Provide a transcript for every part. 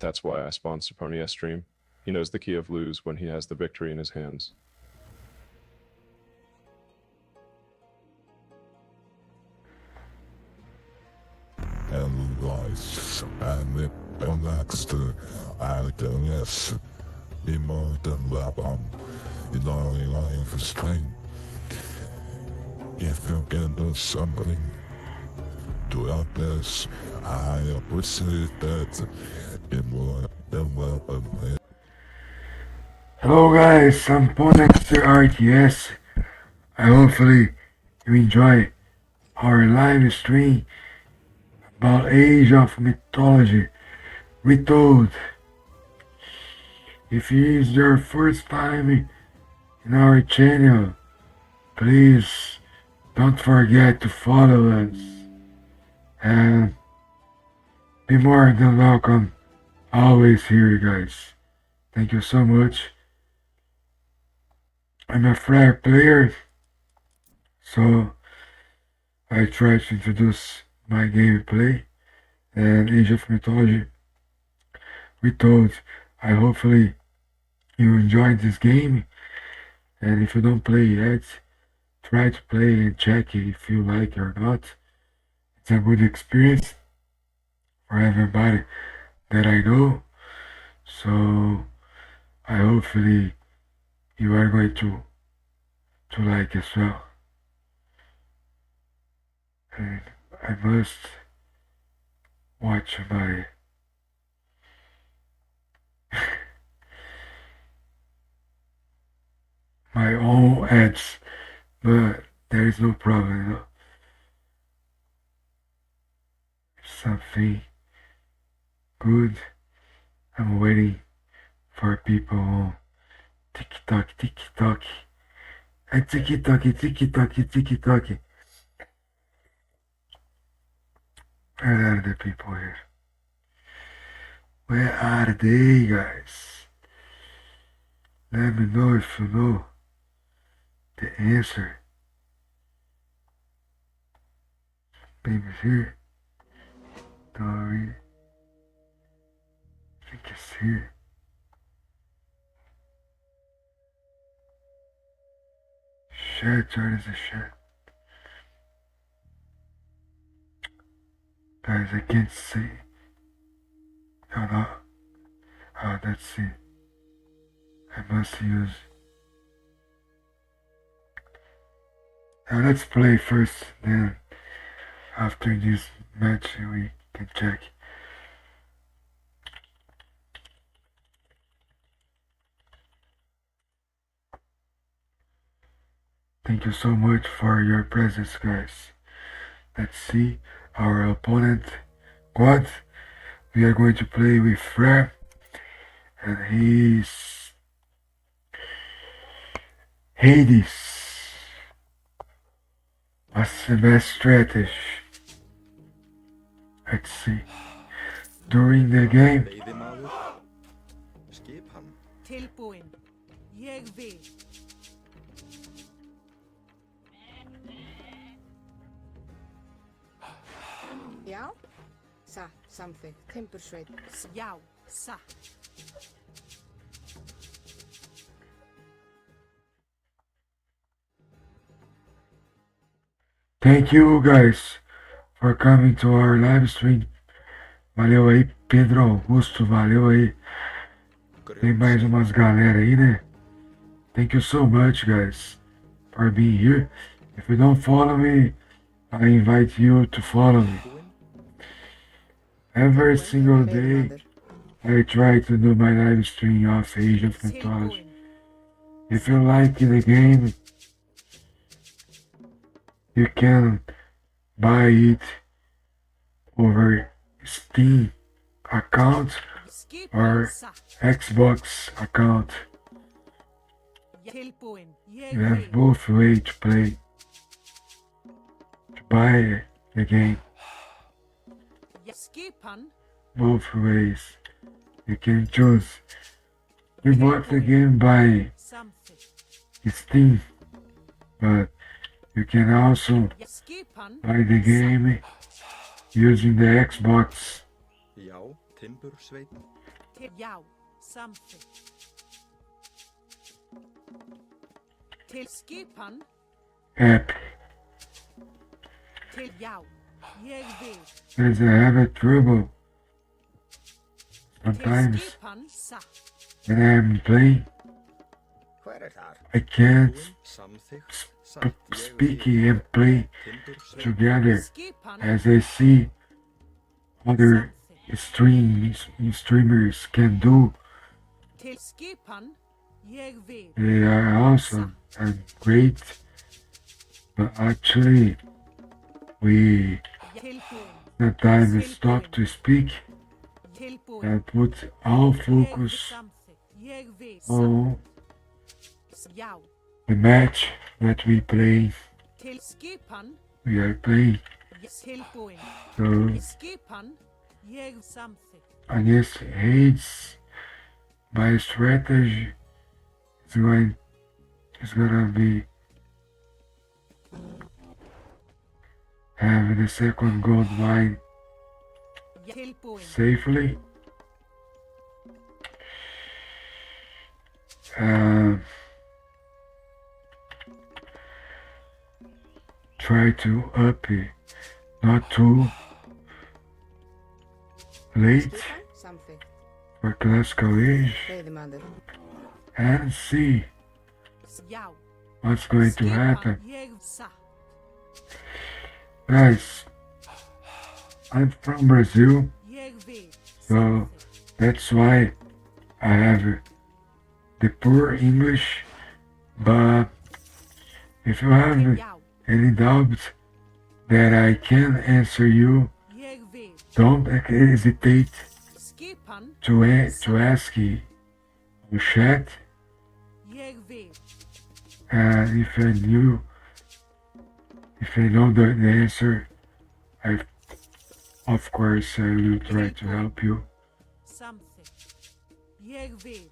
That's why I spawned Saponia stream. He knows the key of lose when he has the victory in his hands. And lies and the next items more than weapon in our life strength. If you can do something to help us, I appreciate that more than weapon. Hello guys, I'm Ponexter RTS. I hopefully you enjoy our live stream about Age of Mythology Retold. If it is your first time in our channel, please don't forget to follow us and be more than welcome always here guys. Thank you so much. I'm a fair player, so I try to introduce my gameplay and Age of Mythology Retold. I hopefully you enjoyed this game, and if you don't play yet, try to play and check if you like it or not. It's a good experience for everybody that I know, so I hopefully you are going to like as well. And I must watch my own ads, but there is no problem, you know. Something good. I'm waiting for people on TikTok. And TikTok. Where are the people here? Where are they, guys? Let me know if you know the answer. Baby's here. Dory. I think it's here. Chat, where is the chat? Guys, I can't see. Oh no. Oh, that's it. I must use. Now let's play first, then after this match we can check. Thank you so much for your presence, guys. Let's see our opponent, God. We are going to play with Frere, and he's Hades. What's the best strategy? Let's see. During the game, Tilbúin. Ég vil. Já, satt, samþykkt, Timbursveit. Já, satt. thank you guys for coming to our live stream. Valeu aí, Pedro Augusto, valeu aí. Tem mais umas galera aí, né? Thank you so much, guys, for being here. If you don't follow me, I invite you to follow me. Every single day, I try to do my live stream of Age of Mythology. Tilbúin. If you like the game, you can buy it over Steam account or Skipan satt. Xbox account. Tilbúin. Ég You have vil. both ways to play, to buy the game. Skipan. Both ways. You can choose. We bought the game by Samþykkt. Steam, but you can also Skipan. buy the game using the Xbox Já, Timbursveit. Til já. Samþykkt. Til skipan. App. Til já. Ég vil. Because I have a trouble. Til Sometimes skipan. Satt. when I'm playing, Hver þar? I can't Samþykkt. speak and play Til together skipan. as I see other Samþykkt. streamers can do. Til skipan. Ég vil. They are awesome and great, but actually we Tilbúin. sometimes stop to speak Tilbúin. and put all Ég vil focus samþykkt. Ég vil. on Já. the match that we play. Til skipan. We are playing. Tilbúin. So Til skipan. Ég samþykkt. against hates my strategy is gonna be having the second gold mine Tilbúin. safely. Um, try to up it, not too late Skipan. Samþykkt. for classical age, Veiðimaður. and see Já. what's going to happen. Ég satt. Guys, I'm from Brazil, Ég vil. so that's why I have the poor English, but if you Til have já. any doubt that I can answer you, Ég vil. don't hesitate Skipan. to ask me on chat, Ég vil. and if I know the answer, of course I will try to help you. Samþykkt. Ég vil.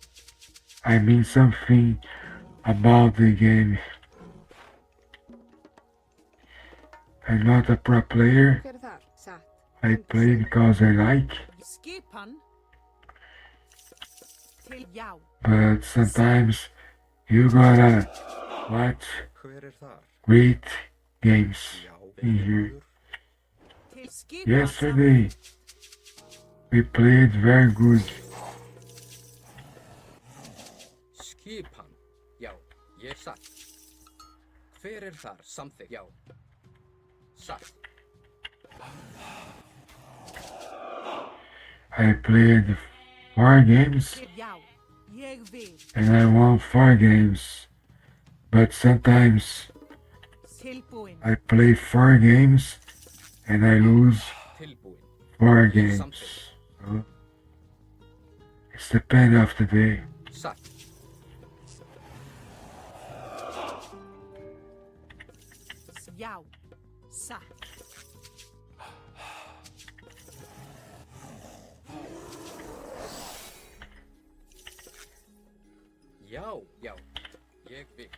I mean something about the game. I'm not a pro player. Hver þar? Satt. I play because I like, Skipan. Til já. but sometimes you gotta watch Hver þar? great games Já, in here. veiðimaður. Til skipan. Yesterday we played very good. Skipan. Já, ég satt. Hver þar? Samþykkt. Já. Satt. I played 4 games Til já. Ég vil. and I won 4 games. But sometimes Tilbúin. I play 4 games and I lose Tilbúin. 4 games. So it's the pain of the day. Satt. Já. Satt. Já, já. Ég vil.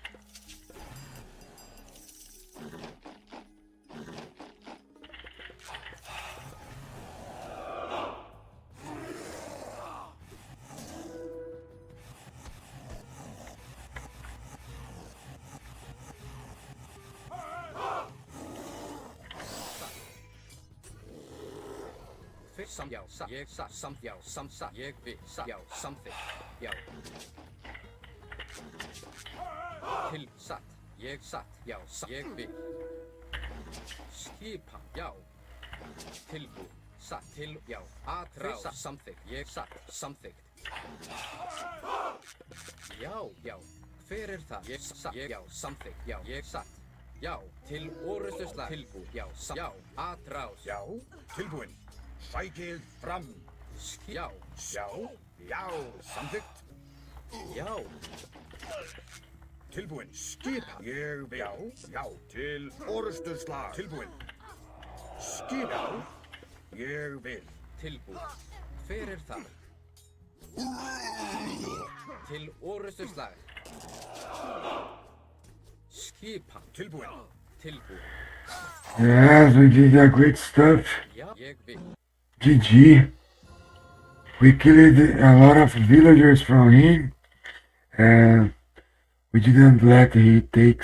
Já, satt. Ég satt. Já, satt. Ég vil. Já, samþykkt. Já. Til satt. Ég satt. Já, ég vil. Skipan. Já. Tilbúin. Satt. Til. Já. Atrás. Samþykkt. Ég satt. Samþykkt. Já, já. Hver það? Ég satt. Já, samþykkt. Já, ég satt. Já. Til orrustuslag. Tilbúin. Já, já. Atrás. Já, tilbúinn. Sækið fram. Já. Já, já, samþykkt. Já. Tilbúinn. Skipa. Ég vil. Já, já, til orustu slag. Tilbúinn. Skipa. Ég vil. Tilbúin. Hver það? Til orrustuslag. Skipan. Tilbúinn. Tilbúin. Yes, we did that great stuff. Já, ég vil. GG. We killed a lot of villagers from him, and we didn't let he take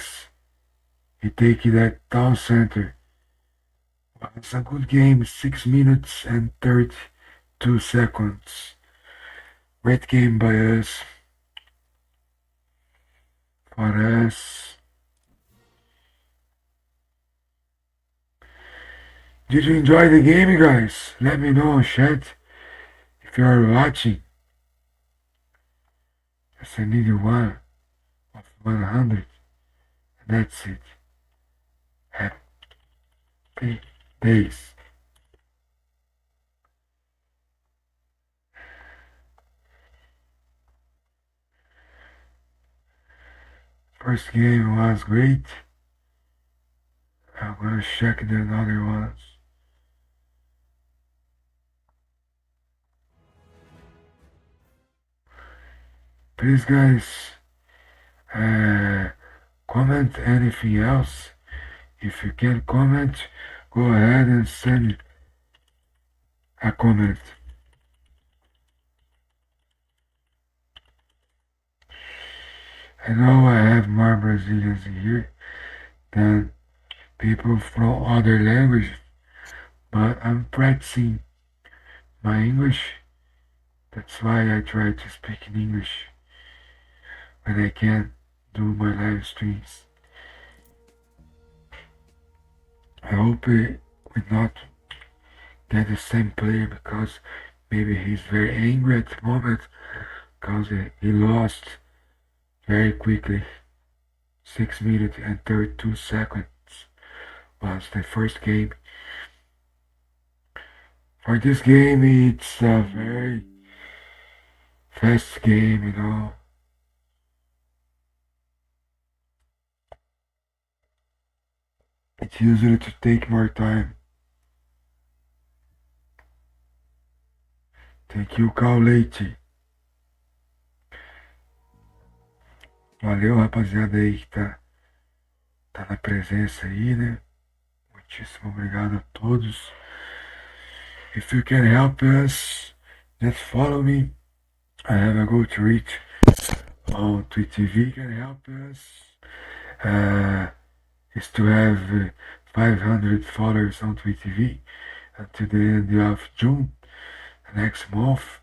that town center. It's a good game, 6 minutes and 32 seconds. Great game by us. For us. Did you enjoy the game, guys? Let me know in chat if you are watching. Yes, I need one of 100. That's it. Happy days. First game was great. I'm gonna check the other ones. Please, guys, comment anything else. If you can comment, go ahead and send a comment. I know I have more Brazilians here than people from other languages, but I'm practicing my English. That's why I try to speak in English when I can do my live streams. I hope we not get the same player because maybe he's very angry at the moment because he lost very quickly. 6 minutes and 32 seconds was the first game. For this game, it's a very fast game, you know. It's usually to take more time. Thank you, Cal Leite. Valeu, rapaziada aí que tá na presença aí, né? Muitíssimo obrigado a todos. If you can help us, just follow me. I have a goal to reach on Twitch TV. Can help us. Is to have 500 followers on Twitch TV until the end of June, next month.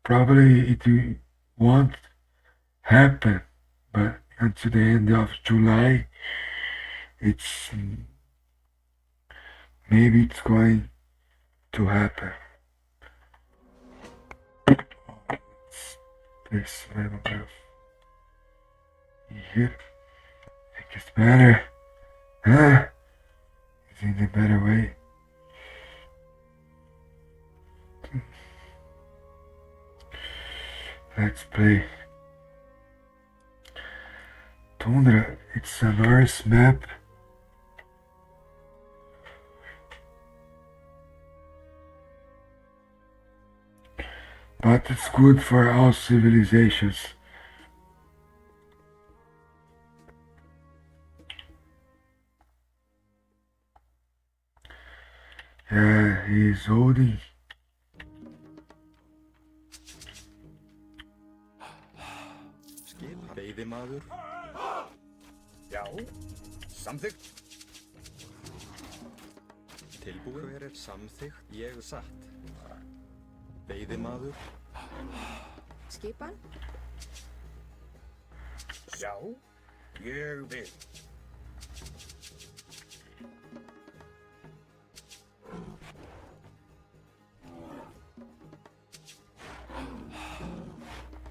Probably it won't happen, but until the end of July, maybe it's going to happen. This level of here. I think it's better. Huh? Is in the better way. Let's play. Tundra, it's a Norse map. But it's good for all civilizations. Yeah, he's holding. Veiðimaður. Já, samþykkt. Tilbúin. Hver er samþykkt? Ég satt. Veiðimaður. Skipan? Já, ég vil.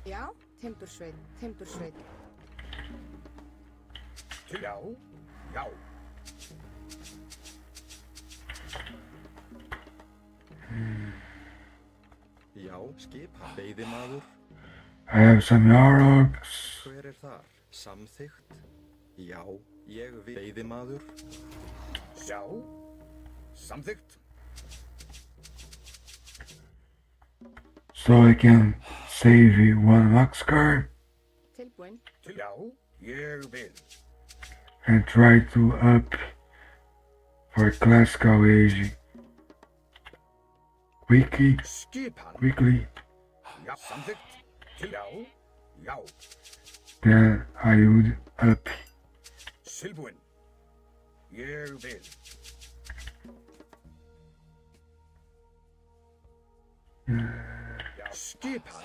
Já, timbursveit, timbursveit. Já, já. Já, skipa. Veiðimaður. I have some Yarrogs. Hver er þar? Samþykkt. Já, ég vil. Veiðimaður. Já, samþykkt. So I can save one max card Tilbúin. Já, ég vil. and try to up for classical age Skipan. quickly, Já, samþykkt. Já, já. then I would up. Tilbúinn. Ég vil. Já, skipan.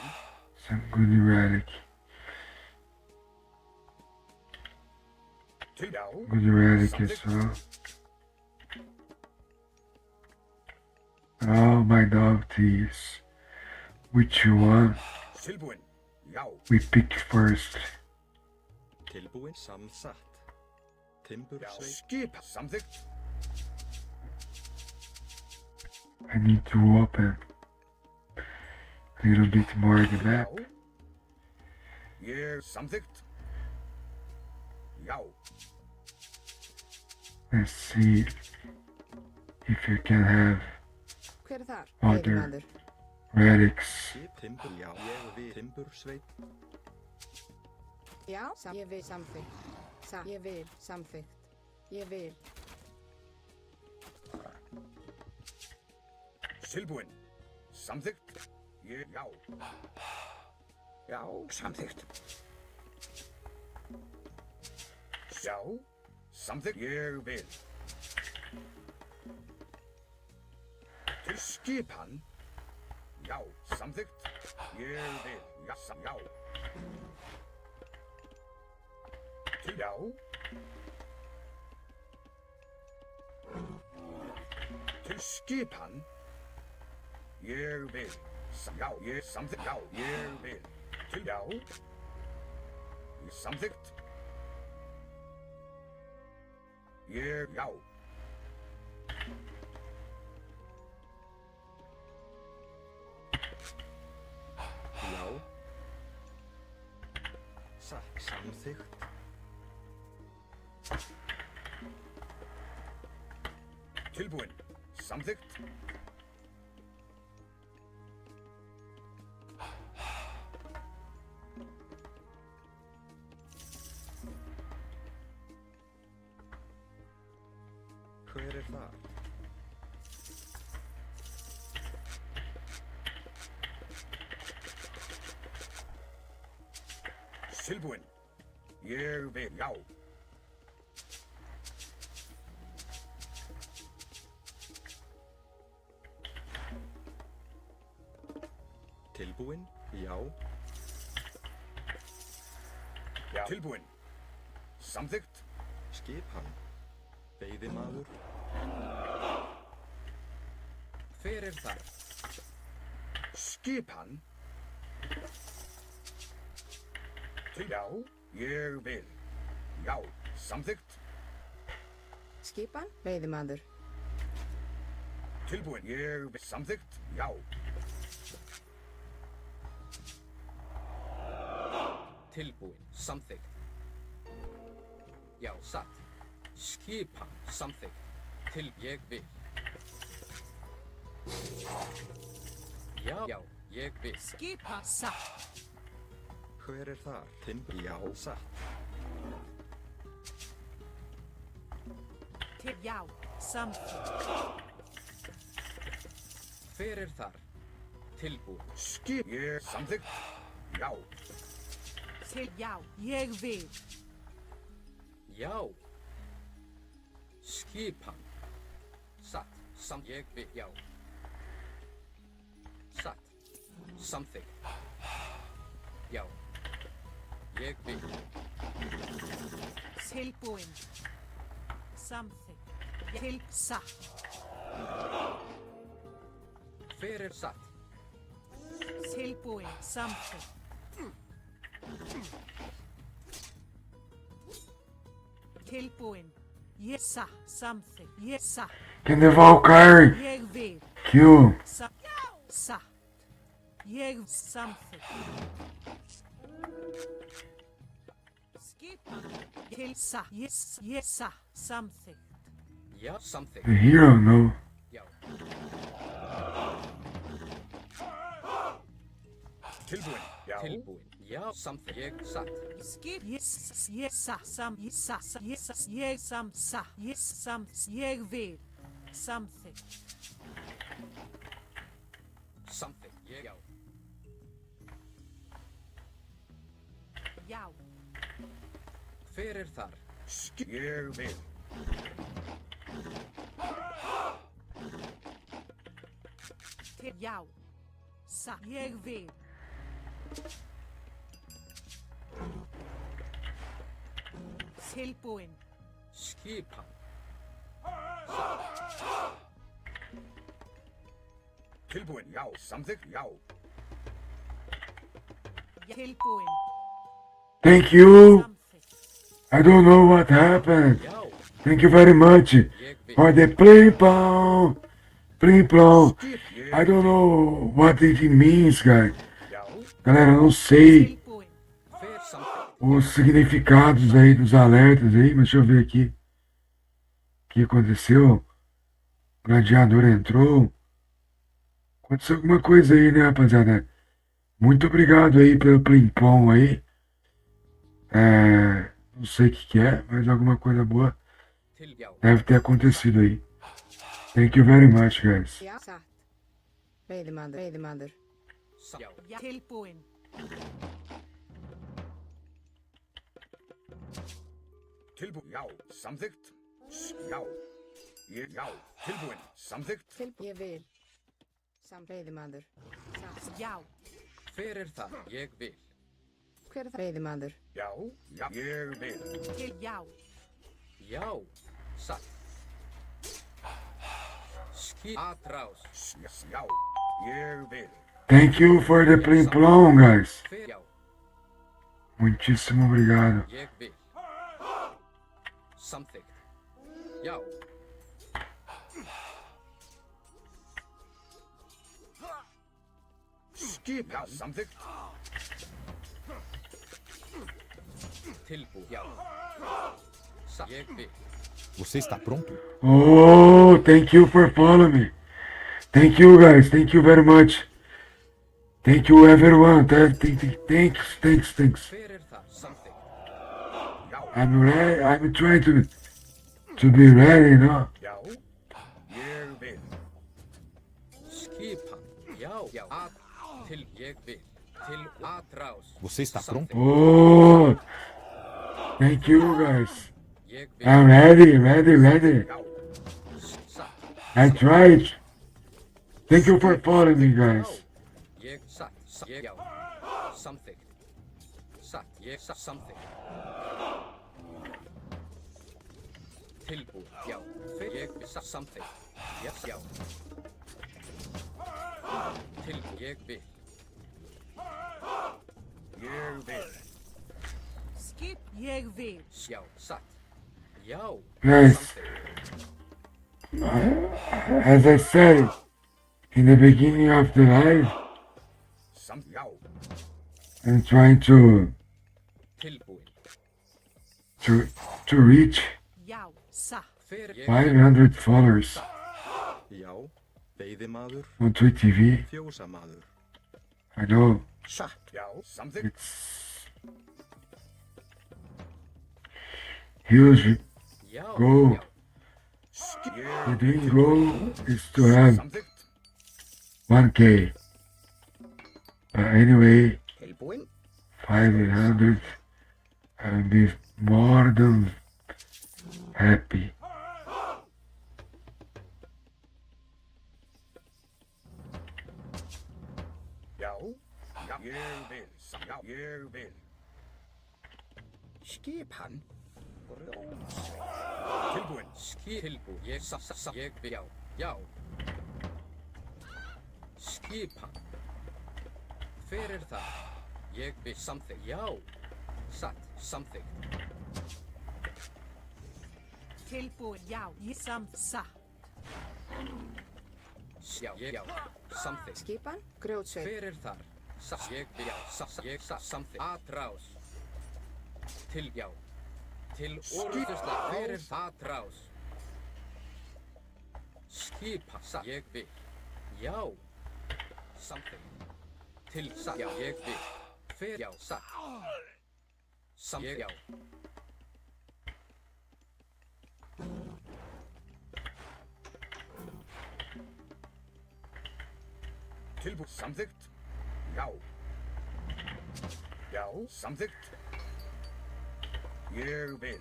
Some good erratic. Já, Good erratic as well. Oh, my dog teeth. Which one tilbúinn. Já, we pick first? Tilbúin samsett. já, Timbursveit. skipan. Samþykkt. I need to open a little bit more the map. Já. Ég samþykkt. Já, Let's see if you can have Hver er þar? Other. Veiðimaður. relics. Skip timbur, já. Ég vil timbursveit. Já, ég vil samþykkt. Ég vil samþykkt. Ég vil. tilbúinn. Samþykkt. Ég, já. Já, samþykkt. Já, samþykkt. Ég vil. Til skipan. Já, samþykkt. Ég vil. Já, já. Til já. Til skipan. Ég vil. Já, ég samþykkt. Já, ég vil. Til já. Ég samþykkt. Ég, já. Já. Samþykkt. Tilbúinn. Samþykkt. Hver er þar? Tilbúinn. Ég vil. Já. Tilbúin? Já. Já. Tilbúinn. Samþykkt. Skip hann. Veiðimaður. Hver er þar? Skipan. Til já. Ég vil. Já. Samþykkt. Skipan. Veiðimaður. Tilbúinn. Ég vil. Samþykkt. Já. Tilbúin. Samþykkt. Já, satt. Skipan. Samþykkt. Til ég vil. Já, ég vil. Skipa satt. Hver er þar? Timbur, já. Satt. Til já. Samþykkt. Hver er þar? Tilbúin. Skip. Ég. Samþykkt. Já. Til já. Ég vil. Já. Skipan. Satt. Ég vil. Já. Satt. Samþykkt. Já. Ég vil. Tilbúin. Samþykkt. Til satt. Hver er satt? Tilbúin. Samþykkt. Tilbúin. Ég satt. Samþykkt. Ég satt. Can the Valkyrie Ég vil. kill? Satt. Ég samþykkt. Skipan. Til satt. Ég satt. Samþykkt. Já, samþykkt. The hero, no. Já. Tilbúinn. Já. Tilbúin. Já, samþykkt. Ég satt. Skip. Ég satt. Ég satt. Ég satt. Ég satt. Ég vil. Samþykkt. samþykkt, já. Já. Hver er þar? Ég vil. Til já. Ég vil. Tilbúin. Skipan. Tilbúin, já. Samþykkt, já. Tilbúin. Thank you. Samþykkt. I don't know what happened. Já, Thank you very much ég vil. for the pling-plong. Pling-plong. Skip, ég I don't know what it means, guys. Já. Galera, eu não sei Tilbúin. Hver samþykkt? os significados aí dos alertas aí, mas deixa eu ver aqui. O que aconteceu? O gladiador entrou. Aconteceu alguma coisa aí, né, rapaziada? Muito obrigado aí pelo plim-plom aí. Não sei o que é, mas alguma coisa boa Til já. deve ter acontecido aí. Thank you very much, guys. Já, satt. Veiðimaður, veiðimaður. Já, Já. Tilbúin. Tilbúin, já. Samþykkt. Já. Já. Tilbúin. Samþykkt. Ég vil. Veiðimaður. Satt. Já. hver er það? Ég vil. Hver er það? Veiðimaður. Já. Já. Ég vil. Til já. Já, satt. Atrás. Já. Ég vil. Thank you for the plim-plom, guys. Hver? Já, Muitíssimo obrigado. ég vil. Samþykkt. Já. Skip. Já. Samþykkt. Tilbúið. Já. Satt. Ég vil. Você está pronto? Oh, thank you for following me. Thank you, guys. Thank you very much. Thank you, everyone. Thanks. Hver er það? Samþykkt. I'm ready. I'm trying to be ready, no? Já. Ég vil. Skipan. Já. Já. Til. Ég vil. Til atrás. Você está pronto? Oh, thank you, guys. Ég vil. I'm ready. Satt. I tried. Thank you for following me, guys. Ég satt. Ég já. Samþykkt. Satt. Ég satt. Samþykkt. Tilbúið. Já. Ég vil. Satt. Samþykkt. Yes. Já. Tilbúið. Ég vil. Ég vil. Skip. Ég vil. Já. Satt. Já. Guys, Samþykkt. as I said in the beginning of the live, Já. I'm trying to Tilbúið. reach Já. Satt. Hver ég 500 followers Já, veiðimaður, on Twitch TV. fjósamaður. I know Satt. Já. Samþykkt. it's huge. Já. Go. Já. Skip. The dream goal is to have Samþykkt. 1K. But anyway, Tilbúin. 500, I'll be more than happy. Já. Já. Ég vil. Já. Ég vil. Skip hann. Tilbúin. Tilbúið. Ég satt. Ég vil. Já. Já. Skipan. Hver er það? Ég vil. Samþykkt. Já. Satt. Samþykkt. Tilbúin. Já. Ég satt. Já. Já. Samþykkt. Skipan. Grjótsveit. Hver er þar? Satt. Ég vil. Já. Satt. Ég satt. Samþykkt. Atrás. Til. Já. Til orðusslag. Hver er það? Atrás. Skipan. Satt. Ég vil. Já. Samþykkt. Til. Satt. Já. Ég vil. Hver. Já. Satt. Samþykkt. Já. Tilbúið. Samþykkt. Já. Já, samþykkt. Ég vil.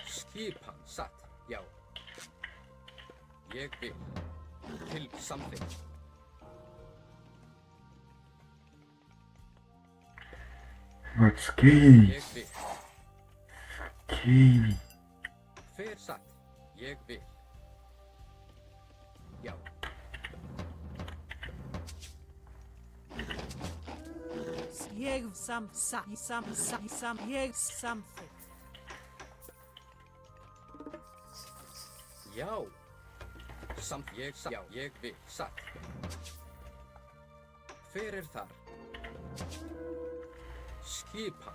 Skipan satt, já. Ég vil. Til samþykkt. But skinny, Ég vil. skinny. Fer satt. Ég vil. Já. Ég ég samþykkt. Já. Já, ég vil. Satt. Hver er þar? Skipan.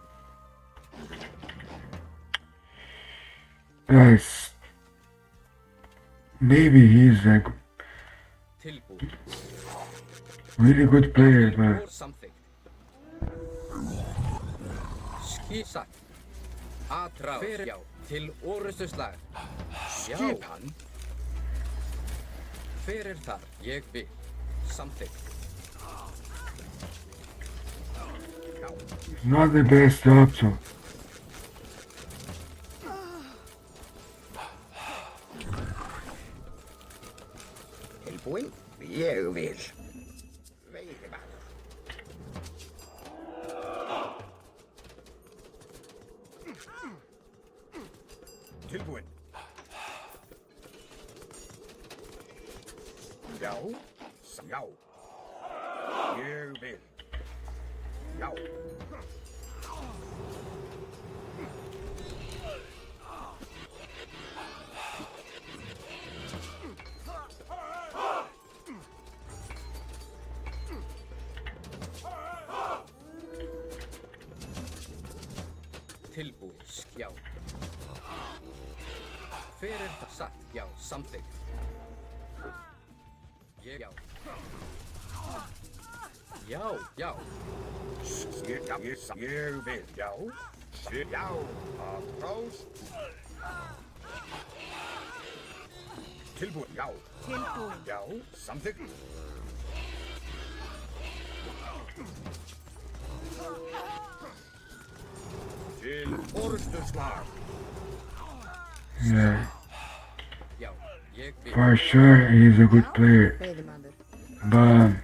Guys, maybe he's a Tilbúið. really good player, but Samþykkt. Satt. Atrás. Hver já. Til orustuslag. Skipan. Hver er þar? Ég vil. Samþykkt. it's not the best option. Tilbúin. Ég vil. Veiðimaður. Tilbúin. Já. Já. Ég vil. Já. Tilbúið. Já. Hver er það? Satt. Já. Samþykkt. Ég já. Já, já. Ég vil. Já. Já. Atrás. Tilbúin. Já. Tilbúin. Já. Samþykkt. Til orustuslag. Yeah, Já. Ég vil. for sure he's a good player, Veiðimaður. but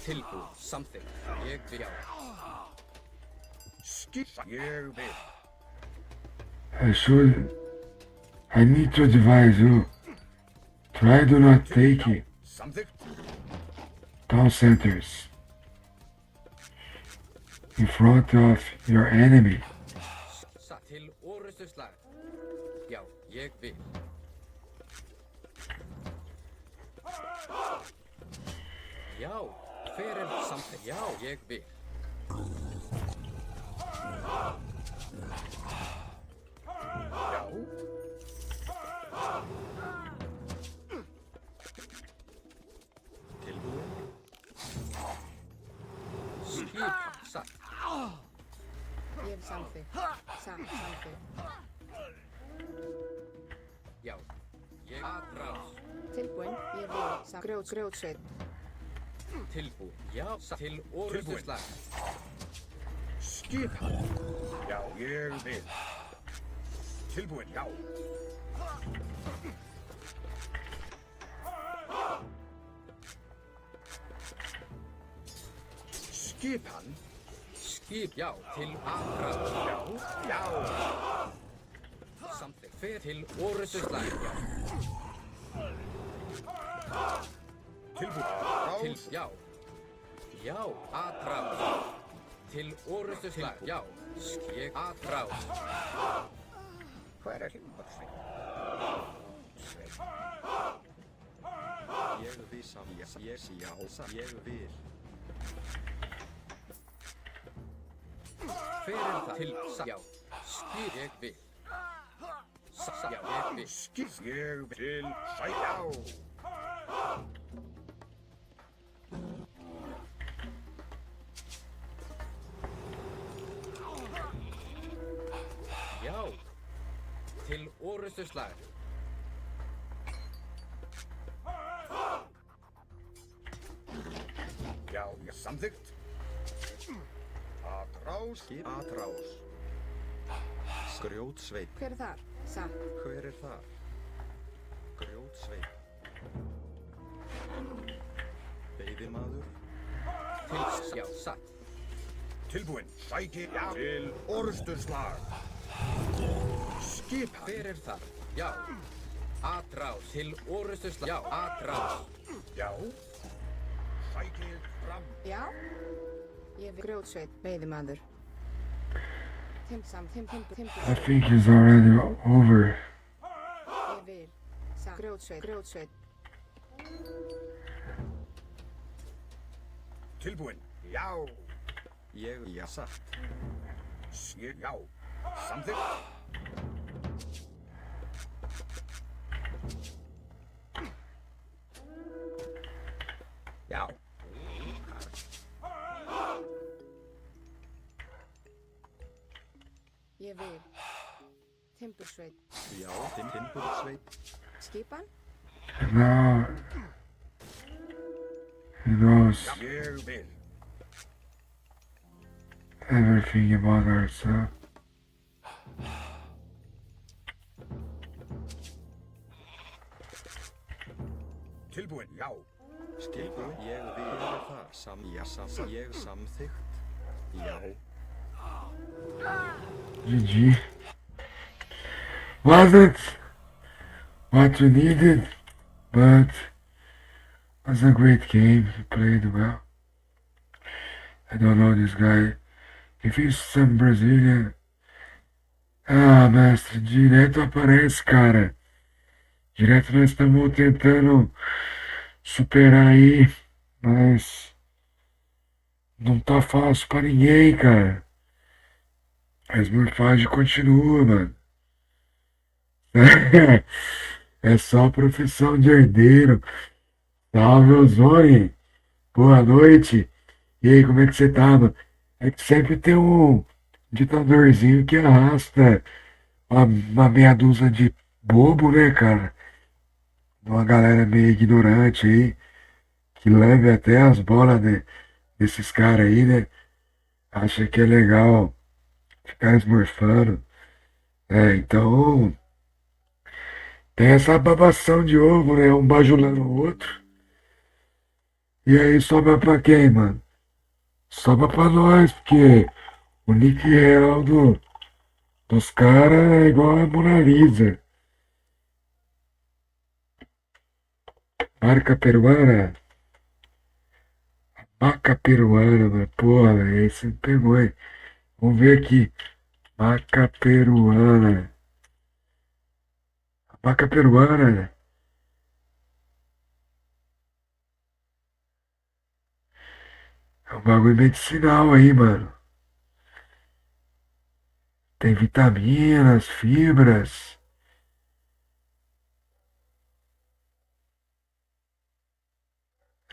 Tilbúið. Samþykkt. Ég vil. Já. Ég vil. I need to advise you, try do not take it Samþykkt. down centers in front of your enemy. Satt. Til orustuslag. Já. Ég vil. Já. Hver er samþykkt? Já. Ég vil. Já. Tilbúið. Skipan. Satt. Ég samþykkt. Samþykkt. Já. Ég atrás. Tilbúin. Ég vil. Grjótsveit. Tilbúið. Já. Satt. Til orustuslag. Skipan. Já. Ég vil. Tilbúin. Já. Skipan. Skip. Já. Til atrás. Já. Já. Samþykkt. Hver til orustuslag. Já. Tilbúin. Til. Já. Já. Atrás. Til orustuslag. Já. Ég atrás. Hver er himmarsveit? Ég vil samþykkt. Ég vil. Hver er það? Til. Já. Skip. Ég vil. Já. Ég vil. Skip. Ég vil. Til. Já. til orustuslag. Já, samþykkt. Atrás. Atrás. Grjótsveip. Hver er þar? Satt. Hver er þar? Grjótsveip. Veiðimaður. Já, satt. Tilbúinn. Sæki til orusturslag. Skipan. Hver er þar? Já. Atrás til orustuslag. Já, atrás. Já. Sækið fram. Já. Ég vil grjótsveit, veiðimaður. Timbur. I think he's already over. Ég vil. Satt. Grjótsveit. Tilbúinn. Já. Já, satt. Já. Samþykkt. Já. Ég vil. Timbursveit. Já, timbursveip. Skipan? Now he knows Ég vil. everything about ourselves. Tilbúinn. Já. Skilbúinn. Ég vil það. Ég samþykkt. Já. GG. Wasn't what we needed, but was a great game. He played well. I don't know this guy. If he's some Brazilian. Ah, mestre, direto aparece, cara. Direto nós estamos tentando superar aí, mas não tá fácil pra ninguém, cara. A esmurfagem continua, mano. É só profissão de herdeiro. Salve, Ozone. Boa noite. E aí, como é que você tá, mano? É que sempre tem um ditadorzinho que arrasta uma meia dúzia de bobo, né, cara? Uma galera meio ignorante aí, que lambe até as bolas desses caras aí, né? Acha que é legal ficar esmurfando. É, então tem essa babação de ovo, né? Um bajulando o outro. E aí sobra pra quem, mano? Sobra pra nós, porque o nick real dos caras é igual a Mona Lisa. Marca peruana. Maca peruana, mano. Porra, velho. Esse me pegou, hein? Vamos ver aqui. Maca peruana. Maca peruana. É um bagulho medicinal aí, mano. Tem vitaminas, fibras.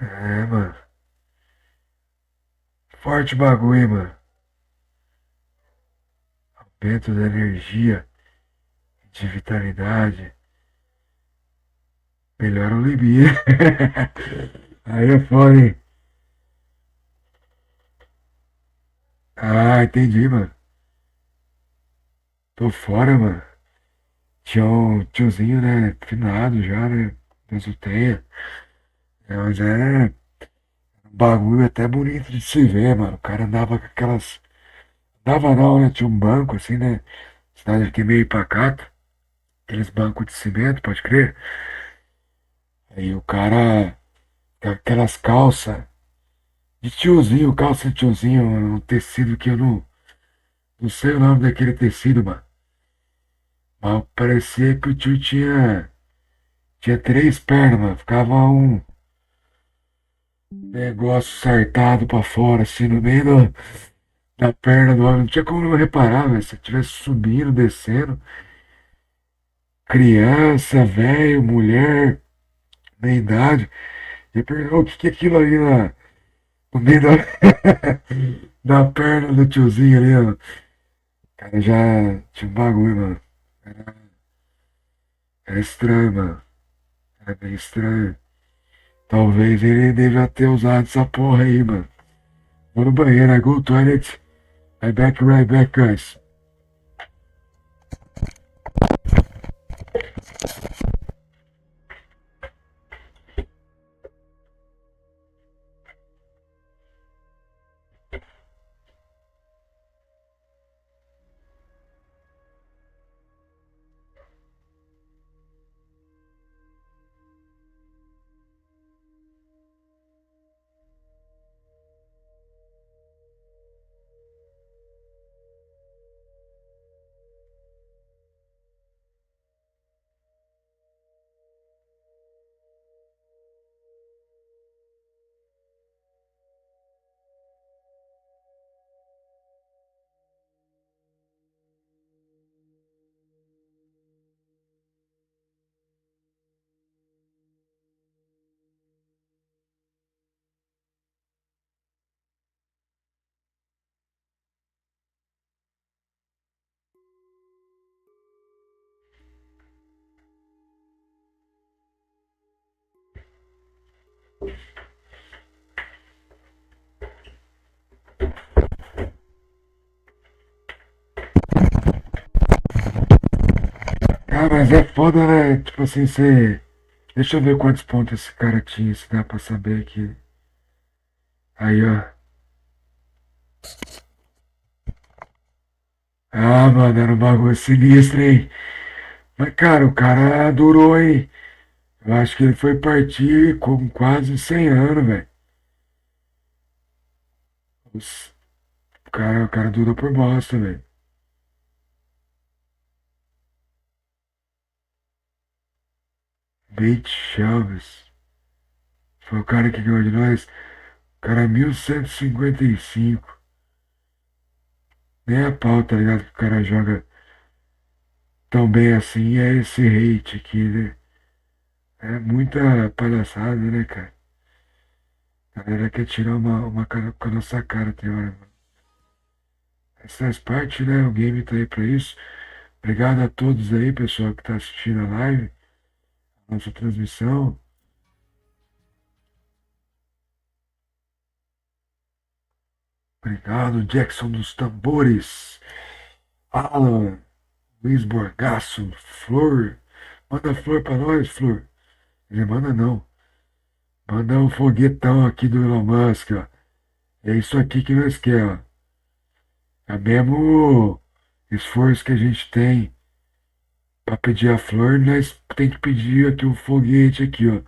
É, mano. Forte bagulho, hein, mano. Aumento da energia, de vitalidade. Melhora o libido. Aí é foda, hein? Ah, entendi, mano. Tô fora, mano. Tinha um tiozinho, né? Finado já, né? Deus o tenha. É, mas é um bagulho até bonito de se ver, mano. O cara andava com aquelas. Andava não, né? Tinha um banco assim, né? Cidade aqui meio pacata. Aqueles bancos de cimento, pode crer. Aí o cara. Com aquelas calças. De tiozinho, calça de tiozinho. Um tecido que eu não sei o nome daquele tecido, mano. Mas parecia que o tio tinha 3 pernas, mano. Ficava um negócio sartado pra fora, assim, no meio da perna do homem. Não tinha como não reparar, velho. Se estivesse subindo, descendo. Criança, velho, mulher, meia idade. E perguntou o que é aquilo ali no meio da perna do tiozinho ali, ó. O cara já tinha um bagulho, mano. Era É estranho, mano. É bem estranho. Talvez ele deva ter usado essa porra aí, mano. Vou no banheiro, I go toilet. I back right back, guys. Ah, mas é foda, né? Tipo assim, você. Deixa eu ver quantos pontos esse cara tinha, se dá pra saber aqui. Aí, ó. Ah, mano, era um bagulho sinistro, hein? Mas, cara, o cara durou, hein? Eu acho que ele foi partir com quase 100 anos, velho. Os- o cara durou por bosta, velho. Bate Chaves. Foi o cara que ganhou de nós. O cara é 1155. Nem a pau, tá ligado? Que o cara joga tão bem assim. É esse hate aqui, né? É muita palhaçada, né, cara? A galera quer tirar uma cara com a nossa cara, tem hora, mano. Mas faz parte, né? O game tá aí pra isso. Obrigado a todos aí, pessoal, que tá assistindo a live, a nossa transmissão. Obrigado, Jackson dos Tambores. Alan, Luiz Borgaço, Flor. Manda flor pra nós, Flor. Ele manda não. Manda um foguetão aqui do Elon Musk, ó. É isso aqui que nós quer, ó. É o mesmo esforço que a gente tem pra pedir a flor, nós tem que pedir aqui o foguete aqui, ó.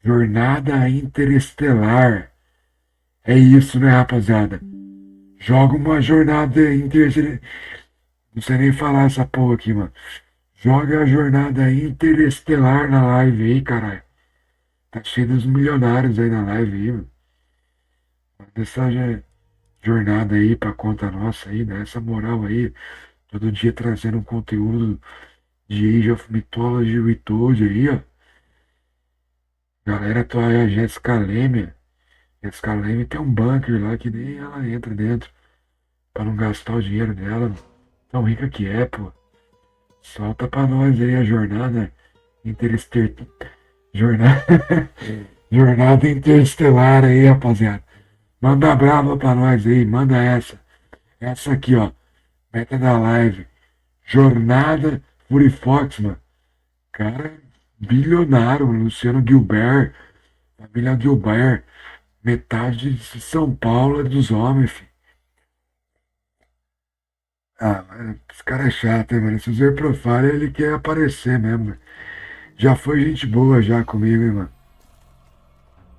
Jornada Interestelar. É isso, né, rapaziada? Joga uma jornada interestelar. Não sei nem falar essa porra aqui, mano. Joga a jornada interestelar na live aí, caralho. Tá cheio dos milionários aí na live aí, mano. Manda essa jornada aí pra conta nossa aí, né? Essa moral aí. Todo dia trazendo um conteúdo de Age of Mythology Retold aí, ó. Galera, tô aí a Jessica Leme. Jessica Leme tem um bunker lá que nem ela entra dentro. Pra não gastar o dinheiro dela. Tão rica que é, pô. Solta pra nós aí a jornada interestelar. Jornada, jornada interestelar aí, rapaziada. Manda brava pra nós aí, manda essa. Essa aqui, ó. Meta da live. Jornada Fury Fox, mano. Cara, bilionário, Luciano Gilbert. Família Gilbert. Metade de São Paulo é dos homens, filho. Ah, mano, esse cara é chato, hein, mano. Esse Zer Profile, ele quer aparecer mesmo, mano. Já foi gente boa já comigo, hein, mano.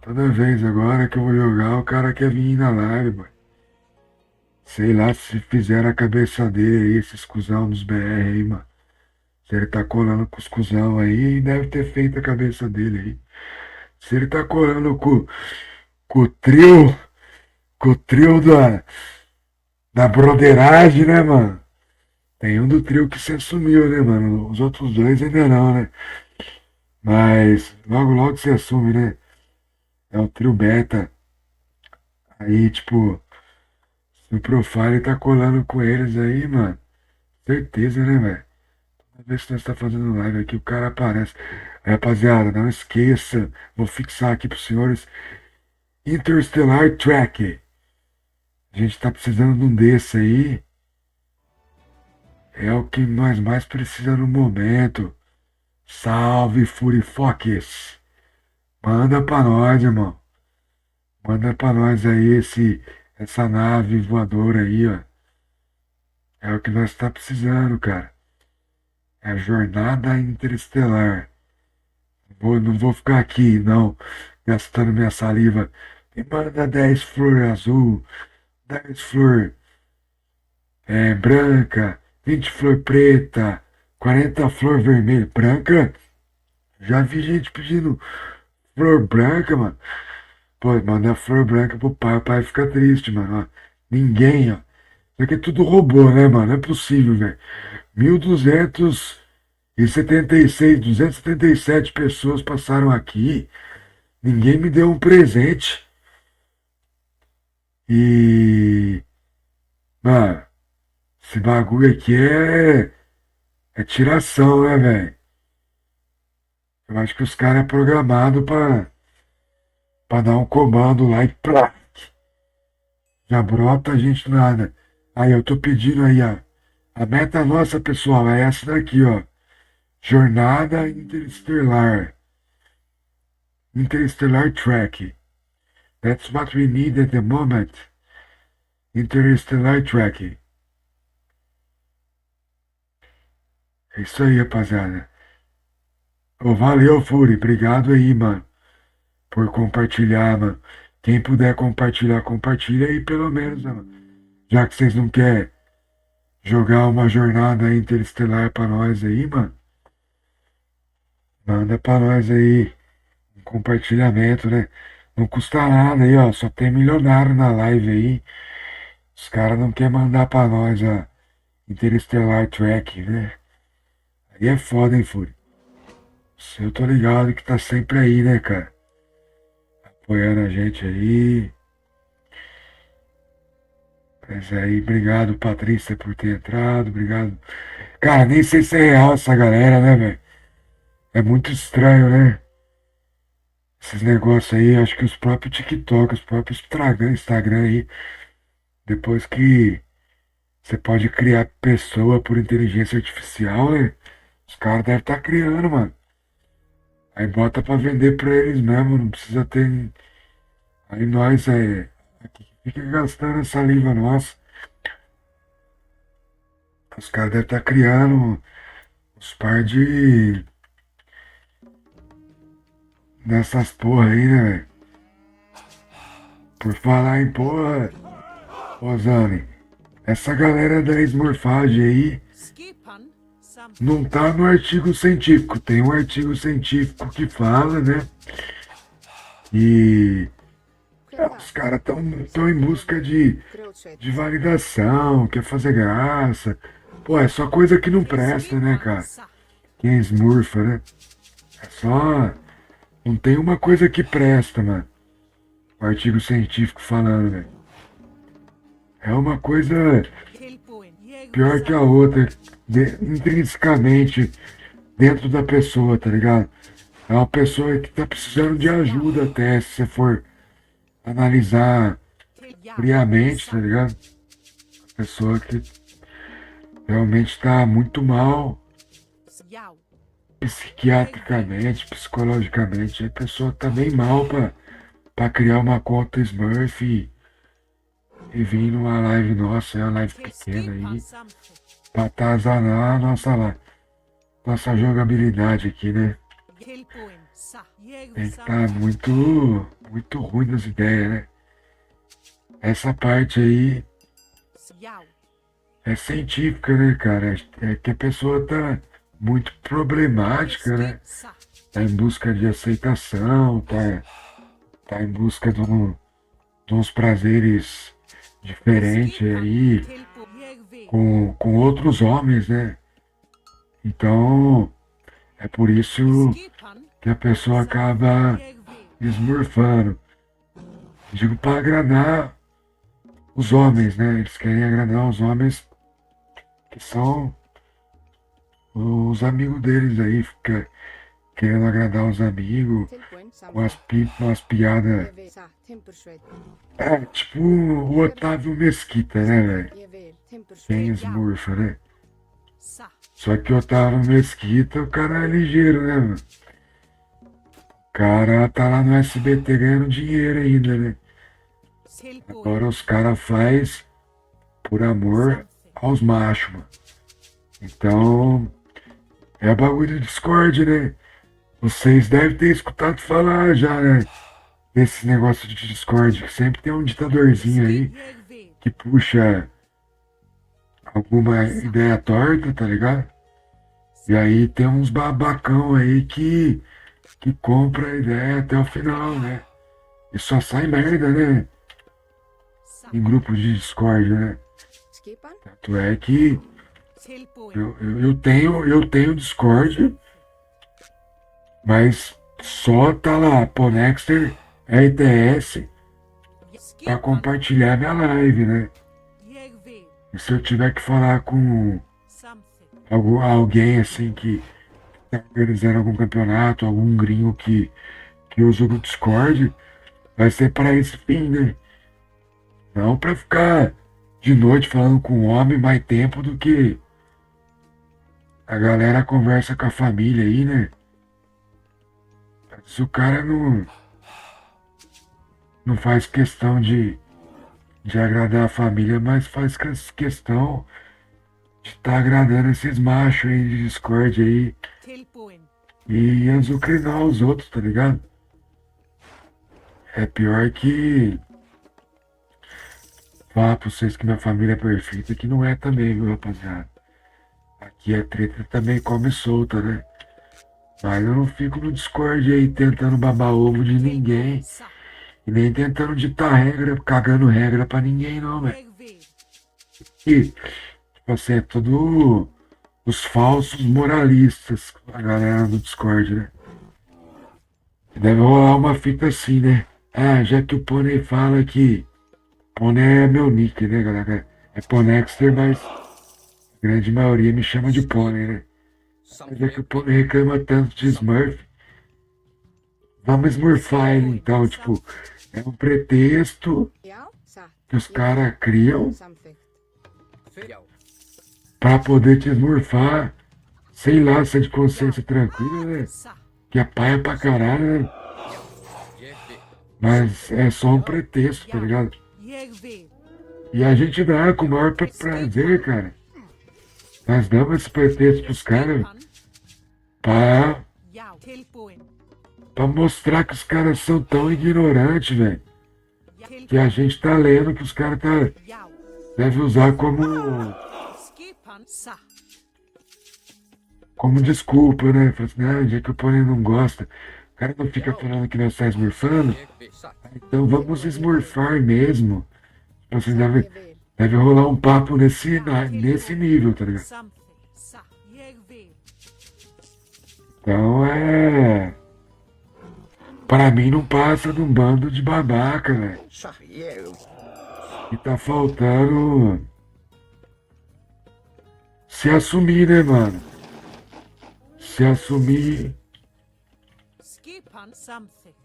Toda vez agora que eu vou jogar, o cara quer vir na live, mano. Sei lá se fizeram a cabeça dele aí, esses cuzão dos BR aí, mano. Se ele tá colando com os cuzão aí, deve ter feito a cabeça dele aí. Se ele tá colando com o trio, com o trio da broderagem, né, mano? Tem um do trio que se assumiu, né, mano? Os outros dois ainda não, né? Mas logo, logo se assume, né? É o trio beta. Aí, tipo, se o Profile tá colando com eles aí, mano. Certeza, né, velho? Vamos ver se nós tá fazendo live aqui, o cara aparece. Aí, rapaziada, não esqueça, vou fixar aqui pros senhores. Interstellar Track. A gente tá precisando de um desse aí. É o que nós mais precisamos no momento. Salve, Furifoques. Manda pra nós, irmão. Manda pra nós aí essa nave voadora aí, ó. É o que nós tá precisando, cara. É a jornada interestelar. Não vou ficar aqui, não, gastando minha saliva. Me manda 10 flores azul, 10 flores branca, 20 flor preta, 40 flor vermelha. Branca? Já vi gente pedindo flor branca, mano. Pô, manda flor branca pro pai, o pai fica triste, mano. Ó, ninguém, ó. Isso aqui é tudo robô, né, mano? Não é possível, velho. 1276, 277 pessoas passaram aqui. Ninguém me deu um presente. E... Mano, esse bagulho aqui é tiração, né, velho? Eu acho que os caras é programado pra dar um comando lá e plá. Já brota a gente nada. Aí, eu tô pedindo aí, ó. A meta nossa, pessoal, é essa daqui, ó. Jornada Interestelar. Interstellar Track. That's what we need at the moment. Interstellar Track. É isso aí, rapaziada. Ô, valeu, Furi. Obrigado aí, mano. Por compartilhar, mano. Quem puder compartilhar, compartilha aí pelo menos, né, mano. Já que vocês não querem jogar uma jornada interestelar pra nós aí, mano. Manda pra nós aí um compartilhamento, né? Não custa nada aí, ó. Só tem milionário na live aí. Os caras não querem mandar pra nós a Interstellar Track, né? Aí é foda, hein, Fúria? Eu tô ligado que tá sempre aí, né, cara? Apoiando a gente aí. Mas aí, obrigado, Patrícia, por ter entrado. Obrigado. Cara, nem sei se é real essa galera, né, velho? É muito estranho, né? Esses negócios aí, acho que os próprios TikTok, os próprios Instagram aí, depois que você pode criar pessoa por inteligência artificial, né? Os caras devem estar criando, mano. Aí bota pra vender pra eles mesmo, não precisa ter. Aí nós aqui fica gastando essa saliva nossa. Os caras devem estar criando uns par de. Nessas porra aí, né, velho? Por falar em porra, ô Zane, essa galera da esmorfagem aí Skipan, some não tá no artigo científico. Tem um artigo científico que fala, né? E os caras tão em busca de validação, quer fazer graça. Pô, é só coisa que não presta, né, cara? Quem é esmurfa, né? É só. Não tem uma coisa que presta, mano. O artigo científico falando, velho. É uma coisa pior que a outra, intrinsecamente dentro da pessoa, tá ligado? É uma pessoa que tá precisando de ajuda até, se você for analisar friamente, tá ligado? A pessoa que realmente tá muito mal psiquiatricamente, psicologicamente. A pessoa tá bem mal pra criar uma conta Smurf e vir numa live nossa, é uma live pequena aí, pra atazanar a nossa jogabilidade aqui, né? Tem que estar muito ruim das ideias, né? Essa parte aí é científica, né, cara? É que a pessoa tá muito problemática, né? Tá em busca de aceitação, tá em busca de uns prazeres diferentes aí com outros homens, né? Então, é por isso que a pessoa acaba esmurfando. Digo para agradar os homens, né? Eles querem agradar os homens que são os amigos deles aí fica querendo agradar os amigos, Tilbúin, umas, samþykkt. umas piadas. Ég vil, sa, timbursveit. É, tipo o Otávio Mesquita, né, velho? Ég vil, Quem timbursveit. esmurfa, né? Sa. Só que o Otávio Mesquita, o cara é ligeiro, né, mano? O cara tá lá no SBT ganhando dinheiro ainda, né? Tilbúin. Agora os caras faz por amor Samþykkt. aos machos, mano. Então, é bagulho de Discord, né? Vocês devem ter escutado falar já, né? Desse negócio de Discord, que sempre tem um ditadorzinho aí Ég vil. que puxa alguma ideia torta, tá ligado? E aí tem uns babacão aí que compra a ideia até o final, né? E só sai merda, né? Sa. Em grupos de Discord, né? Skipan. Tanto é que Tilbúin. eu tenho Discord, mas só tá lá, Ponexter, RTS, pra Skipan. compartilhar minha live, né? Ég vil. E se eu tiver que falar com Samþykkt. alguém assim que tá organizando algum campeonato, algum gringo que usa o Discord, vai ser para esse fim, né? Não pra ficar de noite falando com o homem mais tempo do que a galera conversa com a família aí, né? Se o cara não faz questão de agradar a família, mas faz questão de estar agradando esses machos aí de Discord aí Tilbúin. e azucrinar os outros, tá ligado? É pior que falar pra vocês que minha família é perfeita, que não é também, viu, rapaziada? Aqui a treta também come solta, né? Mas eu não fico no Discord aí tentando babar ovo de ninguém Sa. e nem tentando ditar regra, cagando regra pra ninguém, não, velho. Ég vil. E, tipo assim, é tudo os falsos moralistas, a galera do Discord, né? Deve rolar uma fita assim, né? Ah, já que o Pônei fala que Pônei é meu nick, né, galera? É Ponexter, mas a grande maioria me chama de Pônei, né? Mas é que o Pônei reclama tanto de Smurf. Vamos smurfar ele, então, tipo, é um pretexto Já, sa. que os caras criam Samþykkt. Já. pra poder te smurfar. Sei lá, se é de consciência tranquila, né? Sa. Que é paia pra caralho, né? Ég vil. Mas é só um pretexto, tá ligado? Ég vil. E a gente dá com o maior prazer, cara. Nós damos esse pretexto pros caras Skipan. pra, Já. Tilbúin. pra mostrar que os caras são tão ignorantes, velho. Que a gente tá lendo que os caras Já. deve usar como Skipan. Sa. desculpa, né? Fala assim, ah, já que o Pônei não gosta. O cara não fica falando que nós tá esmurfando. Jeg vil. Sa. Então vamos esmurfar mesmo. Tipo assim, Ég vil. deve rolar um papo nesse nível, tá ligado? Samþykkt. Sa. Ég vil. Então pra mim não passa de um bando de babaca, velho. Sa, ég. E tá faltando se assumir, né, mano? Se assumir Skipan. Samþykkt.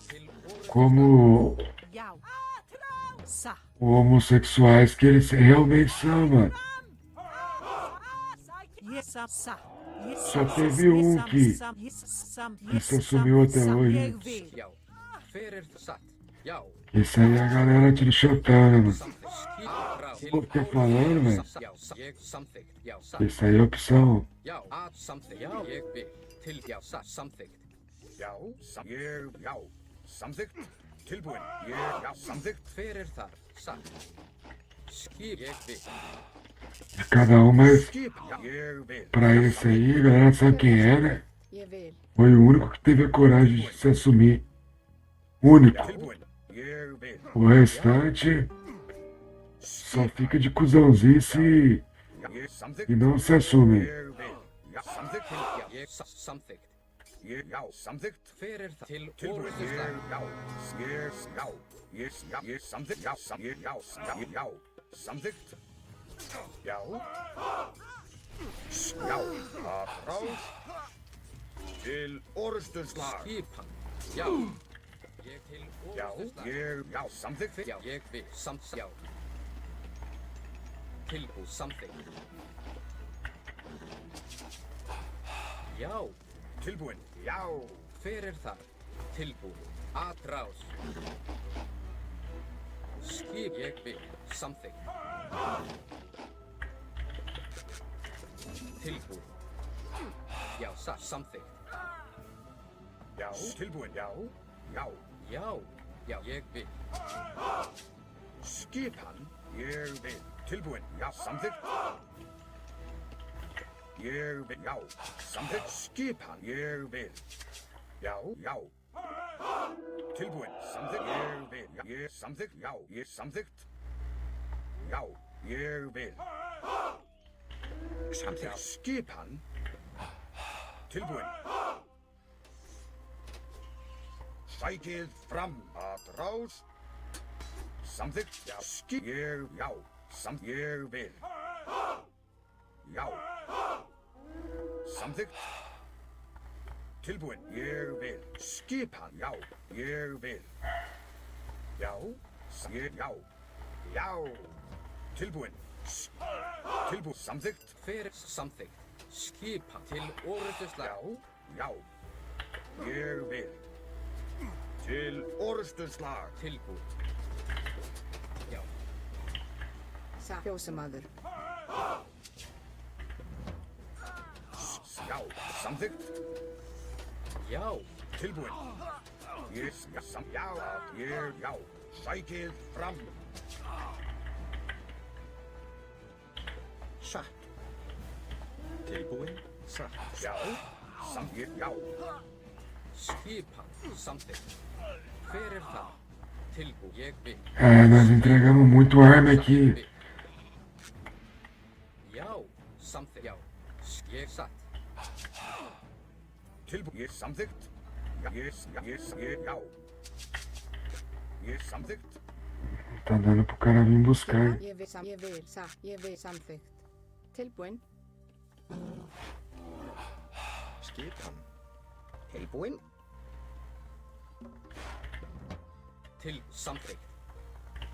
Tilbúin. como Já. Sa. homossexuais que eles realmente são, mano. Ég sa. Sa. Só teve um que se assumiu até hoje. Ég vil. Já. Fyrir satt. Já. Esse aí é a galera trichotando, mano. Samþykkt. Skip. Pô, fica falando, velho. Já. Ég samþykkt. Já. Satt. Esse aí é opção. Já. Að samþykkt. Já. Ég vil. Til. Já. Satt. Samþykkt. Já, ég, já. Samþykkt. Tilbúin. Ég, já, samþykkt. Fyrir þar. Satt. Skip. Ég vil. De cada um, mas Skip. Já, ég vil. pra esse aí, a galera sabe quem é, né? Ég vil. Foi o único que teve a coragem de se assumir. Único. Tilbúin. Ég vil. O restante só fica de cuzãozice Já, ég, samþykkt. e não se assume. Ég vil. Já, samþykkt. Já. Ég samþykkt. Ég, já, samþykkt. Fyrir þar. Til. Tilbúin. Orðusslag. Ég, já. Ég, samþykkt. Já, ég, já, samþykkt. Já, samþykkt. Já. Já, að ráð. Til orustuslag. Skipan. Já. Ég til Já, orustuslag. já, samþykkt. Já, ég vil já. Tilbúð samþykkt. Já. Tilbúin. Já. Hver er þar? Tilbúð. Atrás. Skip ég vil samþykkt. Tilbúð. Já, samþykkt. Já, tilbúin. Já, já. Já, já, ég vil. Skipan. Ég vil. Tilbúin. Já, samþykkt. Ég vil. Já, samþykkt. Skipan. Ég vil. Já, já. Tilbúin. Samþykkt. Ég vil. Já, ég samþykkt. Já, ég samþykkt. Já, ég vil. Samþykkt. Skipan. Tilbúin. Sækið fram að rás. Samþykkt. Já, ég, já. Ég vil. Já. Samþykkt. Tilbúin. Ég vil. Skipan. Já. Ég vil. Já. Já. Já. Tilbúin. Tilbúin. Samþykkt. Hver er samþykkt? Skipan til orustuslag. Já. Já. Ég vil. Til orustuslag. Tilbúð. Já. Fjósamaður. Já. Samþykkt. Já. Tilbúin. Ég, já, ég, já. Sækið fram. Satt. Tilbúin. Satt. Já. Samþykkt. Já. Skipan samþykkt. Hver er það? Tilbúð. Ég vil. Nós entregamos muito arma aqui. Já. Samþykkt. Já. Ég satt. Tilbúin. Ég samþykkt. Já. Já. Ég samþykkt. Tá dando pro cara vir buscar. Ég vil samþykkt. Tilbúin. Skipan. Tilbúin. Til samþykkt.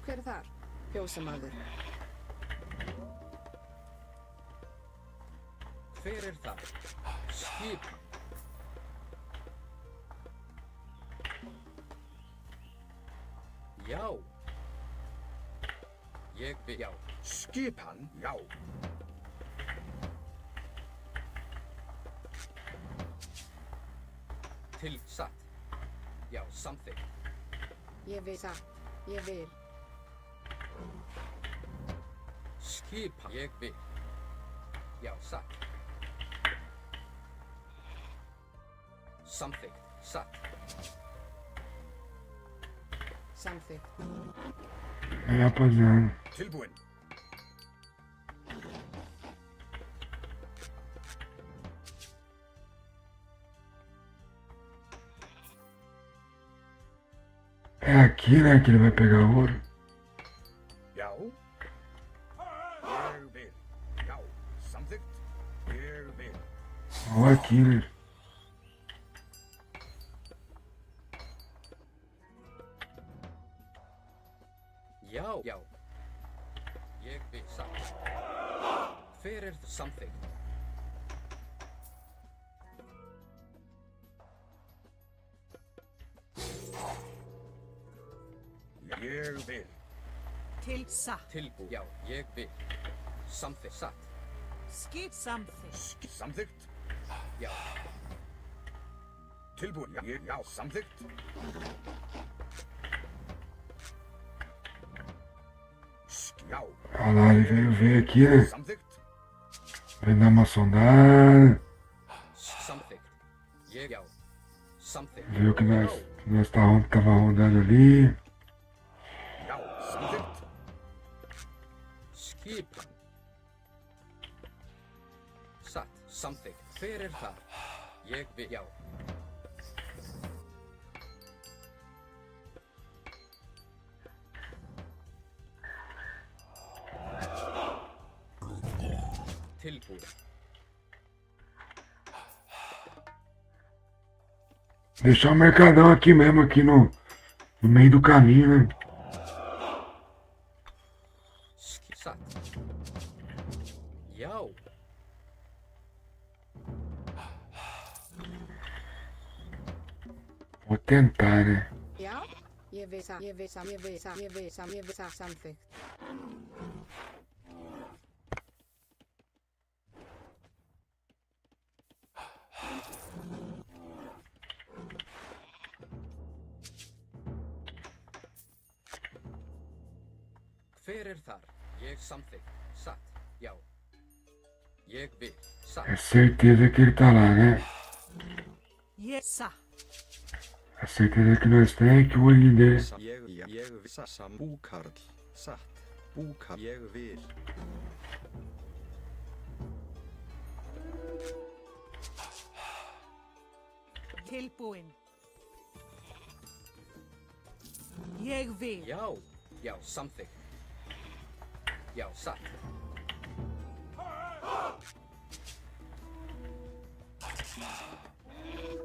Hver er þar? Fjósamaður. Hver er það? Skipan. Já. Ég vil. Já. Skipan. Já. Til satt. Já, samþykkt. Ég vil satt. Ég vil. Skipan. Ég vil. Já, satt. Samþykkt. Satt. Samþykkt. Rapaziada. Tilbúin. É aqui, né, que ele vai pegar ouro. Já. Ég vil. Já. Samþykkt. Ég vil. Ou aqui, né? Já. Já. Ég vil satt. Hver er samþykkt? Ég vil. Til satt. Tilbúð. Já, ég vil. Samþykkt. Satt. Skip samþykkt. Samþykkt. Já. Tilbúin. Já. Samþykkt. Já. Olha lá, ele veio ver aqui, né? Samþykkt. Veio dar uma sondada. Samþykkt. Ég. Já. Samþykkt. Viu que nós tava rondando ali. Já. Samþykkt. Skipan. Satt. Samþykkt. Hver er það? Ég vil. Já. Tilbúð. Deixar o mercadão aqui mesmo, aqui no meio do caminho, né? Satt. Já. Vou tentar, né? Já. Ég veit samþykkt. Hver þar? Ég samþykkt. Satt. Já. Ég vil. Satt. É certeza que ele tá lá, né? Yes, A certeza que nós temos é que o olhinho dele. Ég vil búkarl. Satt. Búkarl. Ég vil. tilbúin. Ég vil. Já. Já, samþykkt. Já, satt.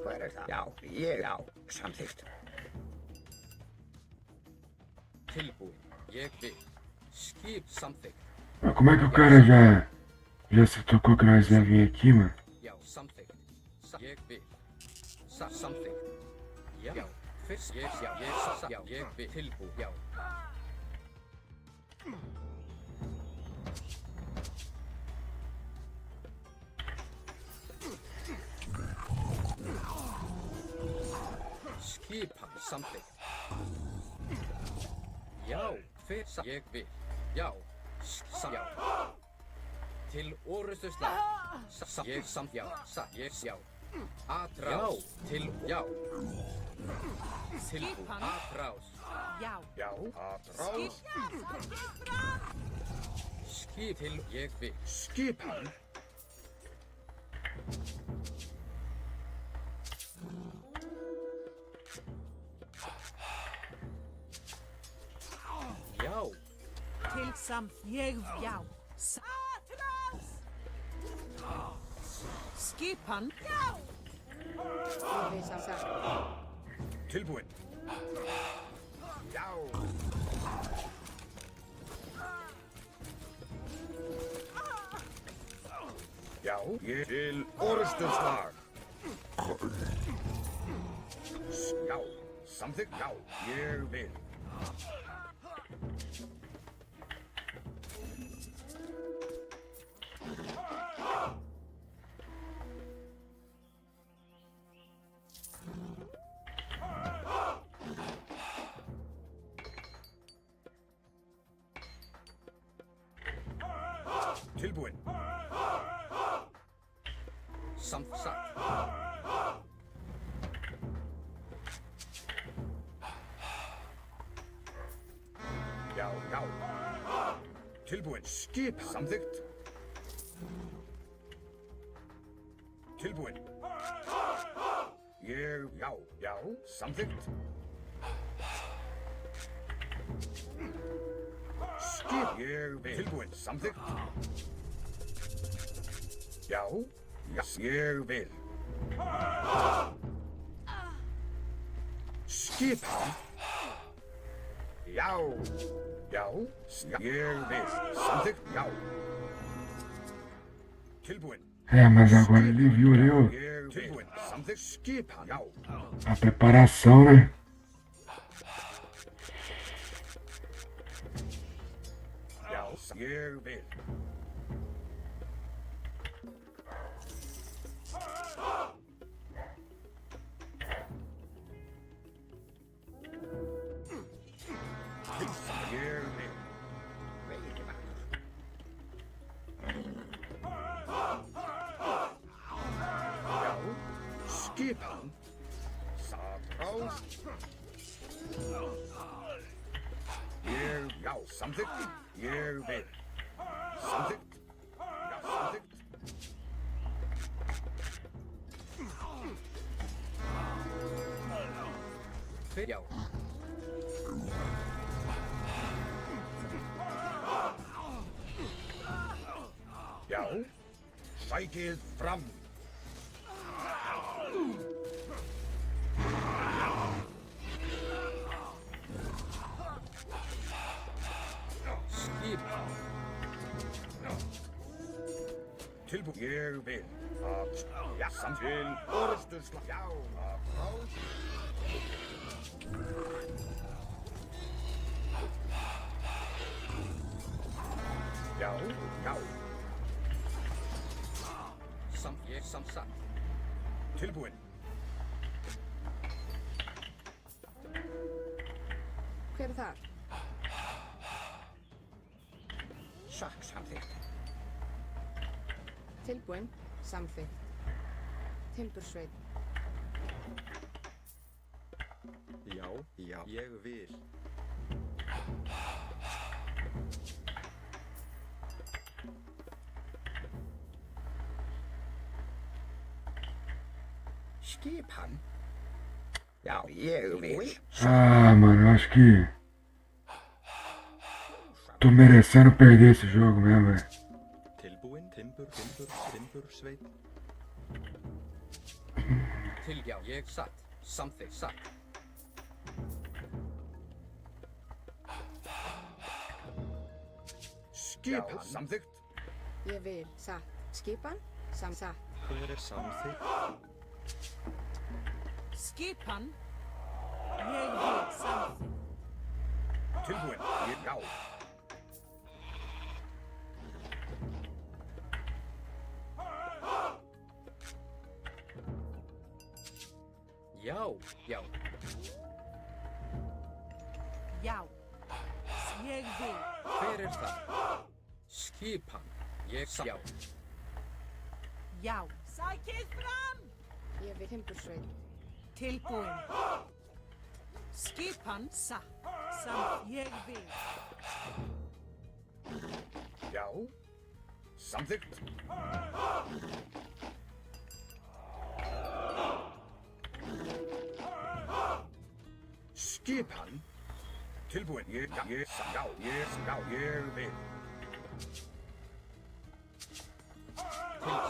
Hver það? Já, samþykkt. Tilbúin. Ég vil. Skip samþykkt. Mas como é que o cara já se tocou que nós ia vir aqui, mano? Já, samþykkt. Ég vil. Samþykkt. Já. Fyrst. Já, ég vil. Tilbúin. Já. Skipan samþykkt. Já, fyrst. Ég vil. Já. Já. Til orrustuslag. Ég já. Atrás. Til, já. Tilbúin. Atrás. Já. Já, atrás. Skip til, ég vil. Skipan. Já. Til samt. Ég já. Skipan. Já. Ég veit samþykkt. Tilbúin. Já. Já, ég til orrustuslag. Já, samþykkt. Já, ég vil. Tilbúin. Satt. Já. Tilbúin. Skip samþykkt. Tilbúin. Ég, já, samþykkt. Skip, ég vil. Tilbúin, samþykkt. Já, ég vil. Skipan. Já, ég vil. Samþykkt, já. Tilbúin. É, mas agora ele viu ali ó, Tilbúin, samþykkt. Skipan, já. a preparação, né? Já, ég vil. Ég vil. Já, skipan. Satrás. Ég, já, samþykkt. Ég vil. Samþykkt. Já, samþykkt. Hver, já. Já, sækið fram. Skipan. Tilbúin. Ég vil. Já, til orðstöðslag. Já, átráð. Já, já. Ég samsagt. Tilbúin. Hver er þar? Samþykkt. Tilbúin. Samþykkt. Timbursveit. Já, já, ég vil. Skipan. Já, ég vil. Ah, mano, eu acho que tô merecendo perder esse jogo mesmo, velho. Tilbúin, timbursveit. Já, ég satt. Samþykkt satt. Skipan. Samþykkt. Ég vil. Satt. Skipan. Satt. Hver er samþykkt? Skipan. Ég vil samþykkt. Tilbúin. Já. Já, já. Já. Ég vil. Hver er það? Skipan. Ég já. Já. Sækið fram! Ég vil. Timbursveit. Tilbúin. Skipan satt. Ég vil. Já. Samþykkt. Skipan. Tilbúin. Ég vil.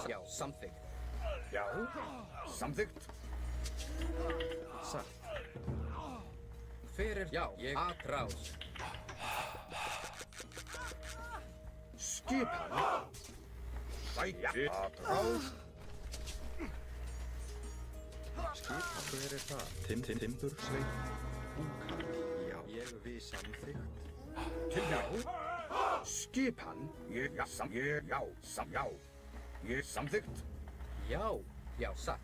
Já, samþykkt. Já. Samþykkt. Satt. Hver er já, ég átráð. Skipan. Sækja. Átráð. Skipan, hver er það? Timbursveit. Búkarl. Já, ég vil samþykkt. Tilbúin. Skipan. Já. Ég samþykkt. Já, já, satt.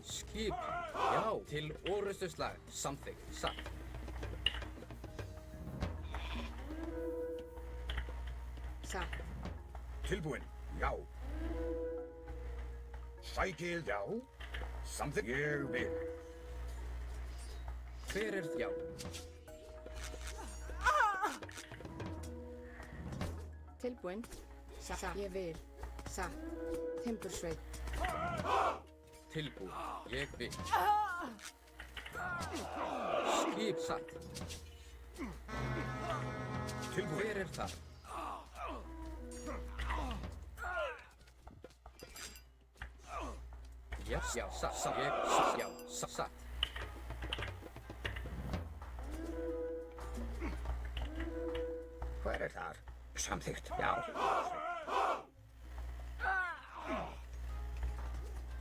Skipan. Já, til orrustuslag. Samþykkt satt. Satt. Tilbúin. Já. Sækið. Já. Samþykkt. Ég vil. Hver er já? Tilbúin. Satt. Ég vil. Satt. Timbursveit. Tilbúin. Ég vil. Skip satt. Tilbúin. Hver er það? Já, já, satt. Ég, já, satt. Hver er þar? Samþykkt. Já.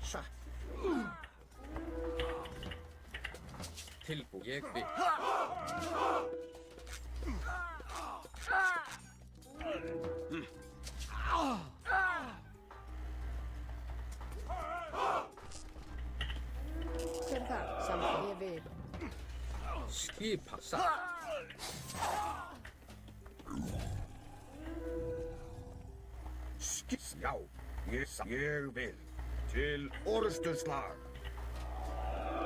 Satt. Tilbúin. Ég vil. Hver er það? Samþykkt. Ég vil. Skipan satt. Já. Ég vil. Til orrustuslag.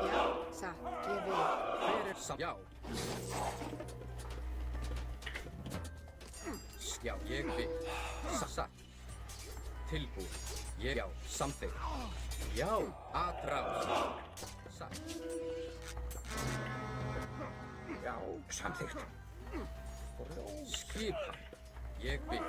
Já. Satt. Ég vil. Hver er sam... Já. Já, ég vil. Satt. Tilbúin. Ég, já, samþykkt. Já, átráð. Satt. Já. Samþykkt. Skipan. Ég vil.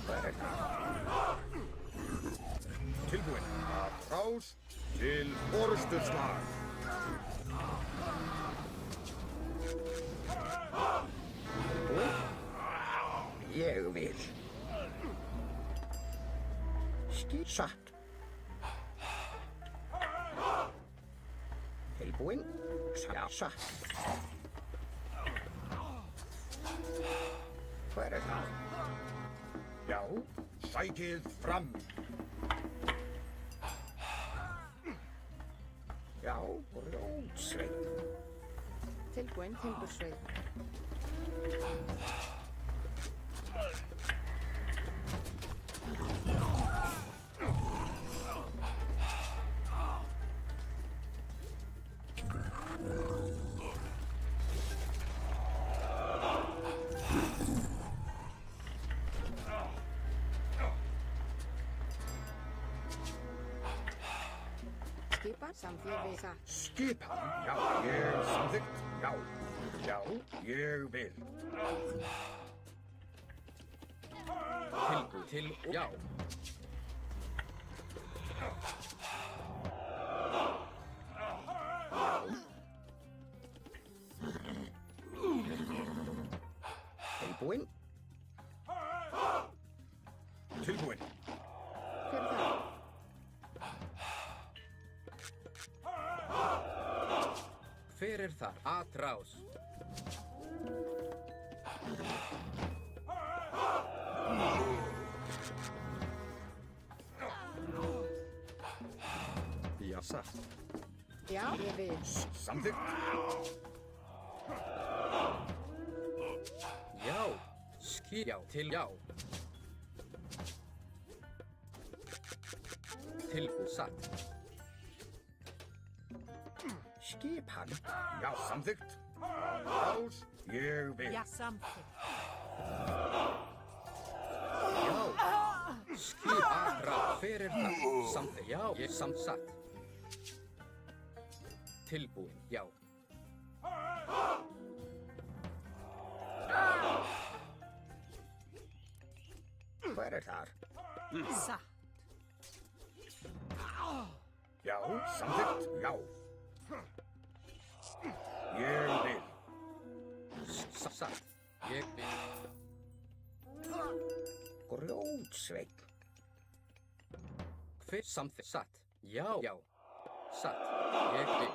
Hver það? Tilbúin að rás til orustuslag. Ég vil. Satt. Tilbúin. Satt. Hver það? Já, sækið fram. Já, rótsveit. Tilbúin timbursveit. Skipan samþykkt við satt. Skipan, já, ég samþykkt, já. Já, ég vil. Tilbúin til, já. Tilbúin. Tilbúin. Hver er það? Hver er þar? Atrás. Já, satt. Já, ég vil. Samþykkt. Já. Já til já. Tilbúin satt. Skipan, já, samþykkt. Rás, ég vil. Ja, samþykkt. Já. Atrás. Hver er það? Samþykkt. Já, ég samsatt. Tilbúin, já. Hver er þar? Satt. Já, samþykkt, já. Ég vil. Satt. Ég vil. Grjótsveit. Hver samþykkt? Satt. Já, já. Satt. Ég vil.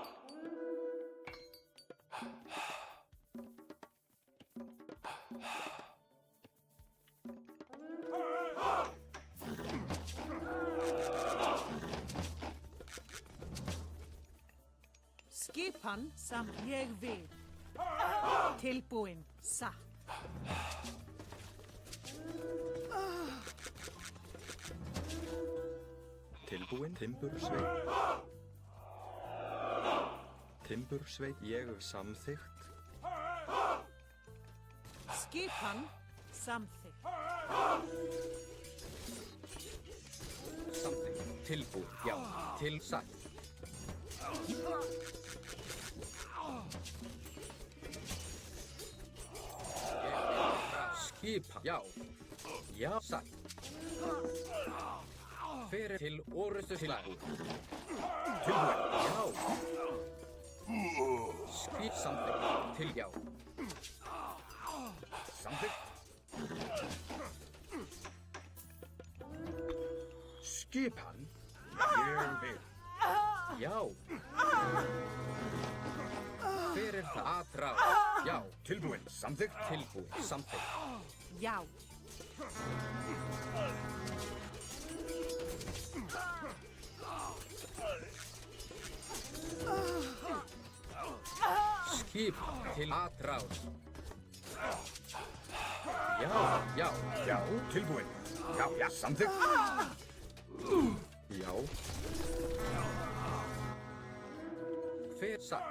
Skipan sem ég vil. Tilbúin satt. Tilbúin timbursveit. Timbursveit, ég hef samþykkt. Skipan samþykkt. Samþykkt. Tilbúin, já. Til satt. Skipan, já. Já, satt. Hver er til orustuslag? Tilbúin. Já. Skip samþykkt. Til já. Samþykkt. Skipan, ég vil. Já. Hver er það? Atrás. Já. Tilbúin, samþykkt. Tilbúin, samþykkt. Já. Skip til atrás. Já, já. Já, tilbúin. Já, já, samþykkt. Já. Hver satt?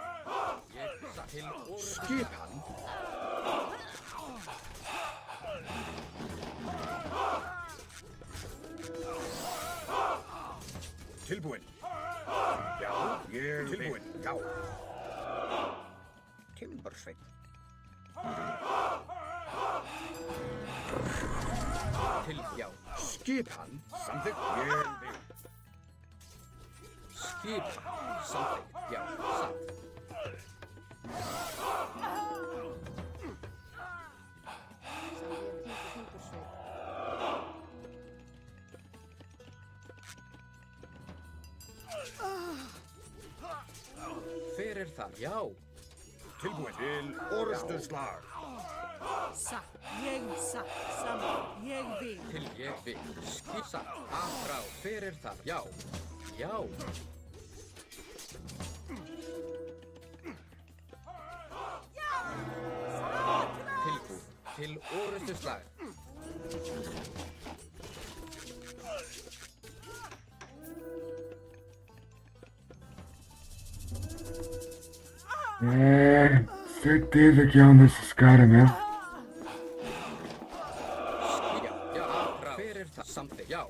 Ég satt til orustuslag. Skipan. Tilbúin. Já, ég tilbúin. Já. Timbursveit. Til, já. Skipan, samþykkt, ég vil. Skipan, samþykkt, já, satt. Sá ég Timbursveit. Hver er það? Já. Tilbúin til orustuslag. Satt. Ég satt. Samt. Ég vil. Til, ég vil. Satt. Af, frá. Hver er það? Já. Já. Tilbúin. Til orustuslag. É, certeza que é um desses caras mesmo. Já, já, af, frá. Hver er það? Samþykkt, já.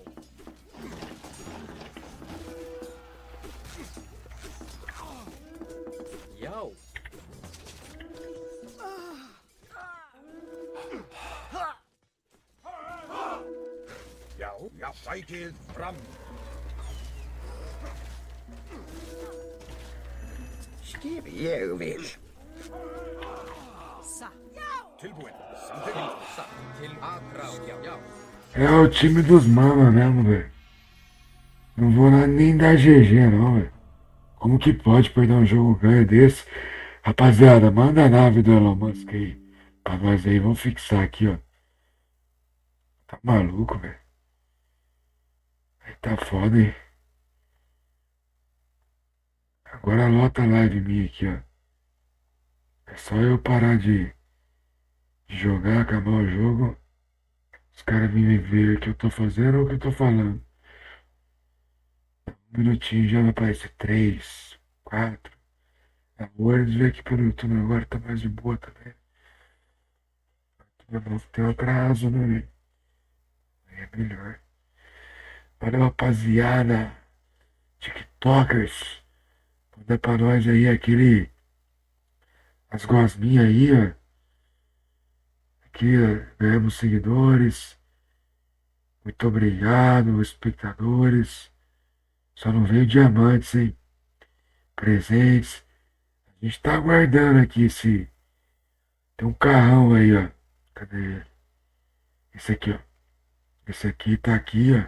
Já. Já, já, sækið fram. Skip, ég vil. Satt. Tilbúin, samþykkt. Satt. Til, af, frá. Já, já. É o time dos mama mesmo, velho. Não vou nem dar GG não, velho. Como que pode perder um jogo ganho desse? Rapaziada, manda a nave do Elon Musk aí. Pra nós aí, vamos fixar aqui, ó. Tá maluco, velho. Aí tá foda, hein? Agora lota a live minha aqui, ó. É só eu parar de jogar, acabar o jogo. Os caras vêm ver o que eu tô fazendo ou o que eu tô falando. Um minutinho já vai aparecer 3, 4. Agora eles veem aqui pelo YouTube agora tá mais de boa também. Tem um atraso, né? É melhor. Valeu, rapaziada. TikTokers. Manda pra nós aí aquele. As gosminhas aí, ó. Aqui, ó, ganhamos seguidores. Muito obrigado, espectadores. Só não veio diamantes, hein? Presentes. A gente tá aguardando aqui esse. Tem um carrão aí, ó. Cadê ele? Esse aqui, ó. Esse aqui tá aqui, ó.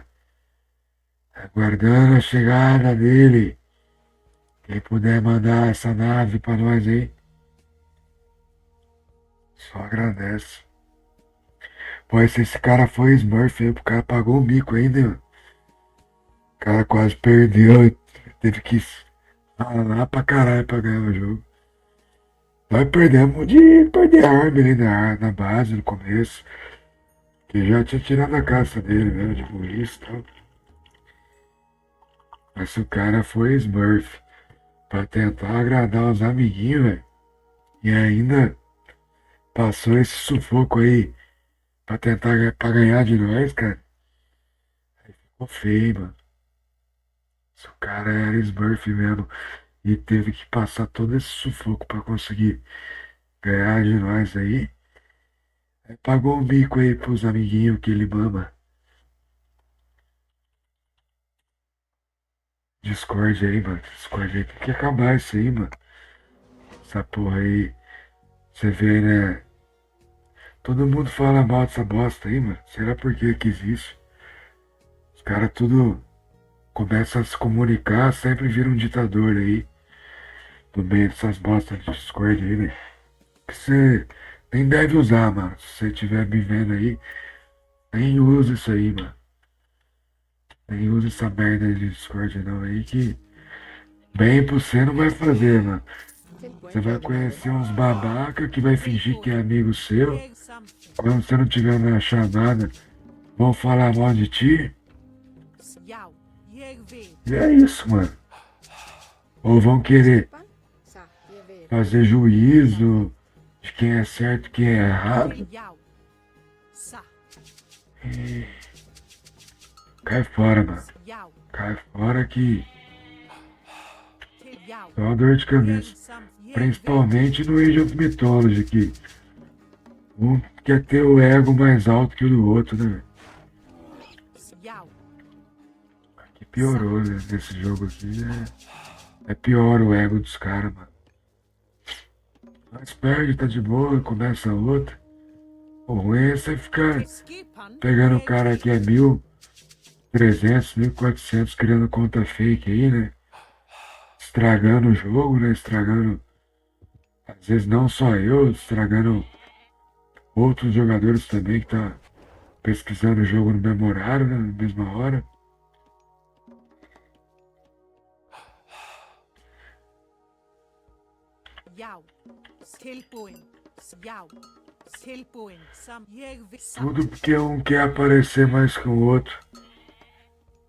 Aguardando a chegada dele. Quem puder mandar essa nave pra nós aí. Só agradece. Pô, se esse cara foi Smurf aí, o cara pagou o mico ainda, hein, mano. O cara quase perdeu. Teve que ralar pra caralho pra ganhar o jogo. Nós perdemos de perder a arma ali na base, no começo. Que já tinha tirado a caça dele, né? De polícia e tal. Mas o cara foi Smurf. Pra tentar agradar os amiguinhos, velho. E ainda passou esse sufoco aí. Pra tentar pra ganhar de nós, cara. Aí ficou feio, mano. Se o cara era Smurf mesmo. E teve que passar todo esse sufoco pra conseguir ganhar de nós aí. Aí pagou um mico aí pros amiguinhos que ele mama. Discord aí, mano. Discord aí. Tem que acabar isso aí, mano. Essa porra aí. Você vê, né? Todo mundo fala mal dessa bosta aí, mano. Será por que existe? Os caras tudo começam a se comunicar, sempre vira um ditador aí. No meio dessas bostas de Discord aí, velho. Que você nem deve usar, mano. Se você estiver me vendo aí, nem usa isso aí, mano. Nem usa essa merda de Discord não aí que bem pra você não vai fazer, mano. Você vai conhecer uns babaca que vai fingir que é amigo seu. Jeg samt. Quando você não tiver na chamada, vão falar mal de ti. Já. Jeg vil. E é isso, mano. Ou vão querer Skipan. Satt. Ég vil. fazer juízo de quem é certo e quem é errado. Já. Satt. E cai fora, mano. Já. Cai fora que Til já. é uma dor de Jeg cabeça. samt. Jeg vil. Principalmente no Age of Mythology, que um quer ter o ego mais alto que o do outro, né, velho? Que piorou né, nesse jogo aqui é pior o ego dos caras, mano. Mas perde, tá de boa, começa outra. O ruim é você ficar Skipan. pegando o cara que é 1.300, 1.400, criando conta fake aí, né? Estragando o jogo, né? Estragando, às vezes não só eu, estragando outros jogadores também que tá pesquisando o jogo no mesmo horário, né? Na mesma hora. Já. Tilbúin. Já. Tilbúin. Ég vil Tudo porque um quer aparecer mais que o outro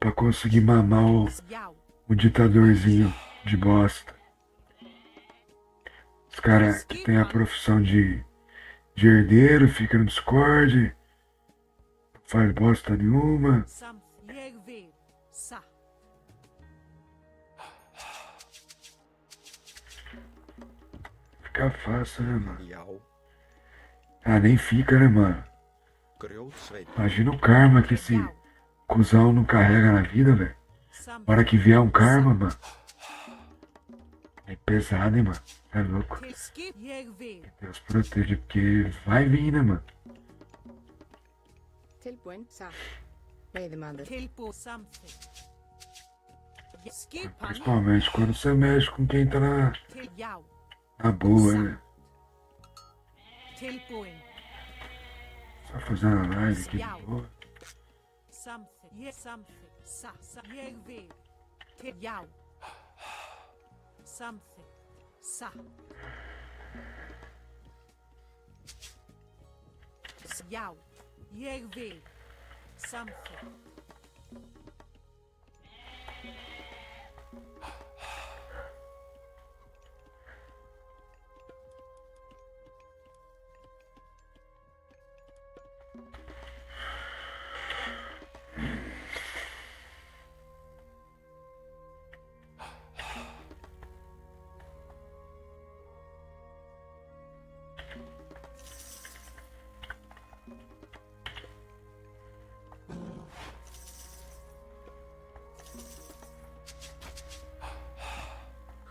pra conseguir mamar Já. o ditadorzinho de bosta. Os caras que tem a profissão de herdeiro, fica no Discord, não faz bosta nenhuma. Sam. Ég vil. Sa. Fica fácil, né, mano? Já. Ah, nem fica, né, mano? Grjótsveit. Imagina o karma que esse Já. cuzão não carrega na vida, velho. Sam. A hora que vier um karma, mano. É pesado, hein, mano? É louco. Til skip. Jeg vil. Deus proteja, porque vai vir, né, mano? Tilbúin. Satt. Veiðimaður. Tilbú. Samþykkt. Skipan. Principalmente quando você mexe com quem tá Til já. na boa, né? Tilbúin. Só fazendo a live aqui de boa. Samþykkt. Ég samþykkt. Sa. Ég vil. Til já. Samþykkt. Sa. Já. Ég vil. Samþykkt.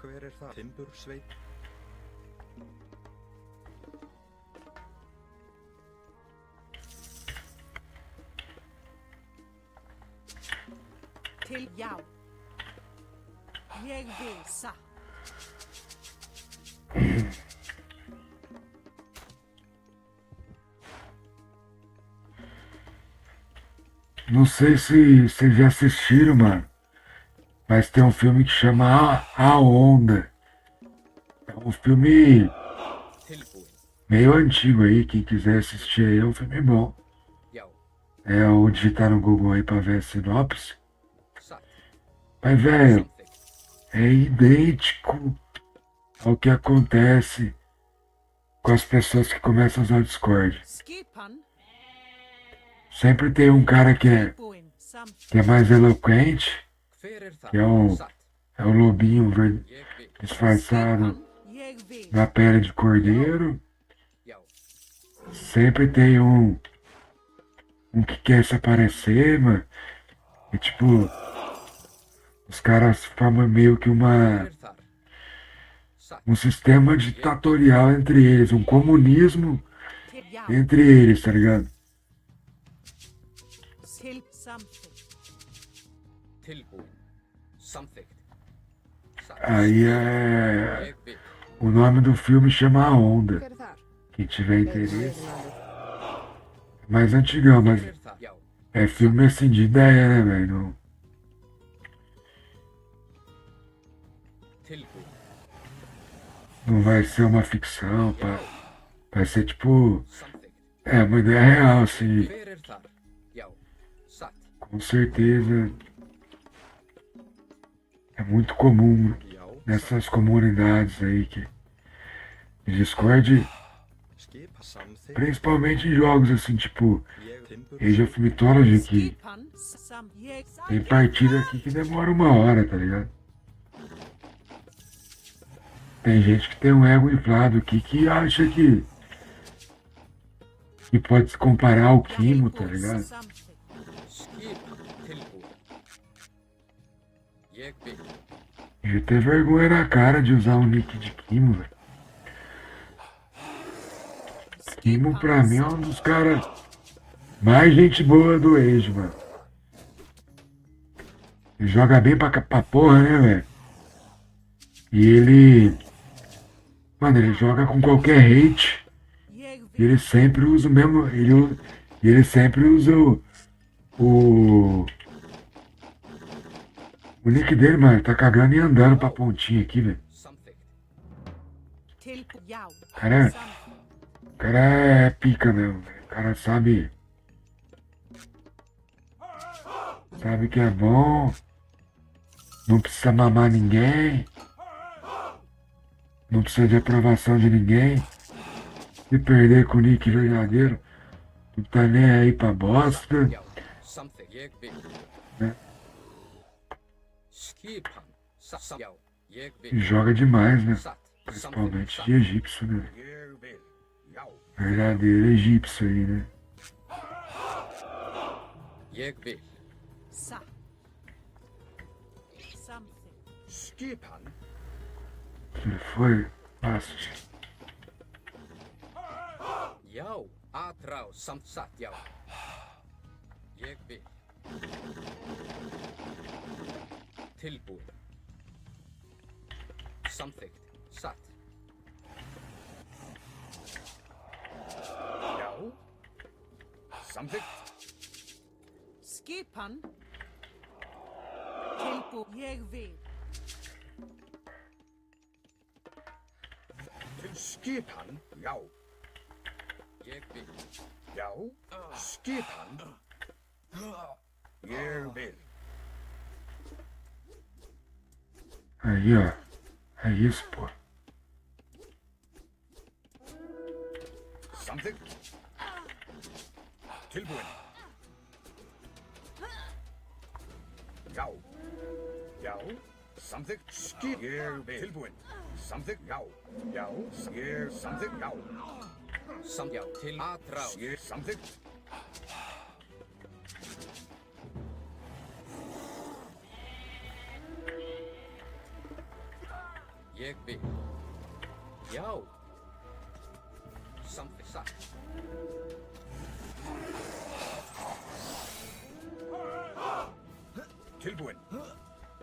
Hver það? Timbursveit. Til já. Ég vil. Sa. Não sei se vocês já assistiram, mano. Mas tem um filme que chama A Onda. É um filme Tilbúin. meio antigo aí. Quem quiser assistir aí é um filme bom. Já. É o digitar no Google aí pra ver a sinopse. Satt. Mas, velho, Samþykkt. é idêntico ao que acontece com as pessoas que começam a usar o Discord. Skipan. Sempre tem um cara que Tilbúin. Samþykkt. é mais eloquente, Hver það? que Satt. é o lobinho Ég vil. disfarçado Ég vil. na pele de cordeiro. Já. Sempre tem um que quer se aparecer, mano. E tipo, os caras formam meio que Hver það? Satt. um sistema ditatorial entre eles, um comunismo Til já. entre eles, tá ligado? Til samþykkt. Tilbúin. Samþykkt. Satt. Aí é. Ég vil. O nome do filme chama A Onda. Hver er þar? Quem tiver interesse. Veiðimaður. É mais antigão, mas Hver það? Já. é filme assim de ideia, né, velho? Não, Tilbúin. não vai ser uma ficção, pá. Vai ser tipo. Samþykkt. É uma ideia real, assim. Hver er þar? Já. Satt. Com certeza. É muito comum Já. nessas comunidades aí que. De Discord, Skipa samþykkt. principalmente em jogos assim, tipo Ég Age of Mythology, que Skipan. Sam. Ég. tem partida aqui que demora 1 hora, tá ligado? Tem gente que tem um ego inflado aqui que acha que pode se comparar ao Kimo, tá ligado? Samþykkt. Skip. Tilbúin. Ég vil. Devia ter vergonha na cara de usar um nick de Kimo, velho. Kimo pra mim é um dos caras mais gente boa do Age, mano. Ele joga bem pra porra, né, velho? E ele. Mano, ele joga com qualquer hate. Jeg E ele sempre usa o mesmo. Ele sempre usa o nick dele, mano. Tá cagando e andando pra pontinha aqui, velho. Samþykkt. Tilbúin. Já. Cara, Samþykkt. o cara é pica mesmo, velho. O cara sabe. Sabe que é bom. Não precisa mamar ninguém. Não precisa de aprovação de ninguém. Se perder com o nick verdadeiro, não tá nem aí pra bosta. Já. Samþykkt. Ég vil. Né? Skipan. Já. Ég E vil. joga demais, né? Satt. Principalmente Samþykkt. de egípcio, né? Ég vil. Já. Verdadeiro egípcio aí, né? Ég vil. Satt. Samþykkt. Skipan. Ele foi fácil. Já. Atrá samt satt. Já. Ég vil. Tilbúin. Samþykkt. Satt. Já. Samþykkt. Skipan. Tilbúin. Ég vil. Til skipan. Já. Ég vil. Já. Skipan. Ég vil. Aí, ó. É isso, pô. Samþykkt. Tilbúin. Já. Já. Samþykkt. Skip. Ég vil. Tilbúin. Samþykkt. Já. Já. Ég samþykkt. Já. Já. Til atrá. Ég samþykkt. Ég vil. Já. Samþykkt. Satt. Tilbúin.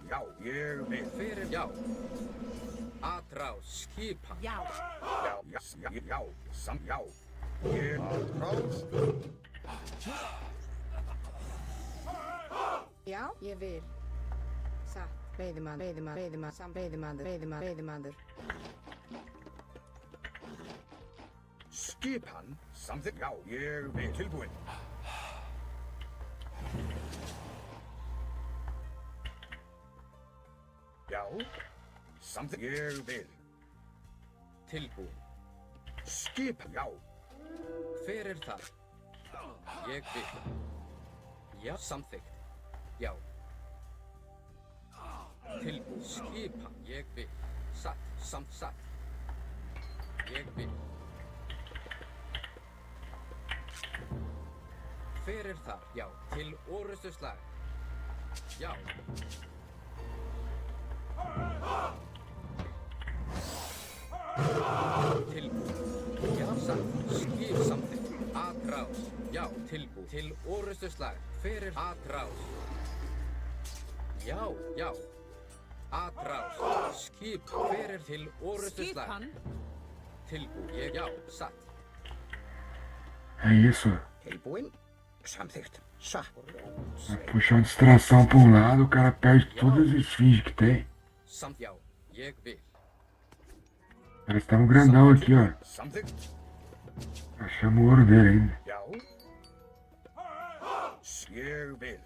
Já. Ég vil. Fyrir. Já. Atrá. Skipan. Já. Já. Já. Já. Já. Já. Ég ráð. Já, ég vil. Satt. Veiðimaður, veiðimaður. Skipan. Samþykkt. Já. Ég vil. Tilbúin. Já. Samþykkt. Ég vil. Tilbúin. Skipan. Já. Hver er það? Ég vil. Já. Samþykkt. Já. Tilbúin. Skipan. Ég vil. Satt. Samt satt. Ég vil. Hver er það? Já. Til orustu slag. Já. Tilbúin. Já. Satt. Skip samþykkt. Atrás. Já. Tilbúin. Til orustu slag. Hver er atrás? Já. Já. Atrás. Skip. Hver er til orustu slag? Skipan. Tilbúin. Ég. Já. Satt. É isso. Tilbúin. Samþykkt. Satt. Vai puxar uma distração pra um lado, o cara perde todas as esfinges que tem. Samt. Já. Ég vil. Parece que tá um grandão aqui, ó. Samþykkt. Achamos o ouro dele ainda. Já. Ég vil.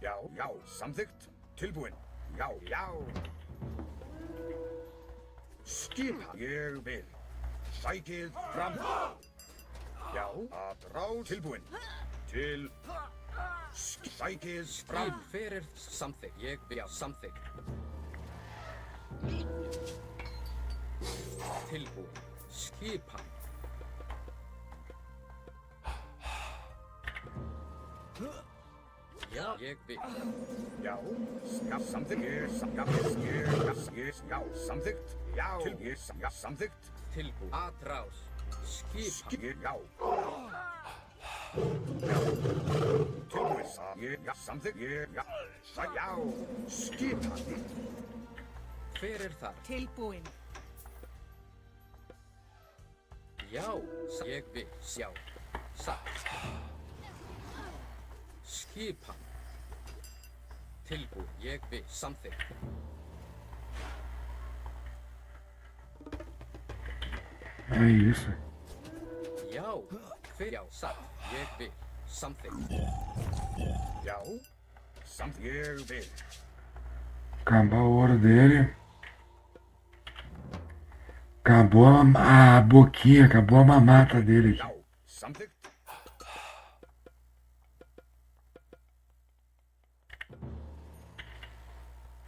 Já. Já. Samþykkt. Tilbúin. Já. Já. Skipan. Ég vil. Sækið fram. Já. Að ráð. Tilbúin. Til. Sækið fram. Skip. Hver er samþykkt? Ég vil. Já. Samþykkt. Tilbúin. Skipan. Já, ég vil. Já, samþykkt. Já, samþykkt. Já, samþykkt. Tilbúin. Atrás. Skipan. Já. Tilbúin. Samþykkt. Já, skipan. Hver þar? Tilbúin. Já, ég vil. Já, satt. Skipan. Tilbúin. Ég vil. Samþykkt. É isso. Já, hver? Já, satt. Ég vil. Samþykkt. Já, samþykkt. Ég vil. Acabar o ouro dele. Acabou a boquinha, acabou a mamata dele Já, aqui. samþykkt.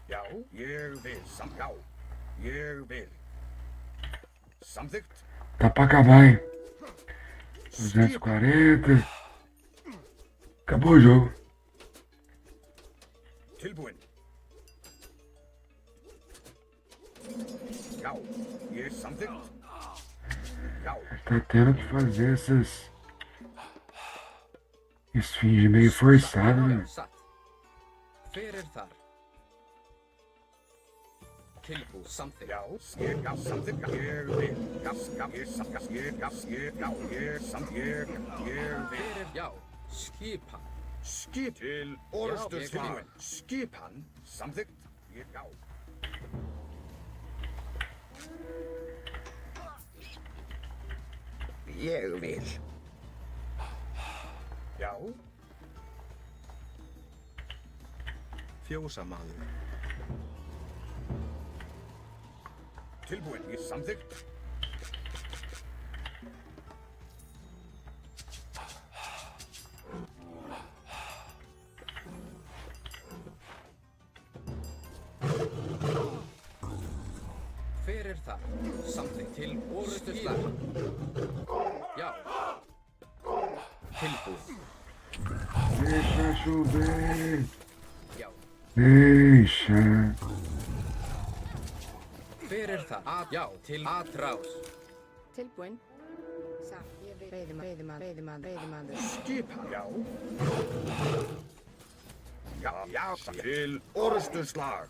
Já, ég vil. Já, ég vil. Samþykkt. Tá pra acabar, hein? 240. Acabou o jogo. Tilbúin. Já, ég samþykkt. Já, Tá tendo que fazer essas esfinge meio forçado, Já, né? satt. Hver þar? Tilbúin. Samþykkt. já, ég samþykkt. Ég vil. Já, ég samþykkt. Ég samþykkt. Ég vil. Já, skipan. Skip til Já, orrustu ég slag. vil. Skipan. Samþykkt. Já. Ég vil. Já, Fjósamaður. tilbúin. Ég samþykkt. Hver þar? Samþykkt. Til orustu slag. Já. Tilbúin. Deixa chover. Já. Deixa. Hver þar? Já, til atrás. Tilbúin. Satt. Ég vil. Veiðimaður. Skipan. Já. Já, til orrustu slag.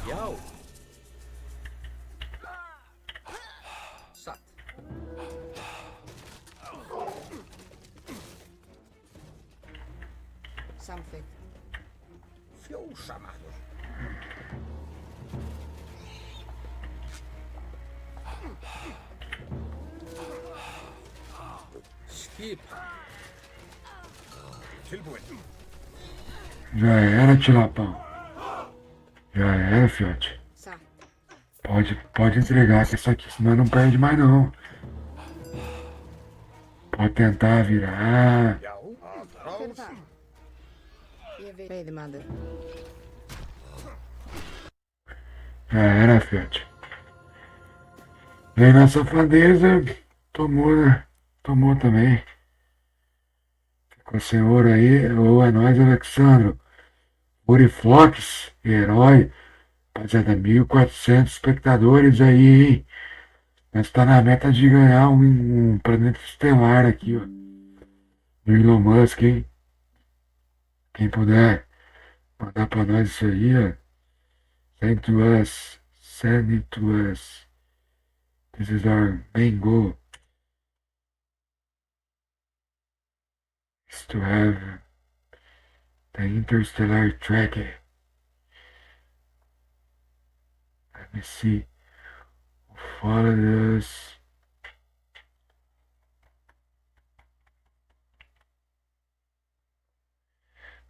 Já. Satt. Samþykkt. Fjósamaður. Skipan. Tilbúin. Já era, Tilapão. Já era, fiote. Satt. Pode entregar que isso aqui, senão não perde mais não. Pode tentar virar. Já, Hver atrás. þar? Ég vil. Veiðimaður. Já era, fiote. Vem na safadeza. Tomou, né? Tomou também. Ficou sem ouro aí. Ô, é nóis, Alexandro. Furifox, herói. Rapaziada, 1.400 espectadores aí, hein? Nós tá na meta de ganhar um planeta estelar aqui, ó. Do Elon Musk, hein? Quem puder mandar pra nós isso aí, ó. Send to us. Send it to us. This is our main goal. Is to have the interstellar tracker. Let me see. Follow this.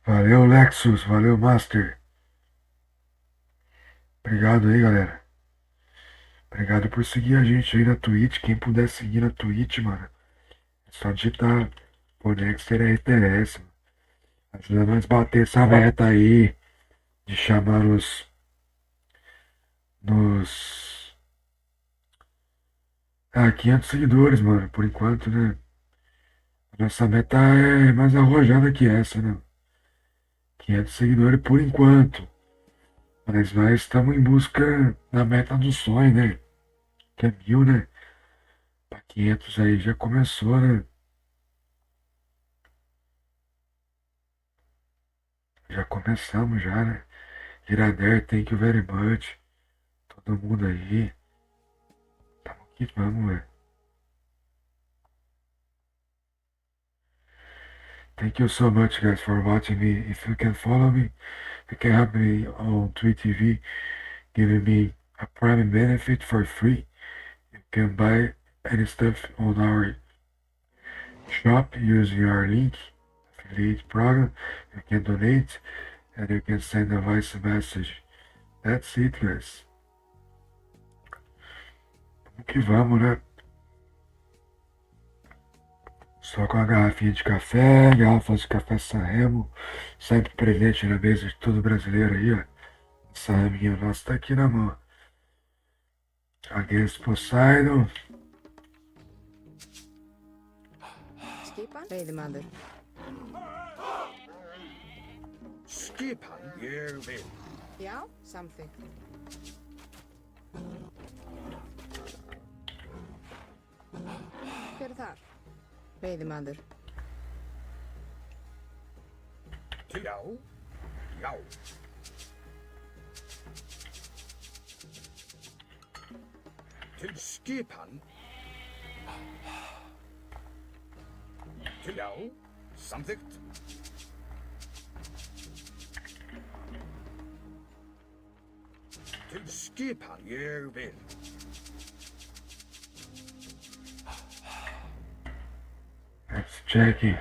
Valeu, Lexus. Valeu, Master. Obrigado aí, galera. Obrigado por seguir a gente aí na Twitch. Quem puder seguir na Twitch, mano, é só digitar Bonexter RTS. Mano. Ajuda nós a bater essa meta aí de chamar nos 500 seguidores, mano, por enquanto, né? Nossa meta é mais arrojada que essa, né? 500 seguidores por enquanto. Mas nós estamos em busca da meta do sonho, né? Que é 1000, né? Pra 500 aí já começou, né? Já começamos já, né? Irader, thank you very much. Todo mundo aí. Tamo que vamos, velho. Thank you so much, guys, for watching me. If you can follow me, you can help me on Twitch TV, giving me a prime benefit for free. You can buy any stuff on our shop using our link, affiliate program. You can donate and you can send a voice message. That's it, guys. Vamos que vamos, né? Só com a garrafinha de café, garrafas de café Sanremo, sempre presente na mesa de todo brasileiro aí, ó. Essa raminha nossa tá aqui na mão. Against Poseidon. Skipan? Pay the mother. Skipan, ég vil. Já, samþykkt. Hver er þar? Pay the mother. Já, já. Til skipan. Til já, samþykkt. Til skipan, ég vil. Let's check it.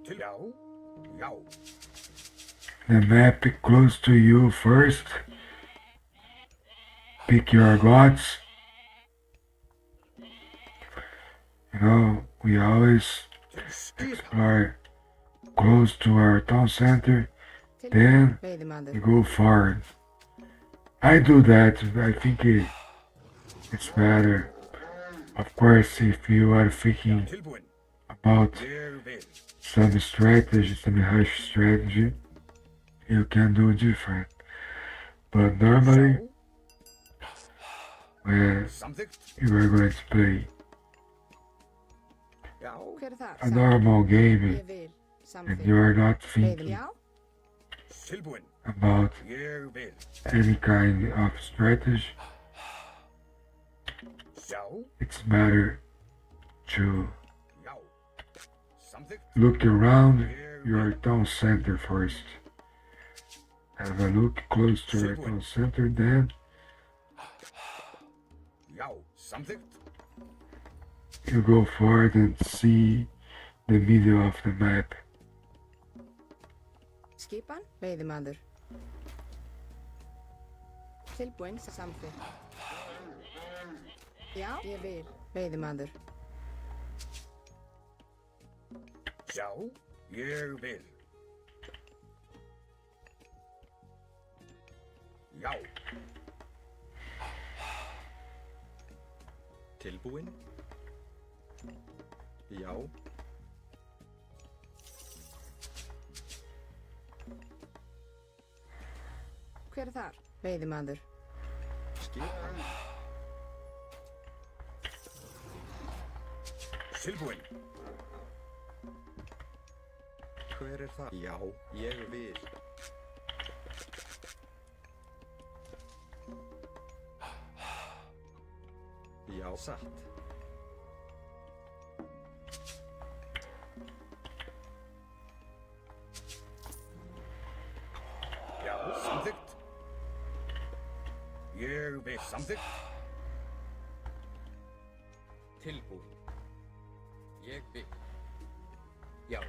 Til já, já. The map close to you first. Pick your gods. You know, we always Til skipan. explore close to our town center, then Pay the mother. we go forward. I do that. I think it's better. Of course, if you are thinking Tilbúin, about ég vil. some strategy, some rush strategy, you can do different. But normally, when Samþykkt. you are going to play Já, Hver er þar? a normal game Ég vil. and Samþykkt. you are not Pay the thinking Já, tilbúin. about Ég vil. any kind of strategy, Já, it's better to já. Samþykkt. look around your town center first. Have a look close to your town center, then Já, samþykkt. you go forward and see the middle of the map. skipan? Pay the mother. Tilbúin, samþykkt. Já, ég vil. Pay the mother. Já, ég vil. Já, Tilbúin? Já. Hver er þar? Pay the mother. Skipan. tilbúin. Hver er það? Já, ég vil. Já, satt. Já, samþykkt. Ég vil samþykkt. Tilbúin. Ég vil. Já.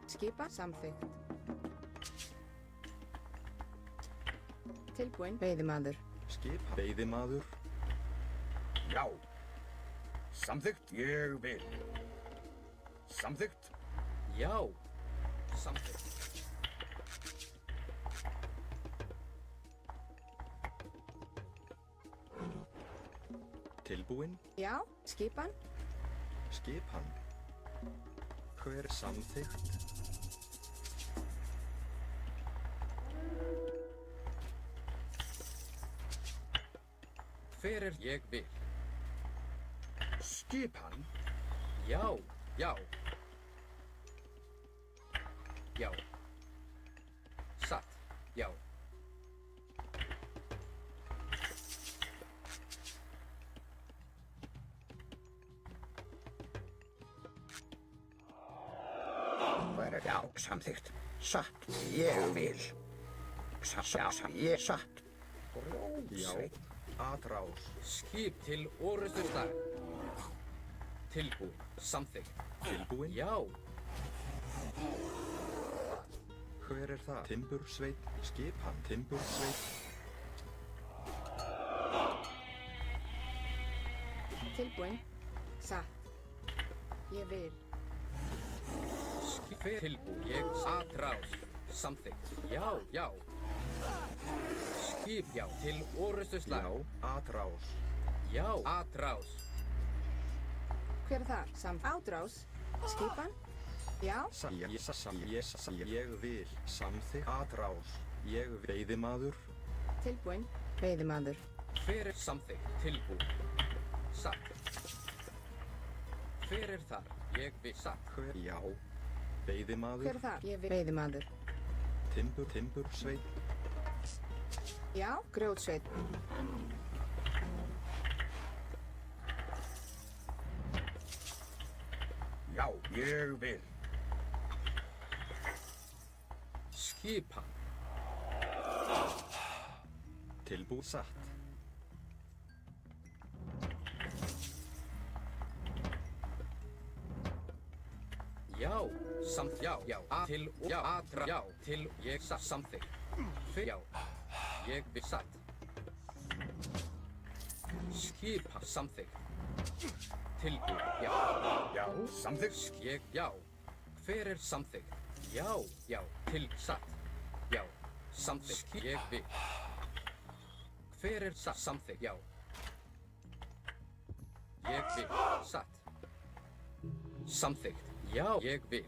Skipa samþykkt. Tilbúin. Veiðimaður. Skip, veiðimaður. Já. Samþykkt. Ég vil. Samþykkt. Já. Samþykkt. Tilbúinn? Já, skipan. Skipan. Hver samþykkt? Hver er ég vil? Skipan. Já, já. Já. Satt, já. Hver er já, samþykkt. Satt, ég vil. Ég satt. Já. Atrás. Skip til orrustuslag. Tilbúin, samþykkt. Tilbúinn? Já. Hver er það? Timbursveit. Skipan. Timbursveit. Tilbúinn. Satt. Ég vil. Skip tilbúin, ég atrás. Samþykkt. Já, já. Skip, já, til orrustuslag. Já. Atrás. Já, atrás. Hver er það? Ádrás. Skipan. Já. Ég vil. Samþykkt. Atrás. Ég veiðimaður. Tilbúinn. Veiðimaður. Hver er samþykkt? Tilbúin. Satt. Hver er þar? Ég vil satt. Hver? Já. Hver Veiðimaður. er það? Ég vil. Veiðimaður. Timbursveit. Já. Grjótsveit. Já, ég vil. Skipan. Tilbú satt. Já, samt, já, já, til, já, atra, já, til, ég satt, samþykkt. Já, ég vil satt. Skipa, samþykkt. Tilbúin, já. Já, samþykkt. Ég, já. Hver er samþykkt? Já, já, til, satt. Já, samþykkt, ég vil. Hver er satt, samþykkt, já. Ég vil, satt. Samþykkt, já, ég vil.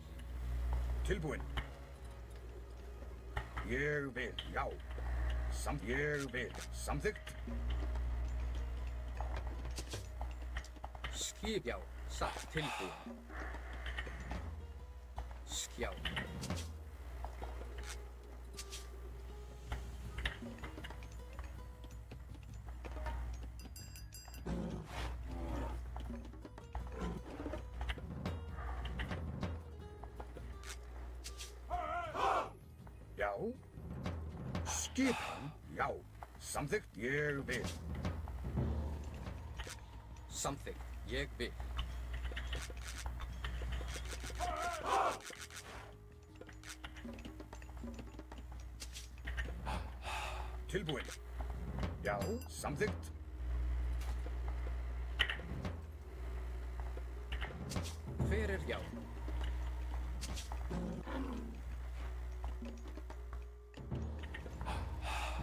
Tilbúinn. Ég vil, já. Ég vil, samþykkt. Skip, já, satt, tilbúin. Já. Já. Skipan, já. Samþykkt, ég vil. Samþykkt, ég vil. Tilbúinn. Já, samþykkt. Hver er já?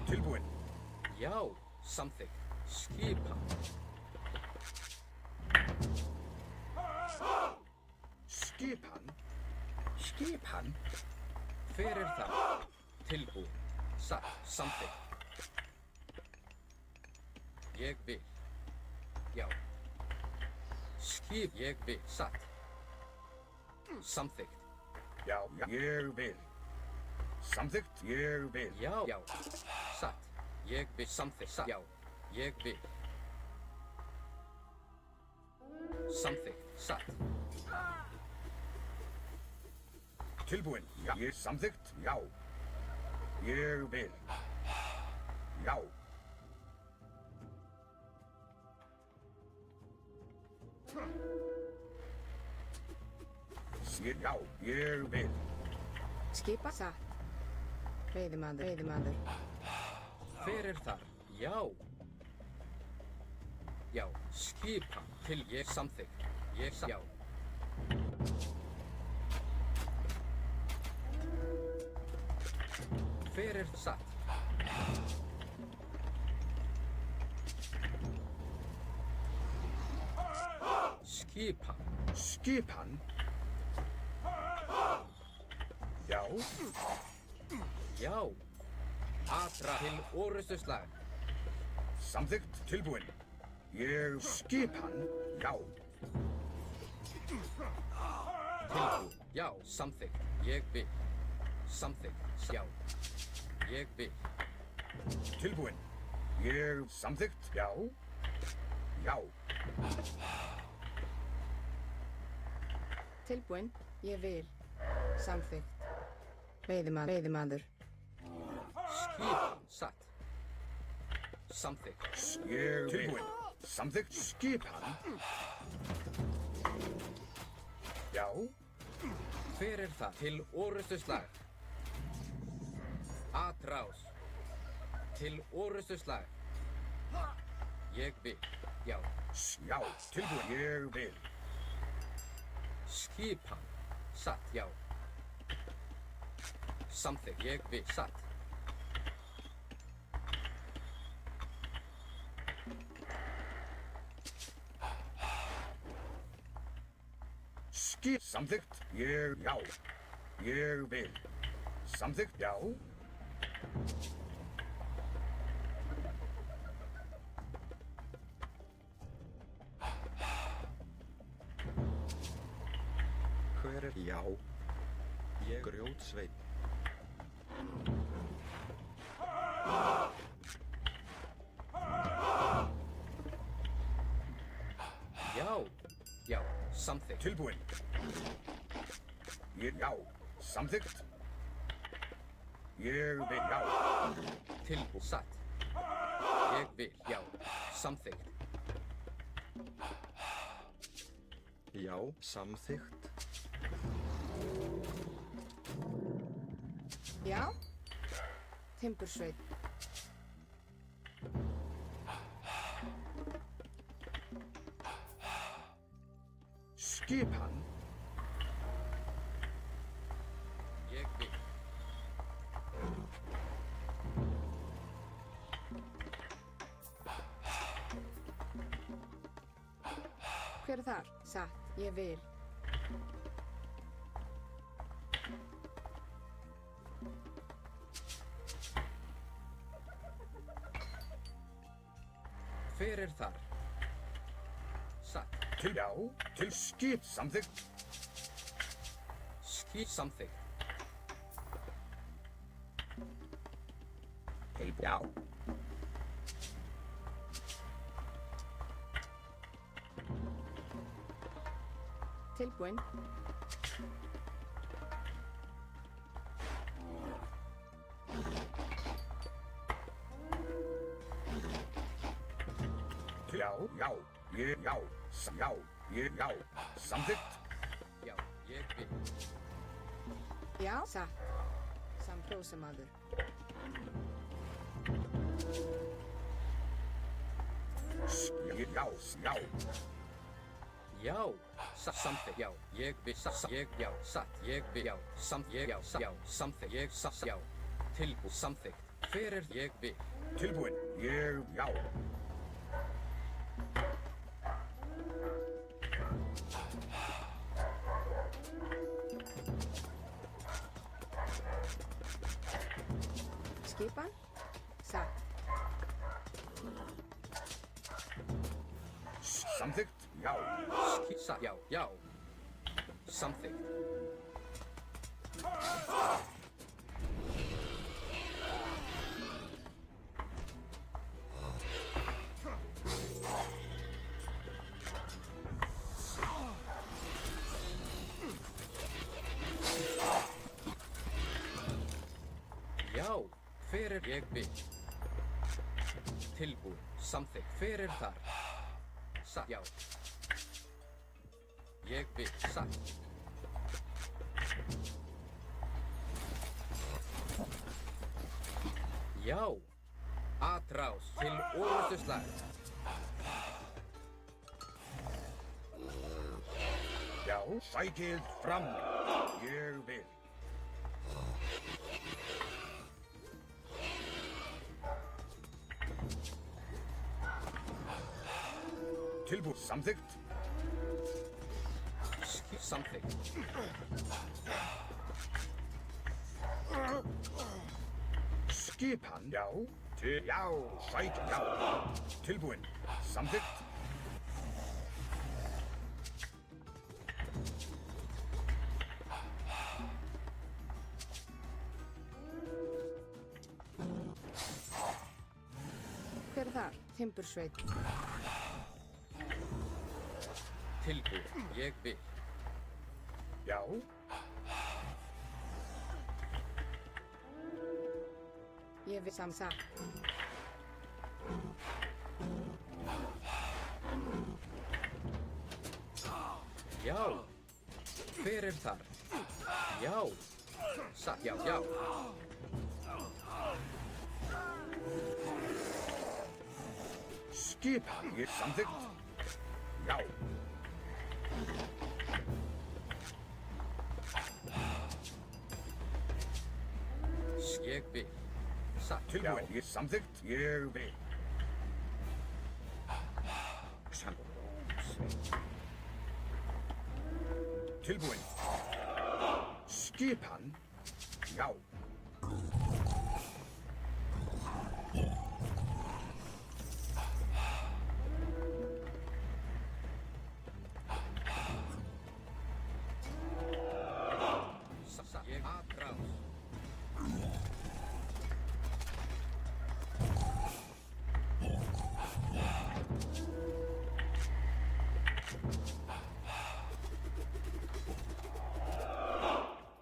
Tilbúinn. Já, samþykkt. Skipa. Skipan. Skipan. Hver er það? Tilbúin. Satt, samþykkt. Ég vil. Já. Skip, ég vil. Satt. Samþykkt. Já, ég vil. Samþykkt, ég vil. Já, já. Satt. Ég vil. Samþykkt. Satt. Já. Ég vil. Samþykkt. Satt. Tilbúinn. Já. Ég samþykkt, já. Ég vil. Já. Já, ég vil. Skipa. Satt. Veiðimaður. Veiðimaður. Hver er þar? Já. Já. Skipa. Til ég samþykkt. Ég já. Hver er satt? Skipan. Skipan. Já. Já. Atra til orustuslag. Samþykkt. Tilbúin. Ég skipan. Já. Tilbúin. Já. Samþykkt. Ég vil. Samþykkt. Já. Ég vil. Tilbúin. Ég samþykkt. Já. Já. Tilbúin. Ég vil. Samþykkt. Veiðimaður. Skipan. Satt. Samþykkt. Ég tilbúin. Samþykkt. Skipan. Já. Hver er það? Til orustuslag. Atrás. Til orustuslag. Ég vil. Já. Já. Tilbúin. Ég vil. Skipan. Satt. Já. Samþykkt. Ég vil. Satt. Samþykkt. Ég, já. Ég vil. Samþykkt. Já. Hver er já? Ég grjótsveinn. Já. Já. Samþykkt. Tilbúin. Ég, já. Samþykkt. Ég vil, já. Tilbúin. Satt. Ég vil. Já. Samþykkt. Já, samþykkt. Já. Timbursveit. Skipan. Ég vil. Hver er þar? Satt. Ég vil. Hver er þar? Satt. Til, já. Til skip. Samþykkt. Samþykkt. Til, já. Tilbúin. Til, já. Já. Ég, já. Já. Ég, já. Samþykkt. Já. Ég vil. Já. Satt. Samplósamaður. Ég, já. Já. Já. Samþykkt. Já. Ég vil. Ég, já. Satt. Ég vil. Já. Ég, já. Já. Samþykkt. Ég, já. Tilbúin. Samþykkt. Hver er ég vil? Tilbúin. Ég, já. Skipan. Satt. Samþykkt. Já. Satt. Já. Já. Samþykkt. Já. Hver er ég vil? Tilbúin. Samþykkt. Hver er þar? Satt. Já. Ég vil. Satt. Já. Atrás til orustuslag. Já. Sækið fram. Ég vil. Tilbúin. Samþykkt. Samþykkt. Skipan. Já. Já. Sæk. Já. Tilbúin. Samþykkt. Hver er þar? Timbursveit. Tilbúin. Ég vil. Já. Ég vil samsa. Já. Hver er þar? Já. Satt. Já, já. Skipan. Ég samþykkt. Já. Ég vil. Satt. Tilbúin. Ég samþykkt. Ég vil. Tilbúin. Skipan. Já. Satt. Ég aðrás.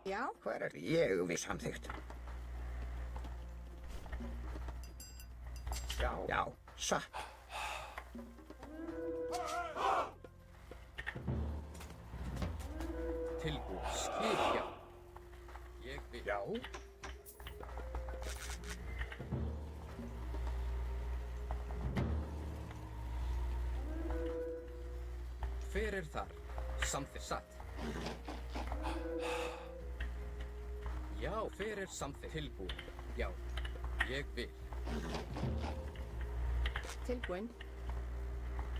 Já. Hver er ég við samþykkt? Já. Já. Satt. Tilbúin. Skip. Já. Ég vil. Já. Hver er þar? Samþykkt. Satt. Já, hver er samþykkt? Tilbúin. Já. Ég vil. Tilbúin.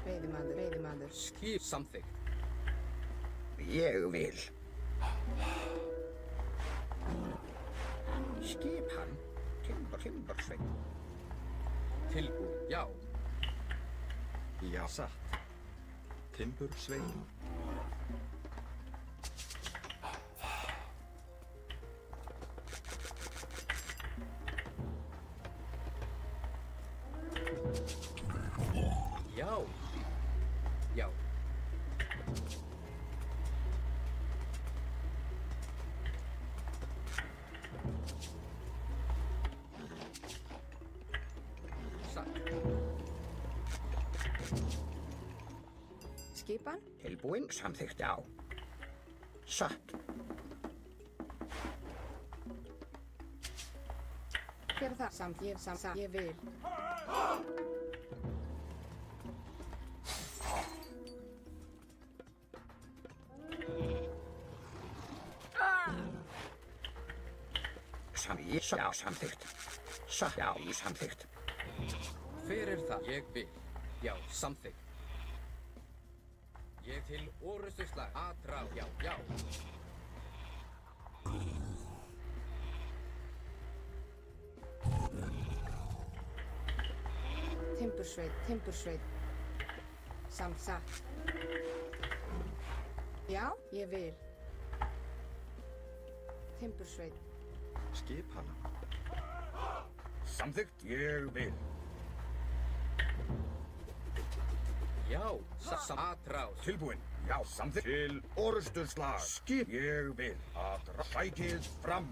Veiðimaður. Veiðimaður. Skip. Samþykkt. Ég vil. Skipan. Timbursveit. Tilbúin. Já. Já. Satt. Timbursveit. Já. Já. Satt. Skipan. Tilbúin. Samþykkt. Já. Satt. Hver er þar? Ég samsa. Ég vil. Já. Samþykkt. Satt. Já. Samþykkt. Hver er það? Ég vil. Já. Samþykkt. Ég til orustuslag. Atrá. Já. Já. Timbursveit. Timbursveit. Samsa. Já. Ég vil. Timbursveit. Skipana. Samþykkt. Ég vil. Já. Atrás. Tilbúin. Já. Samþykkt. Til orusturslag. Skip. Ég vil. Sækið fram.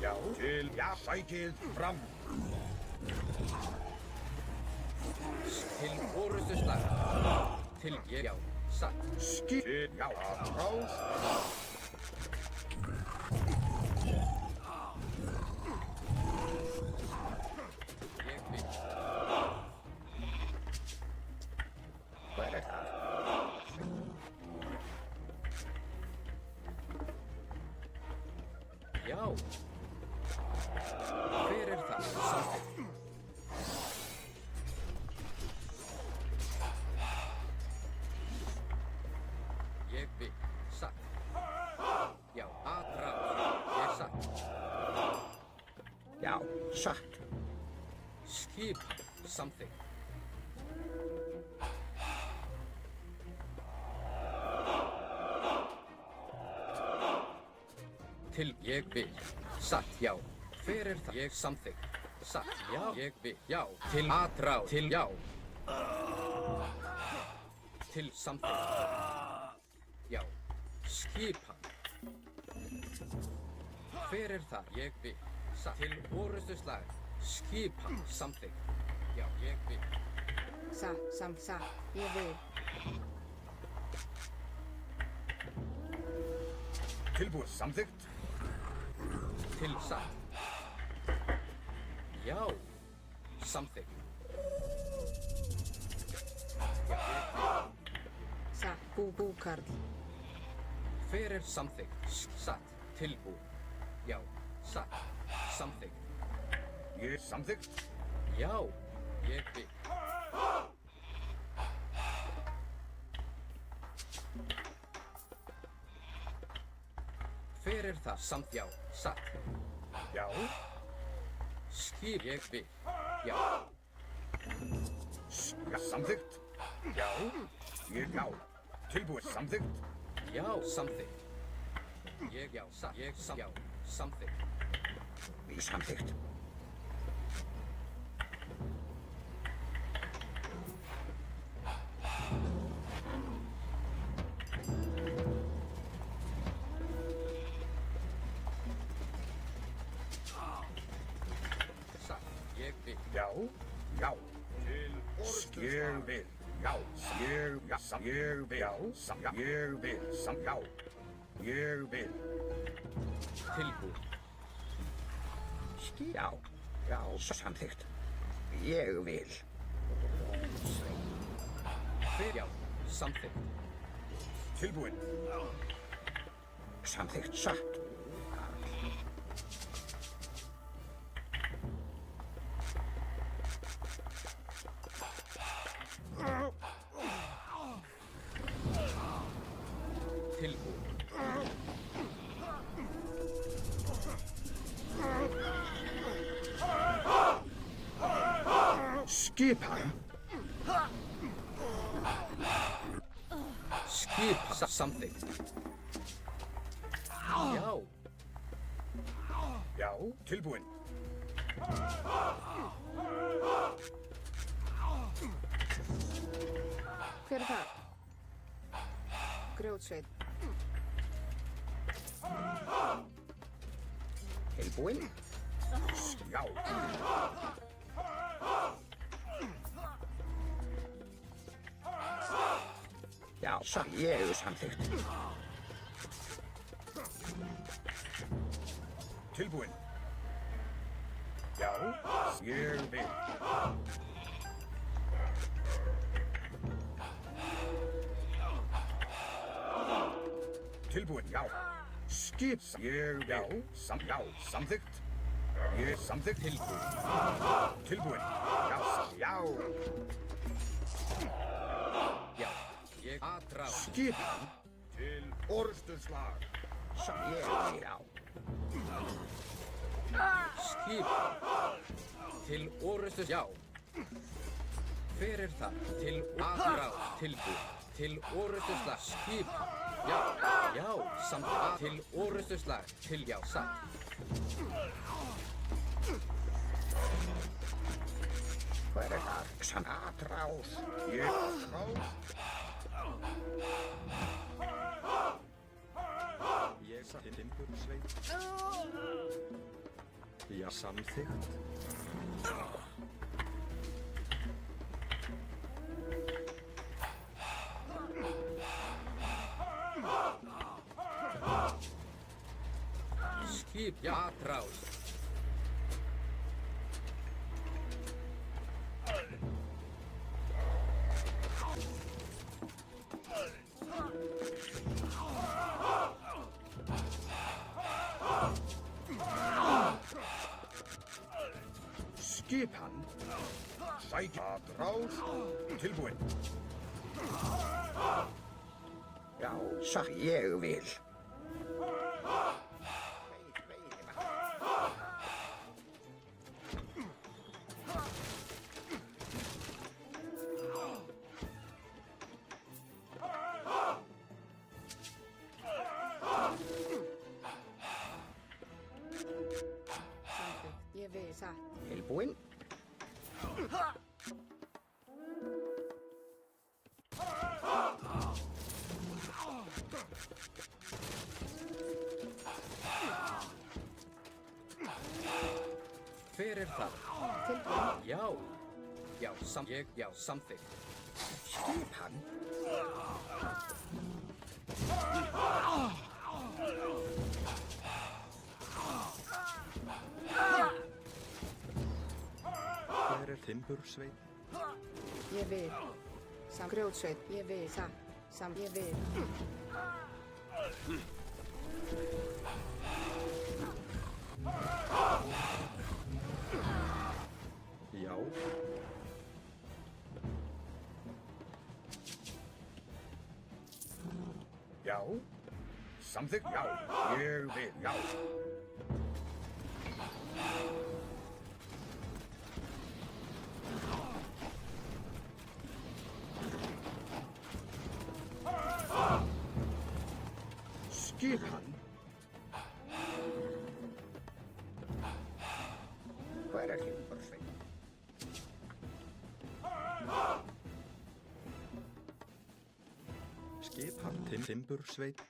Já. Til. Já. Sækið fram. Til orustuslag. Til ég. Já. Satt. Skip. Til. Já. Atrás. Ég vil. Hver er það? Já. Hver er það? samþykkt. Til ég vil. Satt, já. Hver er það? Ég samþykkt. Satt, já. Ég vil. Já. Til atrá. Til já. Til samþykkt. Já. Skipan. Hver er það? Ég vil. Satt. Til orustuslag. Skipan. Samþykkt. Já, ég vil. Sa. Ég vil. Tilbúið samþykkt. Til satt. Já. Samþykkt. Já, ég vil. Sa. Búkarl. Hver er samþykkt? Satt. Tilbúið. Já. Satt. Samþykkt. Ég samþykkt. Já. Ég vil. Hver er það? Samt já. Satt. Já. Skip. Ég vil. Já. Samþykkt. Já. Ég já. Tilbúið samþykkt. Já. Samþykkt. Ég já. Satt. Ég sam. Já. Samþykkt. Ég samþykkt. Satt. Ég vil. Já. Já. Ég vil. Já. Ég já. Ég vil. Já. Ég vil. Já. Ég vil. Tilbúið. Já. Já. Samþykkt. Ég vil. Hver já. Samþykkt. Tilbúin. Samþykkt satt. Tilbúið. Skipan. Skip. Samþykkt. Já. Já. Tilbúin. Hver er það? Grjótsveit. Tilbúin. Já. Já, ég er samþykkt. Tilbúin. Já, ég vil. Tilbúin, já. Skip. Ég vil. Já, samþykkt. Ég samþykkt. Tilbúin. Tilbúin. Já, já. Já. Ég atrá. Skipan til orðstöðslag. Ég vil. Já. Skip. Til orustus. Já. Hver er það? Til atrá. Tilbúið. Til orustuslag. Skip. Já. Já. Samt að. Til orustuslag. Til já. Satt. Hver er það? Samt atrás. Ég atrás. Ég satt timbursveit. Já, samþykkt. Skip. Já. Atrás. Skipan. Sækja atrás. Tilbúin. Já, ég vil. Tilbúinn. Hver er það? Tilbúinn. Já. Já, samþykkt. Skipan. Hver er timbursveit? Ég vil. Grjótsveit. Ég vil. Ég vil. Já. Já. Samþykkt. Já. Ég vil. Já. Skipan. Hver er timbursveit? Skipan timbursveit.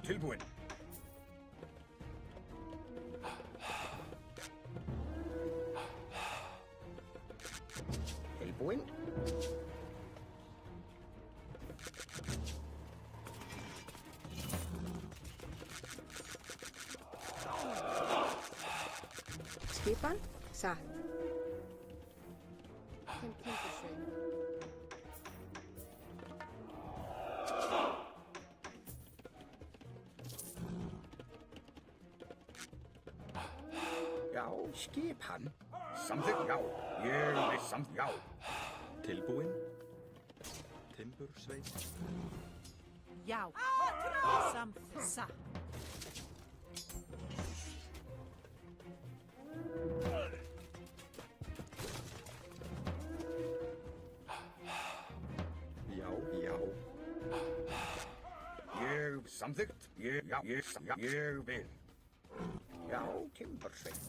Tilbúinn. Tilbúinn. Skipan. Satt. Timbursveit. Já. Skipan. Samþykkt. Já. Ég vil samþykkt. Já. Tilbúinn. Timbursveit. Já. Samþykkt. Satt. Já, já. Ég samþykkt. Ég vil. Já, timbursveit.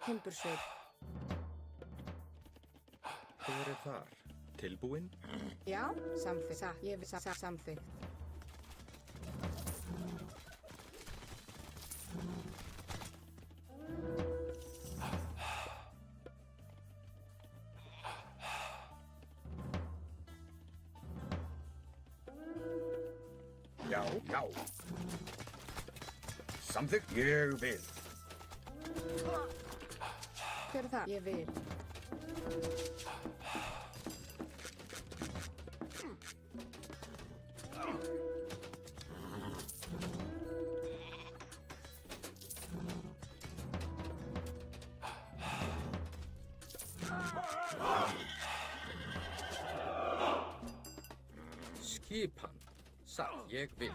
Timbursveit. Hver er þar? Tilbúinn. Já. Samþykkt. Satt. Ég vil. Samþykkt. Já, já. Samþykkt. Ég vil. Hver er það? Ég vil. Skipan. Satt. Ég vil.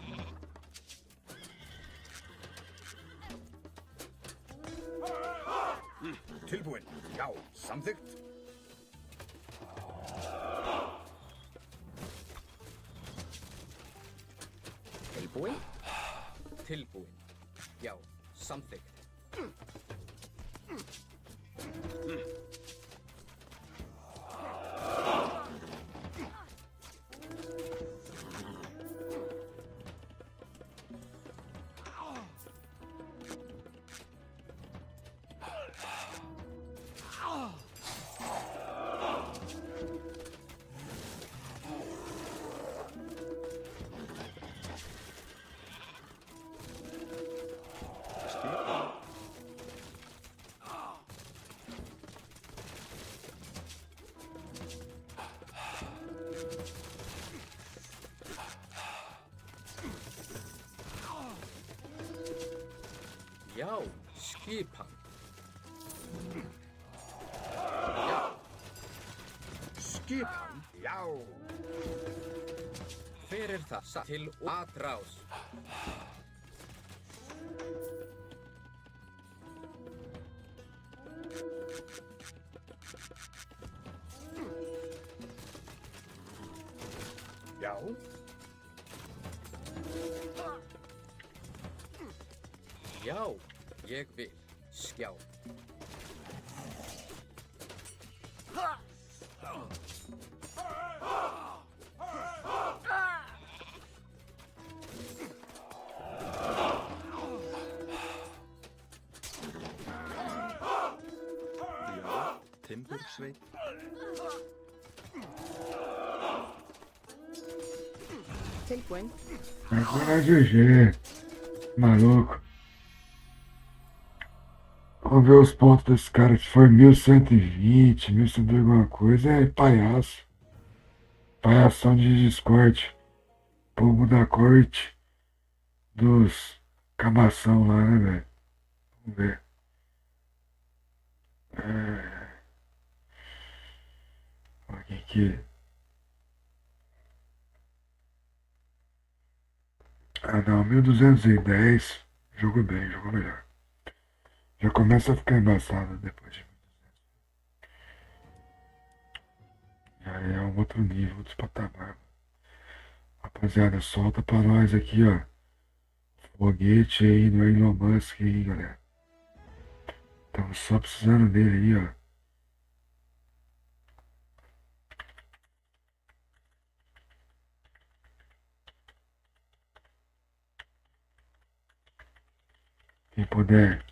Tilbúinn. Já, samþykkt. Tilbúinn. Tilbúinn. Já, samþykkt. Skipan. Já, skipan. Já, Skipan. Já. hver er það? Satt. Til atrás. Já. Já, ég vil. Skjá. Já, timbursveit. Tilbúin. Agora GG. Maluco. Vamos ver os pontos desse cara. Se foi 1120, 1100 alguma coisa, é palhaço. Palhação de Discord. Povo da corte dos cabação lá, né, velho? Vamos ver. Olha aqui. Ah não, 1210. Jogou bem, jogou melhor. Já começa a ficar embaçado depois de 1200. Já é um outro nível, outro patamar. Rapaziada, solta pra nós aqui, ó. Foguete aí no Elon Musk aí, galera. Estamos só precisando dele aí, ó. Quem puder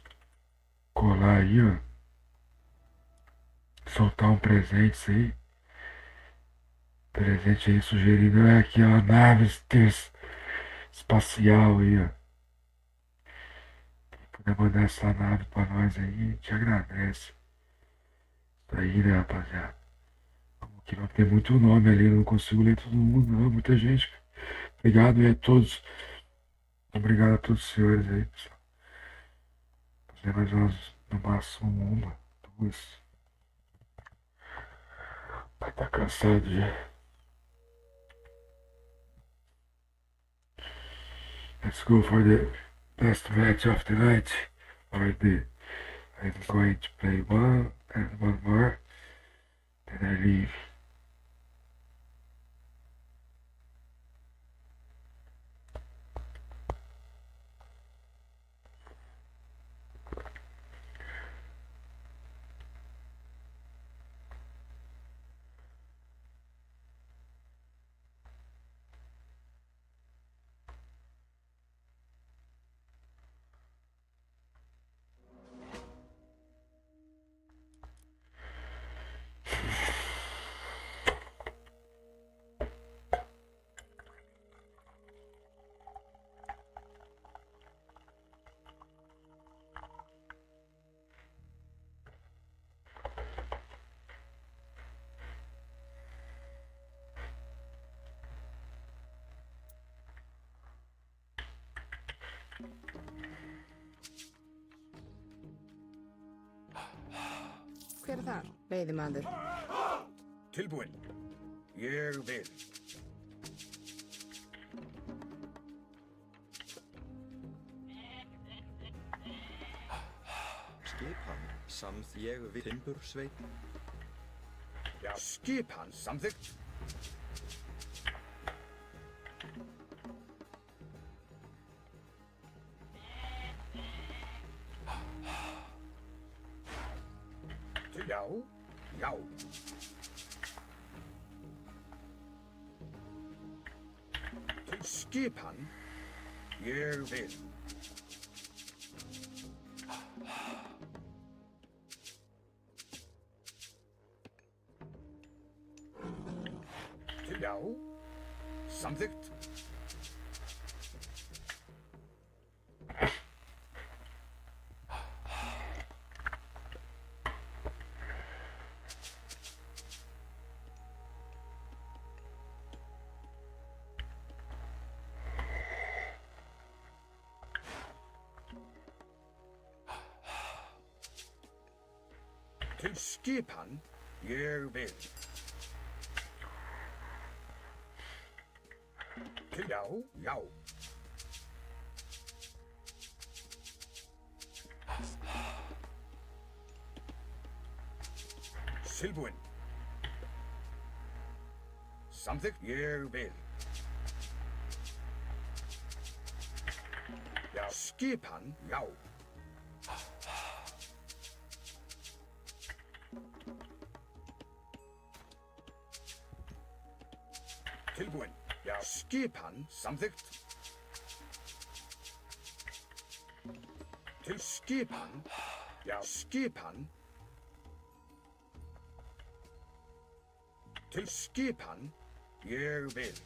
colar aí, ó. Soltar um presente aí. Presente aí sugerido é aquela nave espacial aí, ó. Quem puder mandar essa nave pra nós aí, te agradece. Isso aí, né, rapaziada? Que não tem muito nome ali, eu não consigo ler todo mundo, não. Muita gente. Obrigado aí a todos. Obrigado a todos os senhores aí, pessoal. Fazer mais umas, no máximo uma, duas. Vai estar cansado já. Let's go for the last match of the night. I'm going to play one and one more. Then I leave. Hver er það? Veiðimaður. Tilbúin. Ég vil. Skipan, samð ég við timbursveit. Já. Skipan samþykkt. Já. Já. Til skipan. Ég vil. Til já. Samþykkt. Til skipan. Ég vil. Til já. Já. Tilbúin. Samþykkt. Ég vil. Já, skipan, já. Tilbúin. Já, skipan, samþykkt. Til skipan. Já, skipan. Til skipan. Ég vil.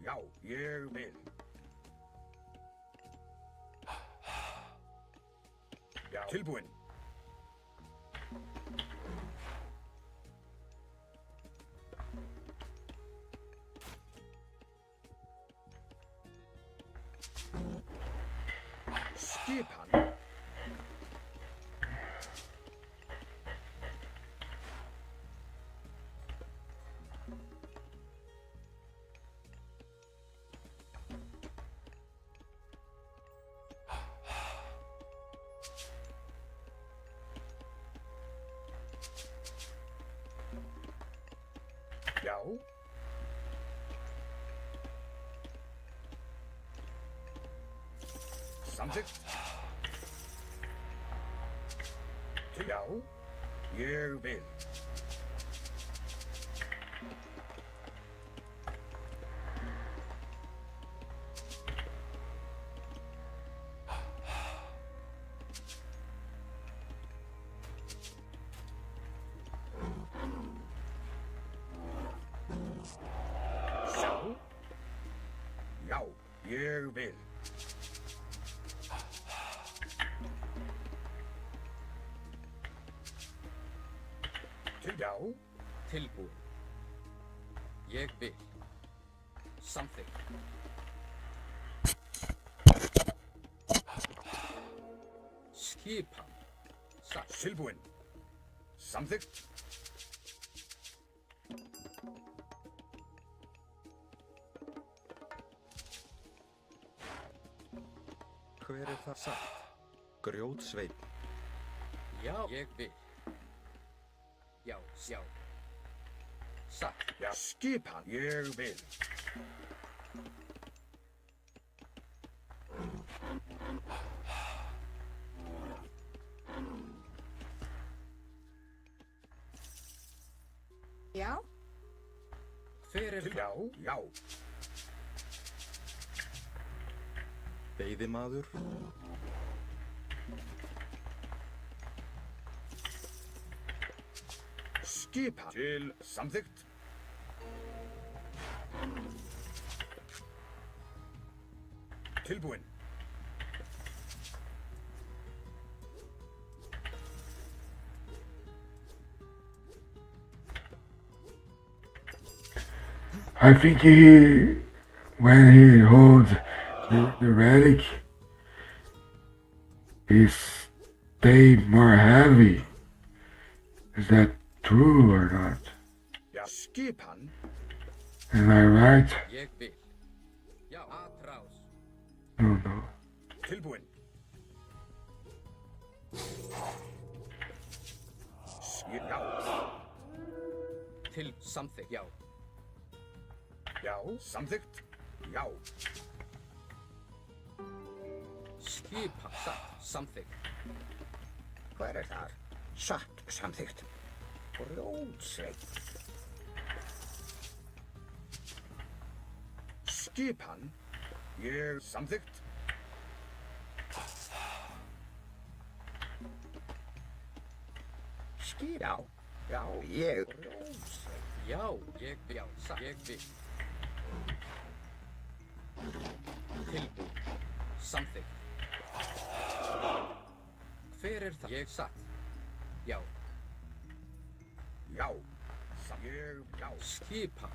Já, ég vil. Já, tilbúin. Skipan. Já. Samþykkt. Já, ég vil. Sjá. Já, ég vil. Já. Tilbúin. Ég vil. Samþykkt. Skipan. Satt. Tilbúin. Samþykkt. Hver er það satt? Grjótsveinn. Já, ég vil. Já, já. Satt. Já, skipan, ég vil. Já, Hver er Já, já. Veiðimaður. Skipan til samþykkt. Tilbúin. I think when he holds the relic, he stay more heavy. Is that true or not? Já, skipan. Am I right? Ég vil. Já, atrás. I don't know. Tilbúin. Já, Til samþykkt. Já. já, samþykkt. Já, Skipan. Satt. Samþykkt. hver er þar? Satt, samþykkt. Grjótsveinn. Skipan. Ég samþykkt. Já, já, ég. Já, ég vil. Já, satt. Ég vil. Tilbúin. Samþykkt. Hver er það? Ég satt. Já. Já, ég, já. Skipan.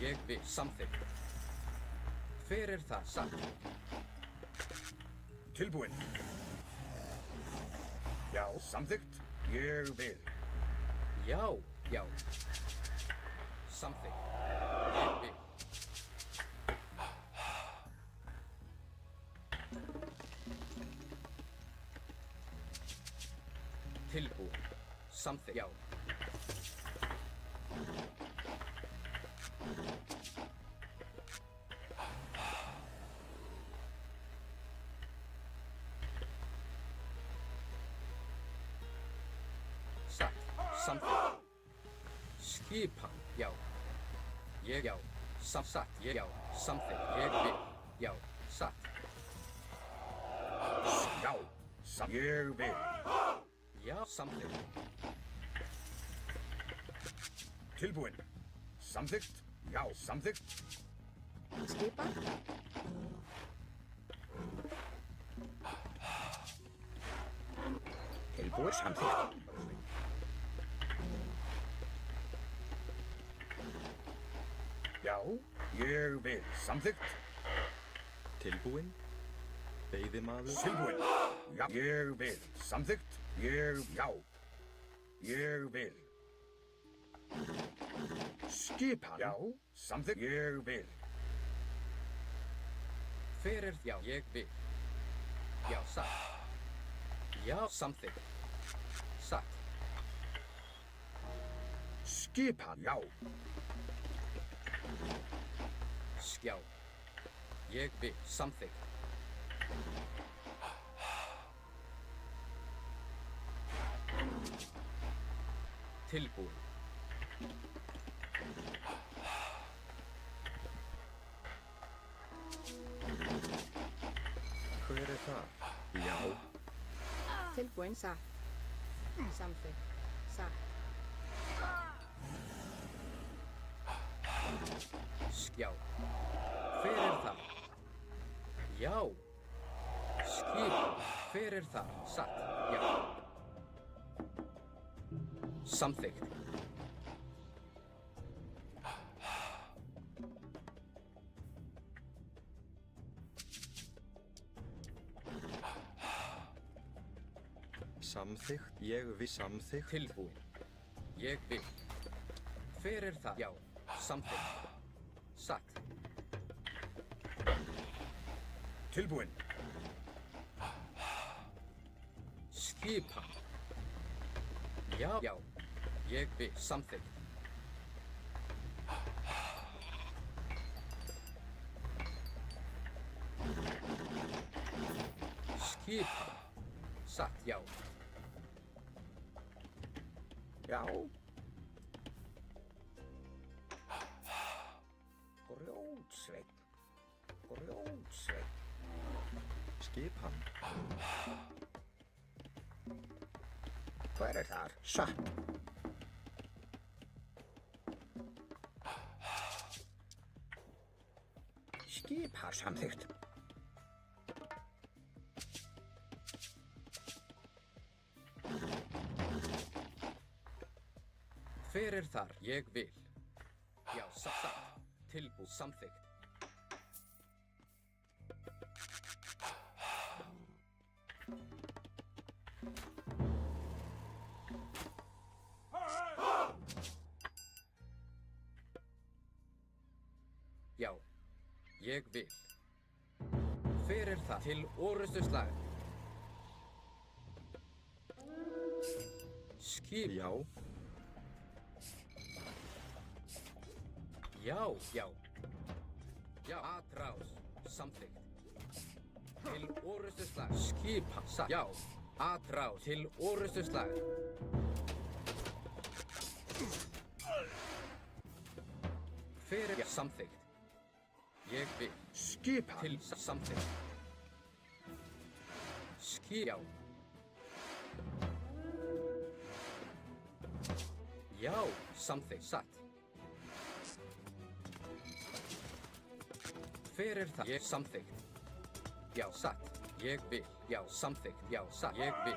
Ég vil. Samþykkt. Hver er það? Satt. Tilbúin. Já, samþykkt. Ég vil. Já, já. Samþykkt. Ég vil. Tilbúin. Samþykkt. Já. samþykkt. Skipan, já. Ég, já. Satt, ég, já. Samþykkt, ég vil, já. Satt. Já, ég vil. Já, samþykkt. Tilbúin. Samþykkt. Já, samþykkt. Skipan. Tilbúin, samþykkt. Já, ég vil. Samþykkt. Tilbúinn. Veiðimaður. Tilbúin. Já, ég vil. Samþykkt. Já. Ég vil. Skipan. Já, samþykkt. Ég vil. Fyrir, já, ég vil. Já, satt. Já, samþykkt. Satt. Skipan. Já. Já. Ég vil, samþykkt. Tilbúin. Hver er það? Já. Tilbúin, satt. Samþykkt. Satt. Já. Hver er það? Já. Skipan. Hver er það? Satt. Já. Samþykkt. Samþykkt. Ég vil samþykkt. Tilbúin. Ég vil. Hver er það? Já. Samþykkt. Satt. Tilbúin. Skipan. Já. Já. Ég vil. Samþykkt. Skipan. Satt. Já. Já. Grjótsveinn. Grjótsveinn. Skipan. Hver er þar? Satt. Skipar samþykkt. Hver er þar? Ég vil. Já, satt. Tilbúin. Samþykkt. Já, ég vil. Hver er það? Til orrustu slag. Skip. Já. Já, já. Já, atrás. Samþykkt. Til orrustu slag. Skipa. Já, atrás. Til orrustu slag. Hver er samþykkt? Ég vil. Skipan. Til samþykkt. Já. Já, samþykkt. Satt. Hver er það? Ég samþykkt. Já, satt. Ég vil. Já, samþykkt. Já, satt. Ég vil.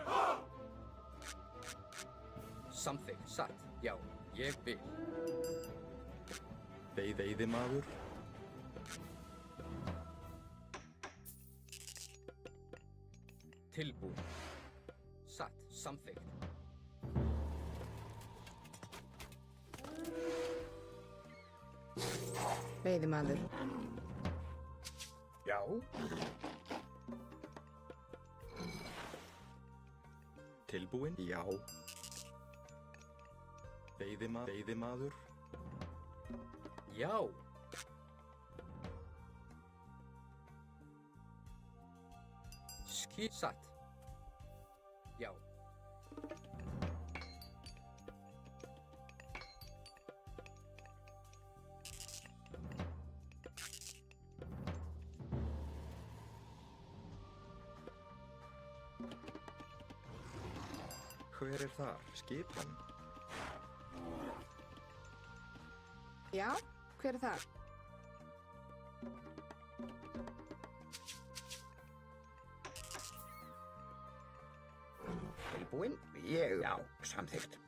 Samþykkt. Satt. Já, ég vil. Veiðimaður. Tilbúin. Satt. Samþykkt. Veiðimaður. Já. Tilbúinn. Já. Veiðimaður. Já. Satt. Já. Hver er þar? Skipan. Já, hver er það? Tilbúinn? Já, samþykkt.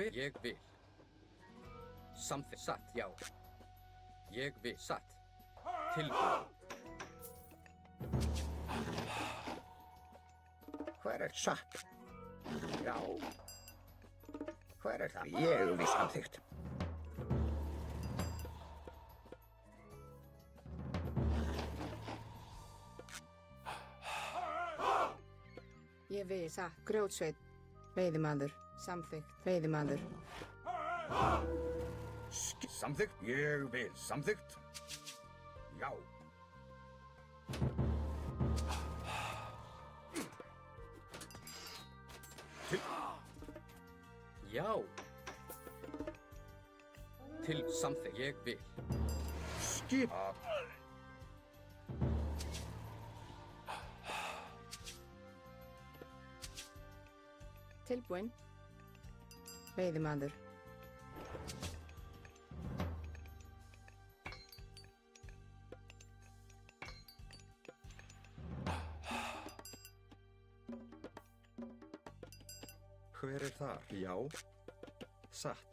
Hver ég vil. Samþykkt. Satt, já. Ég vil. Satt. Tilbúinn. Hver er satt? Já. Hver er það? Ég vil samþykkt. Ég vil satt. Grjótsveit. Veiðimaður. Samþykkt. Veiðimaður. Samþykkt. Ég vil samþykkt. Já. Já. Til samþykkt. Ég vil. Skipa. Tilbúinn. Veiðimaður. Hver er þar? Já. Satt.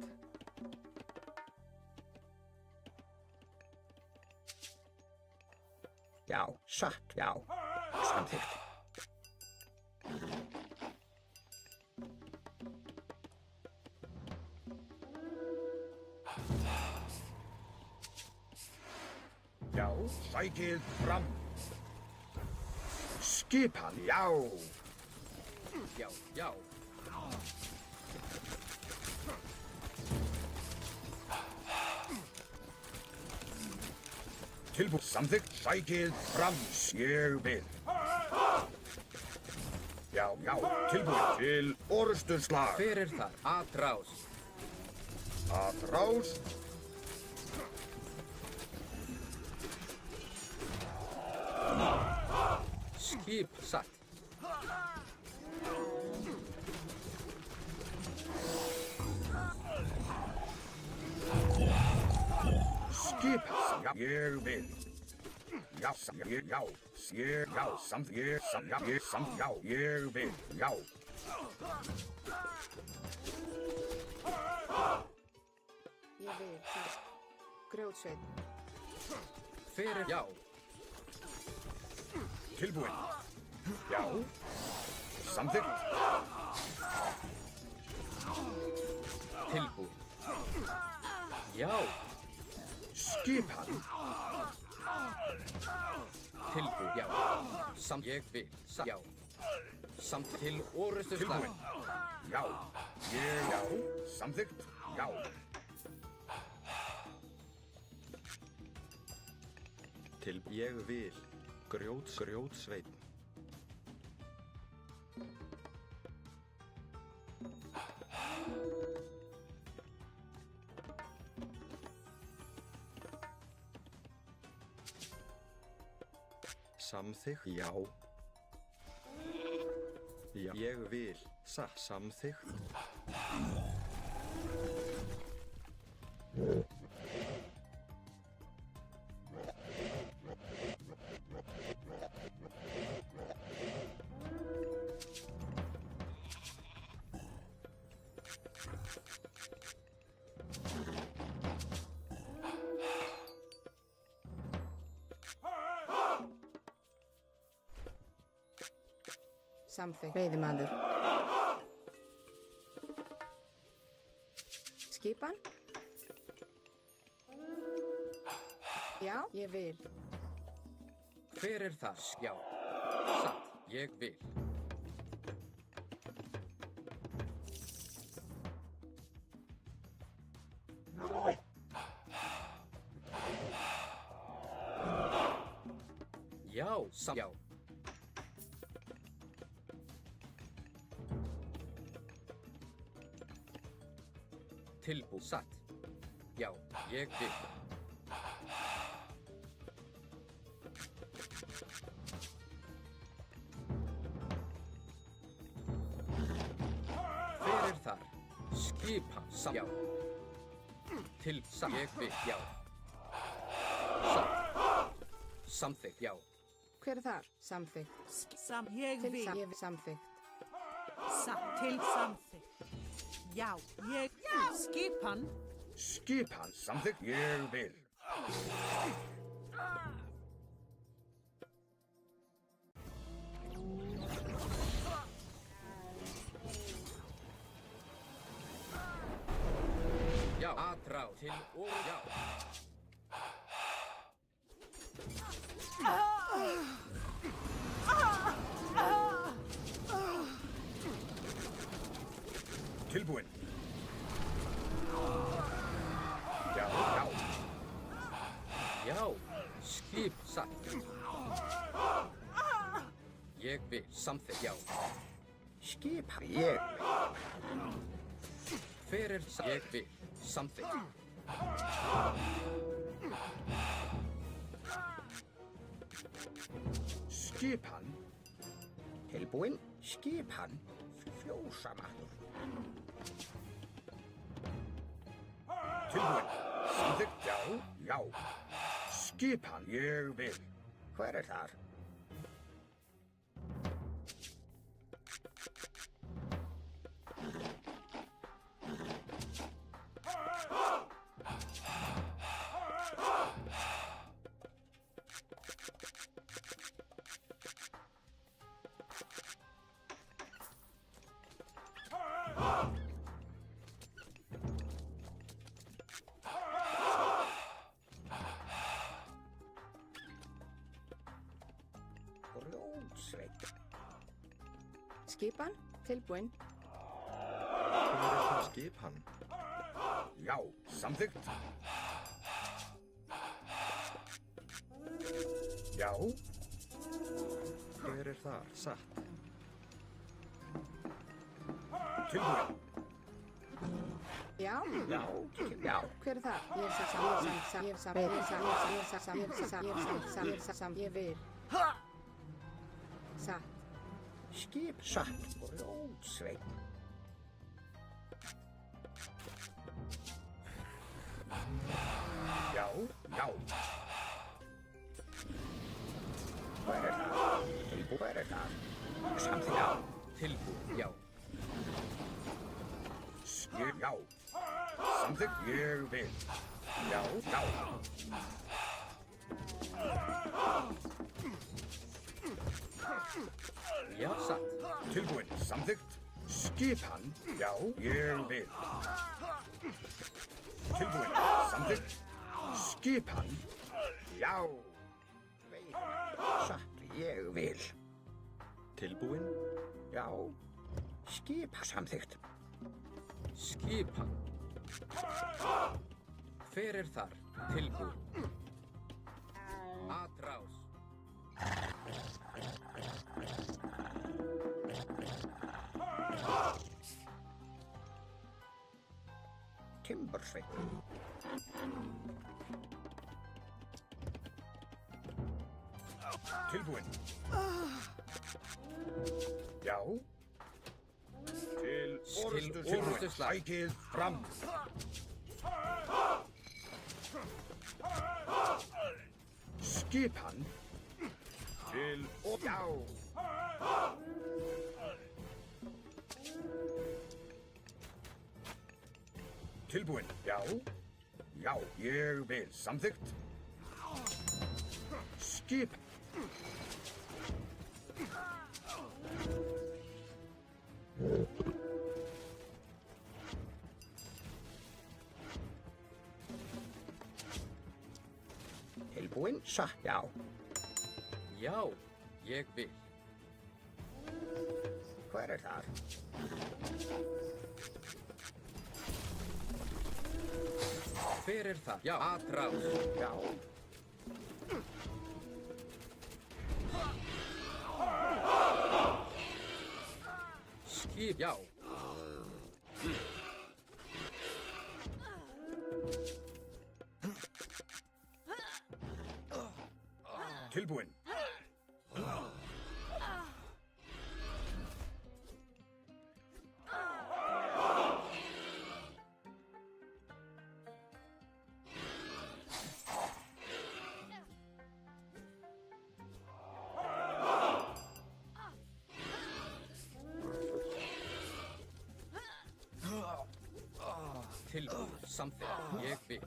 Já, satt. Já. Samþykkt. Já, sækið fram. Skipan, já. Já, já. Tilbúið. Samþykkt. Sækið fram. Ég vil. Já, já. Tilbúið til orrustuslag. Hver er þar? Atrás. Atrás. Skip. Satt. Skipan. Já, ég vil. Já, já. Ég, já, samt, ég, samt, já, ég, samt, já, ég vil. Já. Ég vil satt. Grjótsveit. Hver er... Já. Tilbúinn. Já. Samþykkt. Tilbúinn. Já. Skipan. Tilbúinn. Já. Samt ég vil. Já. Samt til orrustuslag. Tilbúinn. Já. Ég, já. Samþykkt. Já. Til ég vil. Grjótsveinn. Samþykkt. Já. Já. Ég vil. Samþykkt. Samþykkt. Veiðimaður. Skipan. Já, ég vil. Hver er það? Já. Satt. Ég vil. Já, já. Tilbúið, satt. Já, ég vil. Hver er þar? Skipan, satt. Já. Til, satt. Ég vil, já. Satt. Samþykkt, já. Hver er þar? Samþykkt. Ég Til vil. samþykkt. Til samþykkt. Já, ég skipan. Skipan samþykkt. Ég vil. Já, atrá til og já. Tilbúin. Já, já. Já, skip satt. Ég vil samþykkt, já. Skipan. Ég vil. Hver er satt? Ég vil samþykkt. Skipan. Tilbúin. Skipan. Fjósamaður. Tilbúin. Samþykkt. Já, já. Skipan. Ég vil. Hver er þar? Grjótsveit. Skipan. Tilbúin. Hver er það skipan? Já, samþykkt. Já, Hver er þar? Satt. tilbúin. Já. Já, já. Hver er þar? Ég vil. Satt. Skip satt. Grjótsveit. Já, já. Hver er það? Tilbúin. Hver er það? Samþykkt. Já. Tilbúið, já. Skip, já. Samþykkt. Ég vil. Já, já. Já, satt. Tilbúin. Samþykkt. Skipan. Já, ég vil. Tilbúin. Samþykkt. Skipan. Já. Satt. Ég vil. Tilbúin? Já. Skipan. Samþykkt. Skipan. Hver er þar? Tilbúið. Atrás. Timbursveit. Tilbúin. Já. Til orrustu slag. Sækið fram. Skipan. Til já. Tilbúin. Já. Já, ég vil. Samþykkt. Skip. Tilbúin. Já. Já, ég vil. Hver er þar? Hver er það? Já, atrás. Já. skip, já. Tilbúinn. Tilbúin, samþykkt, ég vil.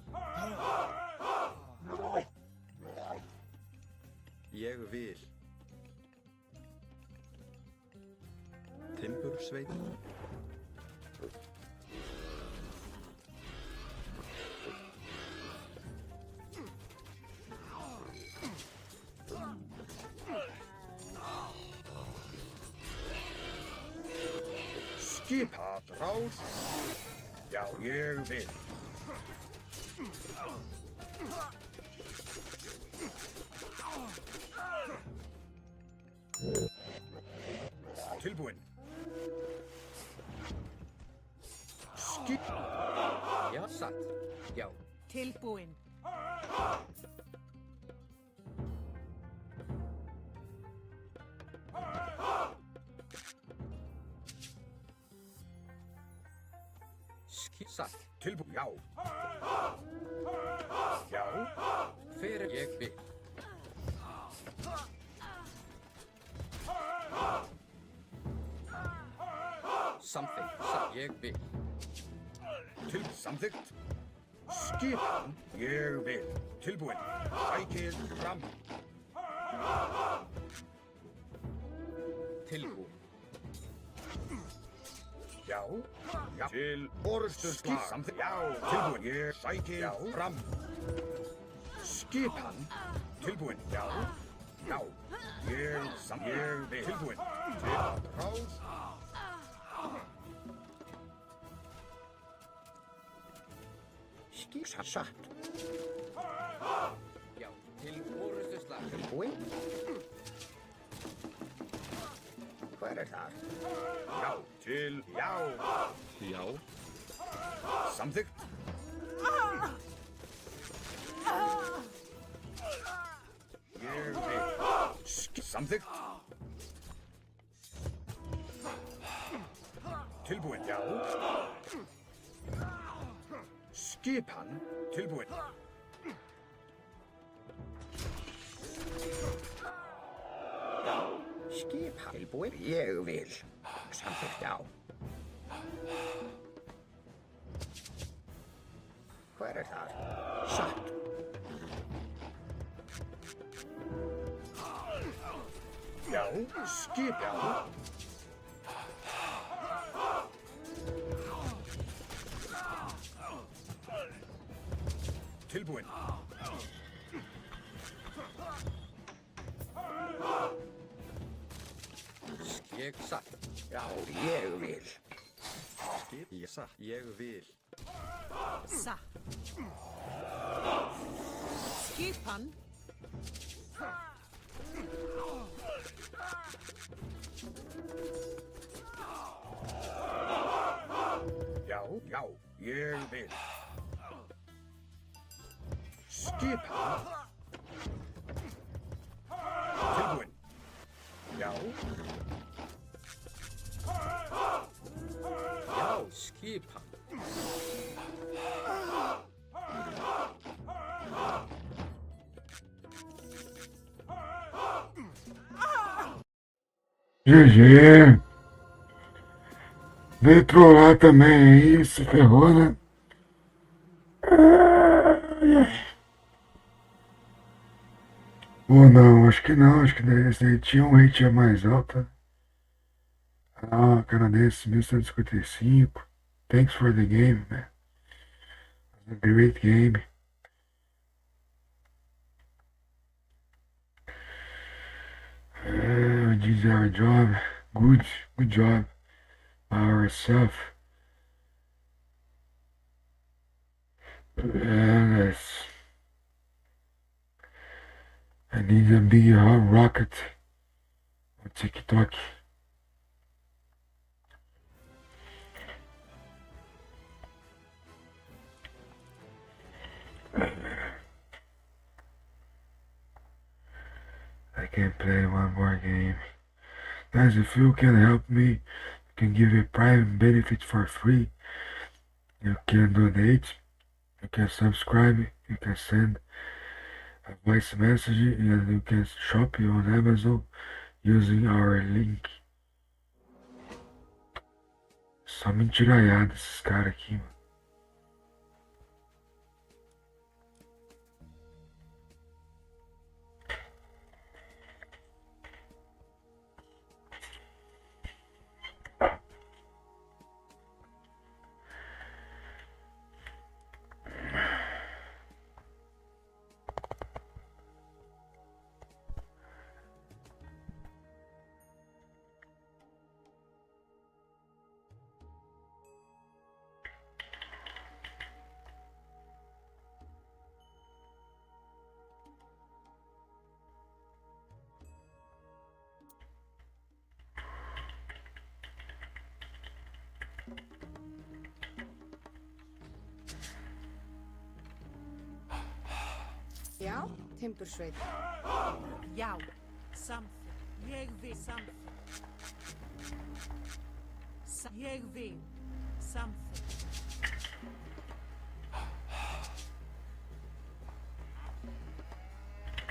Ég vil. Timbursveit. Skipa ráð. Já, ég vil. Tilbúinn. Skip. Já, satt, já. Tilbúin. Satt, Tilbúinn. Já. Já. fyrir ég vil. Samþykkt, ég vil. Til samþykkt. Skipan. Ég vil. Tilbúinn. Sækið fram. Tilbúin. Já. Já. Til orustu slag. Samþykkt. Já. Tilbúinn. Ég sækið fram. Skipan. Tilbúinn. Já. Já. Ég vil. Tilbúinn. Til ráð. Satt. Já, til orustu slag. Tilbúinn. Hver það? Já. Til já. Já. Samþykkt. Ég vil. Samþykkt. Tilbúinn. Já. Skipan. Tilbúinn. Skipan. Tilbúinn. Ég vil. Samþykkt. Já. Hver það? Satt. Já, skip, já. Tilbúinn. Ég satt. Já, ég vil. Skip. Ég satt. Ég vil. Satt. Skipan. Já, já, ég vil. Skipan. Tilbúinn. Já. Já, skipan. GG. Veio trollar também aí, se ferrou, né? Ou não, acho que não, acho que esse daí tinha um rate mais alto. Ah, canadense, 1155. Thanks for the game, man. A great game. We did our job. Good job. Ourselves. Yes. I need a big hot rocket on TikTok. I can play one more game. Guys, if you can help me, you can give a Prime benefit for free. You can donate, you can subscribe, you can send a voice message, and you can shop on Amazon using our link. Só mentiraiada esses caras aqui, mano. Já, timbursveit. Já, samþykkt. Ég vil samþykkt. Ég vil samþykkt.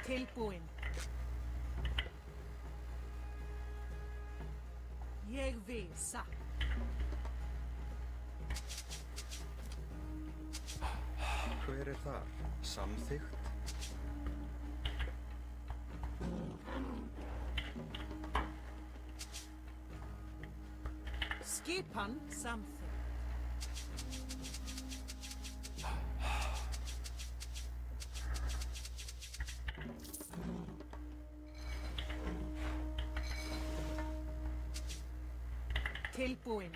Tilbúin. Ég vil satt. Hver er þar? Samþykkt? Skipan samþykkt. Tilbúin.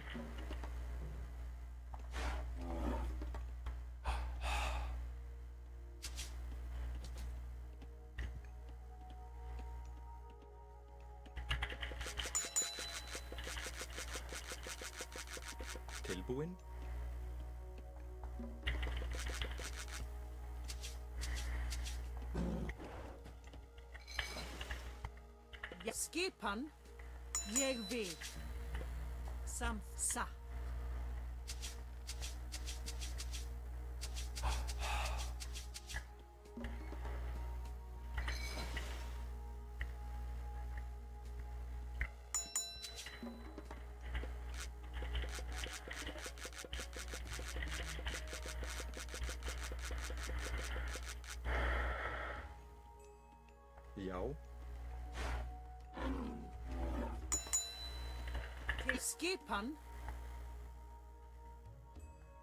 Tilbúin? Skipan. Ég vil. Satt. Já. Til skipan.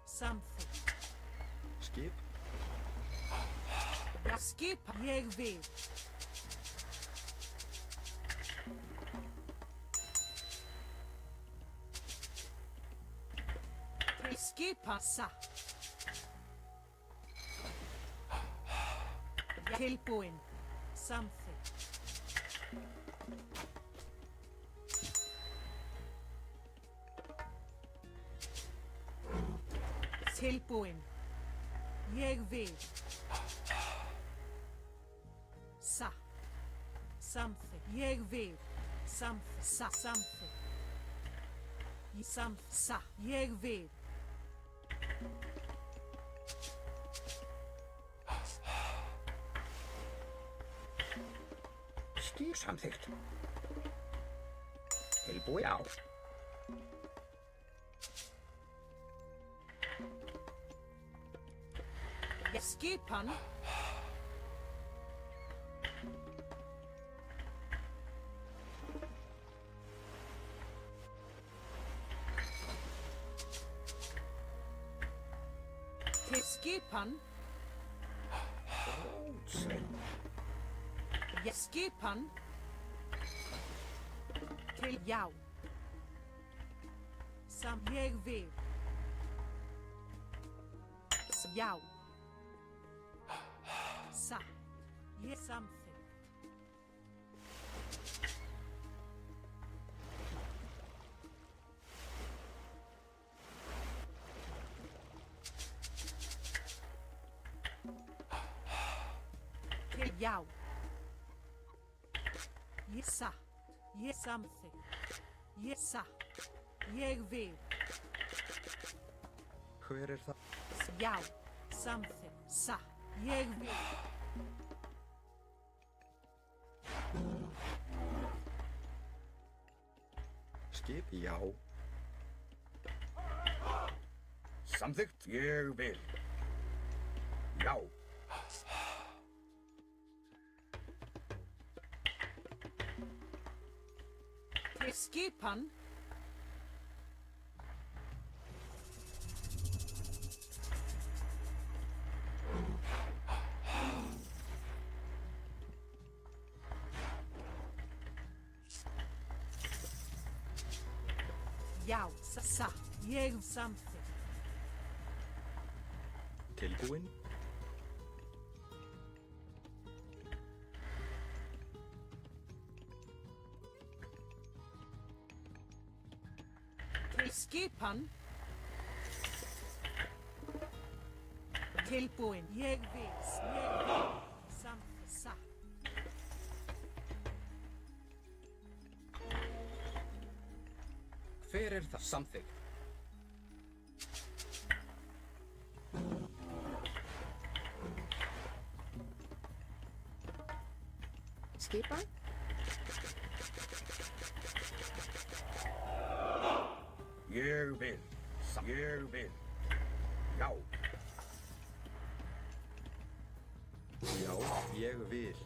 Samþykkt. Skip? Skipan. Ég vil. Til skipan. Satt. Tilbúin. Samþykkt. Tilbúin. Ég vil. Satt. Samþykkt. Ég vil. Samþykkt. Samþykkt. Satt. Ég vil. Skip samþykkt. Tilbúið á. Skipan. Til skipan. Rótsveit. Skipan. Til já. Ég vil. Já. Satt. Ég samþykkt. Já. Ég satt. Ég samþykkt. Ég satt. Ég vil. Hver er það? Já. Samþykkt. Satt. Ég vil. Skip, já. Samþykkt, ég vil. Já. Til skipan. Já, satt. Ég samþykkt. Tilbúinn. Til skipan. Tilbúinn. Ég vil. Samþykkt. Satt. Hver er það? Samþykkt. Skipan. Ég vil. Ég vil. Já. Já, ég vil.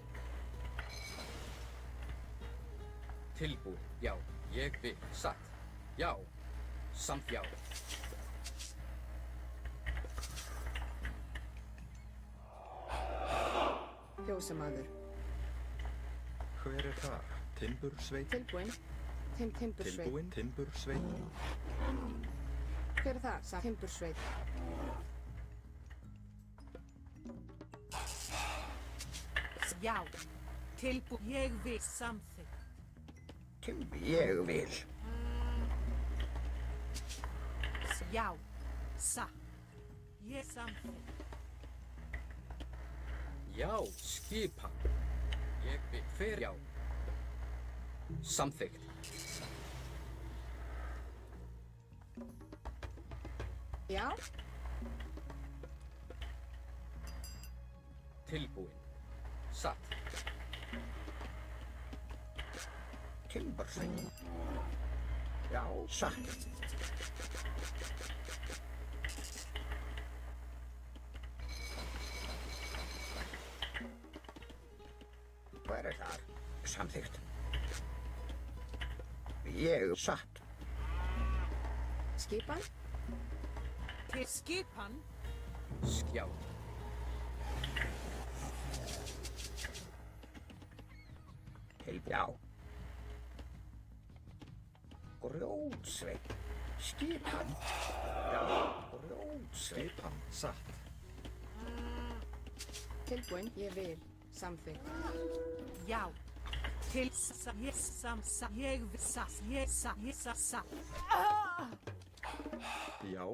Tilbúinn. Já. Ég vil. Satt. Já. Samt já. Fjósamaður. Hver er það? Timbursveit. Tilbúinn. Timbursveit. Tilbúinn. Timbursveit. Hver er það? Timbursveit. Já. Tilbúinn. Ég vil. Samþykkt. Ég vil. Já. Satt. Ég samþykkt. Já. Skipan. Ég vil. Hver já. Samþykkt. Já. Tilbúinn. Satt. Timbursveit. Já, satt. Hver er þar? Samþykkt. Ég satt. Skipan. Til skipan. Skjá. Til já. Grjótsveit. Skipan. Já, grjótsveit. Skipan. Satt. Tilbúinn. Ég vil. Samþykkt. Já. Til ég samsa. Ég vil. Satt. Ég satt. Ég satt. Já.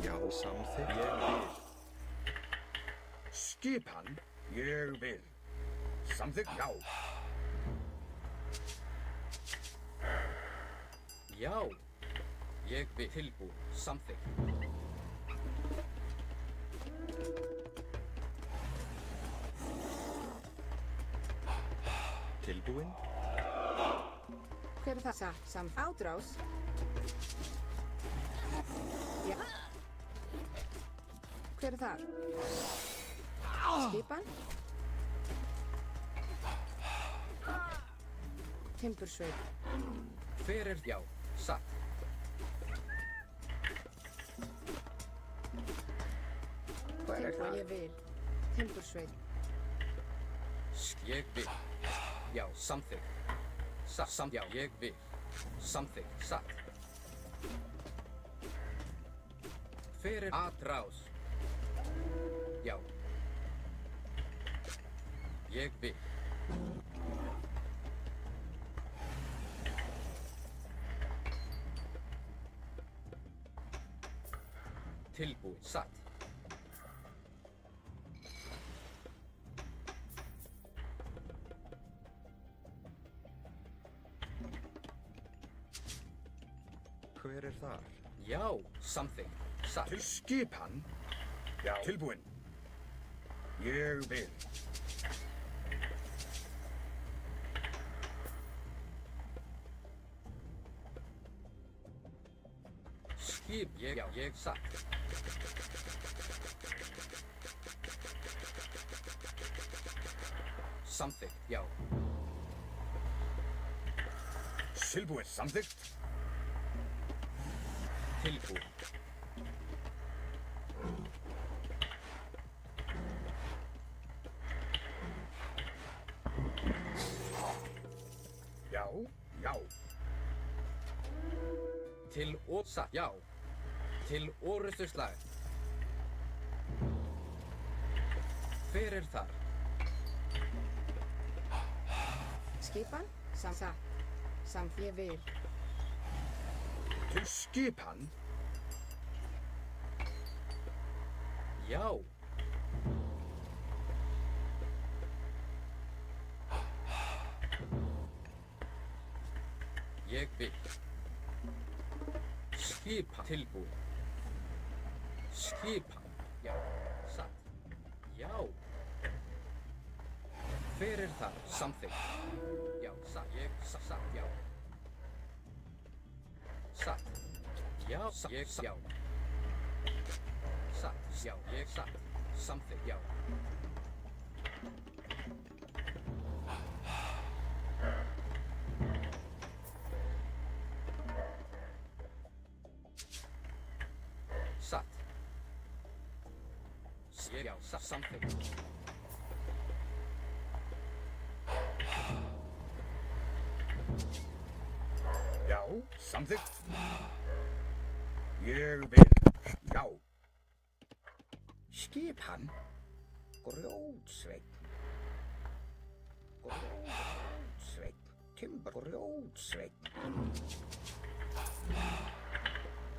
Já, samþykkt. Ég vil. Skipan. Ég vil. Samþykkt, já. Já. Ég vil. Tilbúinn. Samþykkt. Tilbúinn. Hver er það? Ádrás. Já. Hver er þar? Skipan. Timbursveit. Hver er já. Satt. Hver er Tilbúinn. það? Ég vil. Timbursveit. Ég vil. Já. Samþykkt. Satt. Samt já. Ég vil. Samþykkt. Satt. Hver er atrás? Já. Ég vil. Tilbúin. Satt. Hver er þar? Já, samþykkt. Satt. Til skipan? Já. Tilbúin. Ég vil. Skip. Já, ég satt. Samþykkt. Já. Tilbúin. Samþykkt. Tilbúin. Já. Já. Til og satt. Já. Til orustuslag. Hver er þar? Skipan? Satt. Ég vil. Til skipan? Já. Ég vil. Skipan. Tilbúin. Skipan. Já. Satt. Já. Hver er þar? Samþykkt. Já. Satt. Ég satt. Já. Satt. Já. Satt. Ég satt. Já. Satt. Já. Ég satt. Samþykkt. Já. Satt. Já. Satt. Samþykkt. Já. Samþykkt. Ég vil. Já. Skipan? Grjótsveinn. Grjótsveinn. Timber. Grjótsveinn.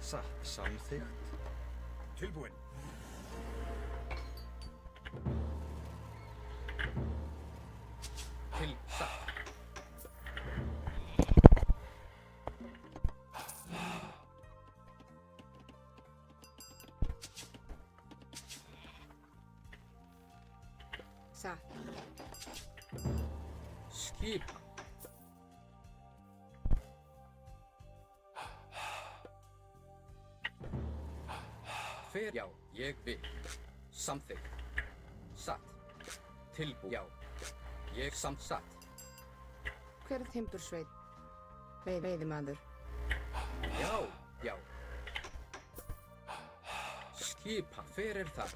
Satt. Samþykkt. Tilbúin. Til satt. Satt. Skipan. Hver? Já, ég vil. Samþykkt. Satt. Tilbúin. Já. Ég satt. Hver er timbursveit? Veiðimaður. Já, já. Skipan. Hver er þar?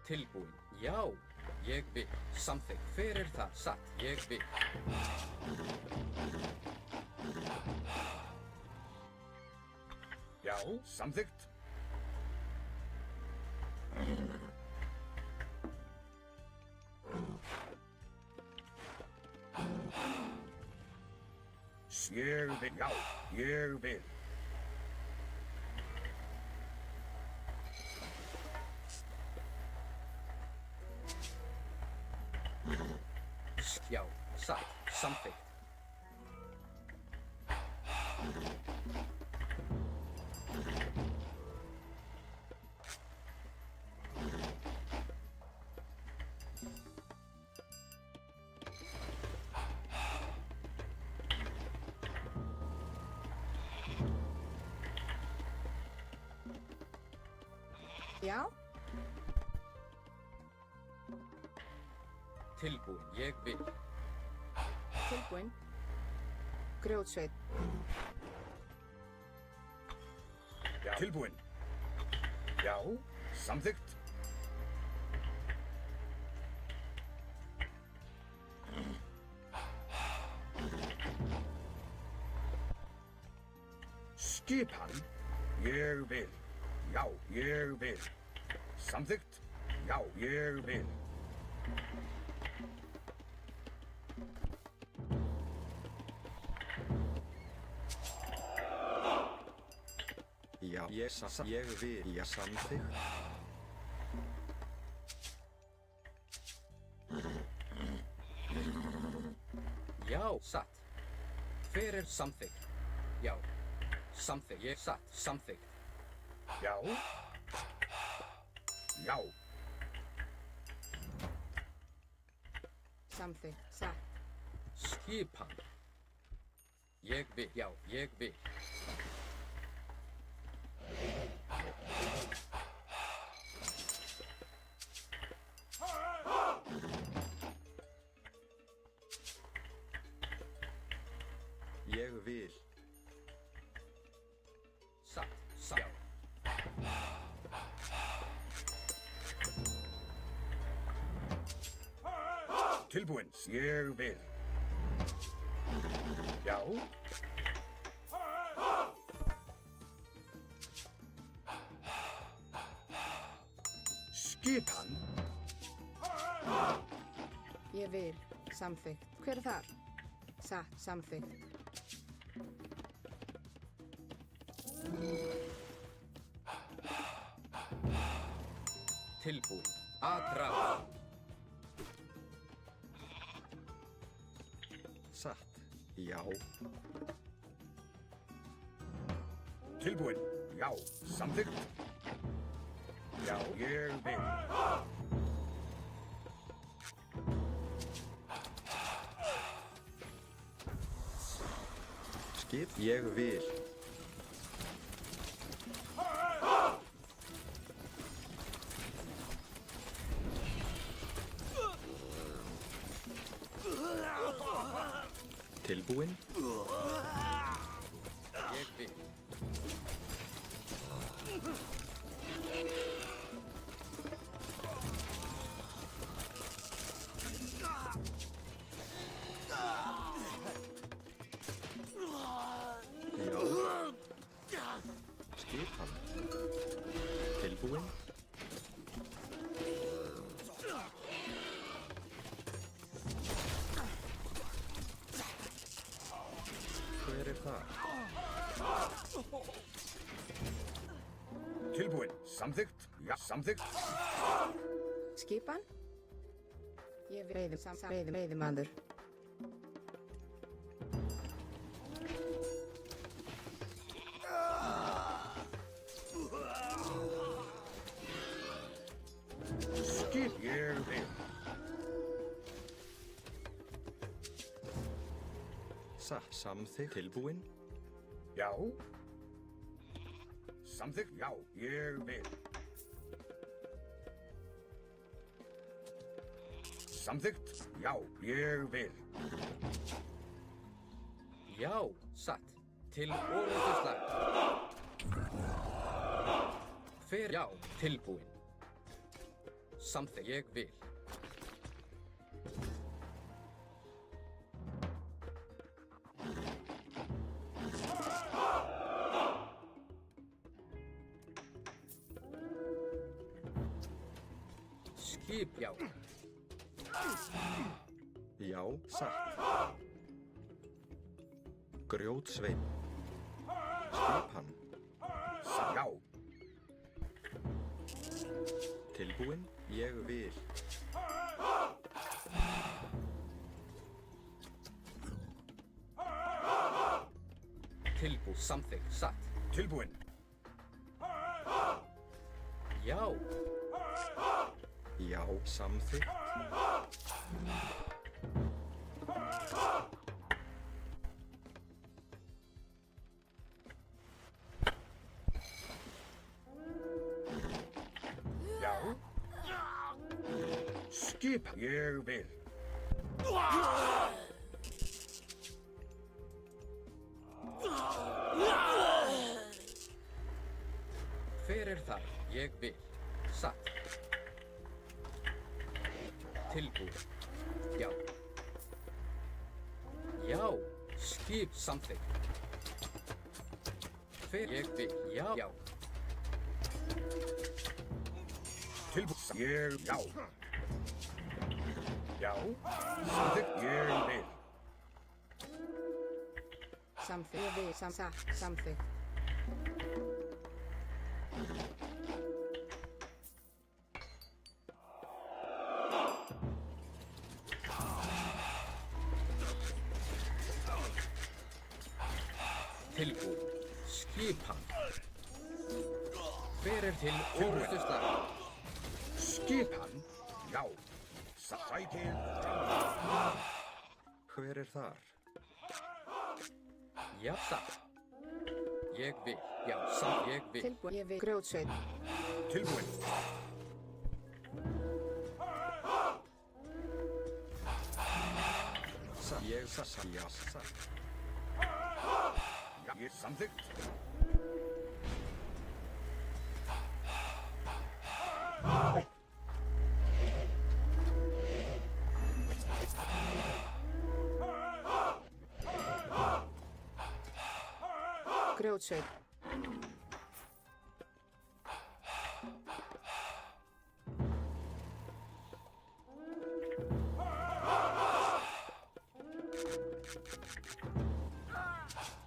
Tilbúin. Já, ég vil. Samþykkt. Hver er þar? Satt. Ég vil. Já. Samþykkt. Ég vil. Já. Ég vil. Já, satt. Samþykkt. Já. Tilbúin. Ég vil. Tilbúin. Grjótsveit. Já. Tilbúin. Já. Samþykkt. Skipan? Ég vil. Já, ég vil. Samþykkt? Já, ég vil. Já, ég vil. Já, samþykkt. Já, satt. Hver er samþykkt? Já. Samþykkt. Ég satt. Samþykkt. Já. Já. Samþykkt. Satt. Skipan. Ég vil. Já, ég vil. Ég vil. Satt. Satt. Já. Tilbúin. Ég vil. Já. Skipan. Ég vil. Samþykkt. Hver er það? Satt. Samþykkt. Tilbúin. Aðráð. Satt. Já. Tilbúin. Já. Samþykkt. Já, ég vil. Skip. Ég vil. Tilbúin. Ég vil. Já. Skipan. Tilbúin. Hver er það? Tilbúin. Samþykkt. Já, samþykkt. Skipan. Ég vil. Veiðimaður. Skip. Ég vil. Satt. Samþykkt. Tilbúin. Já. Samþykkt. Já, ég vil. Samþykkt. Já, ég vil. Já, satt. Til orðuslag. Hver? Já, tilbúin. Samþykkt. Ég vil. Skip. Já. Já, satt. Grjótsveinn. Skipan. Já. Tilbúin. Ég vil. Tilbúin. Samþykkt. Satt. Tilbúin. Já. Já, samþykkt. Já. Skip. Ég vil. Hver er það? Ég vil. Satt. Tilbúin. Já. Já. Skip. Samþykkt. Hver? Ég vil. Já. Já. Tilbúin. Ég. Já. Já. Samþykkt. Ég vil. Samþykkt. Ég vil. Satt. Samþykkt. Tilbúin. Skipan. Hver er til orrustu slag? Skipan? Já. Sækið fram. Hver er þar? Já, satt. Ég vil. Já, satt. Ég vil. Tilbúin. Ég vil. Grjótsveit. Tilbúin. Ég satt. Já, satt. Já, ég samþykkt. Grjótsveit.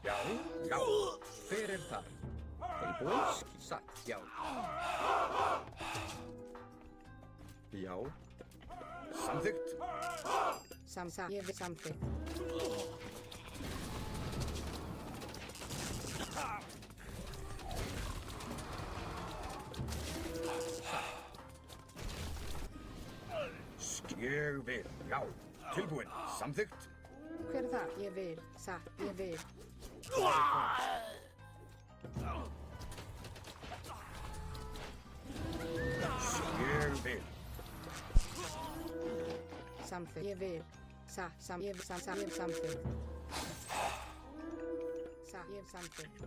Já, já. Hver er þar? Tilbúin. Satt. Já. Já. Samþykkt. Ég vil samþykkt. Ég vil. Já. Tilbúin. Samþykkt. Hver er það? Ég vil. Satt. Ég vil. Ég vil. Samþykkt. Ég vil. Satt. Ég vil samþykkt. Satt. Ég vil samþykkt.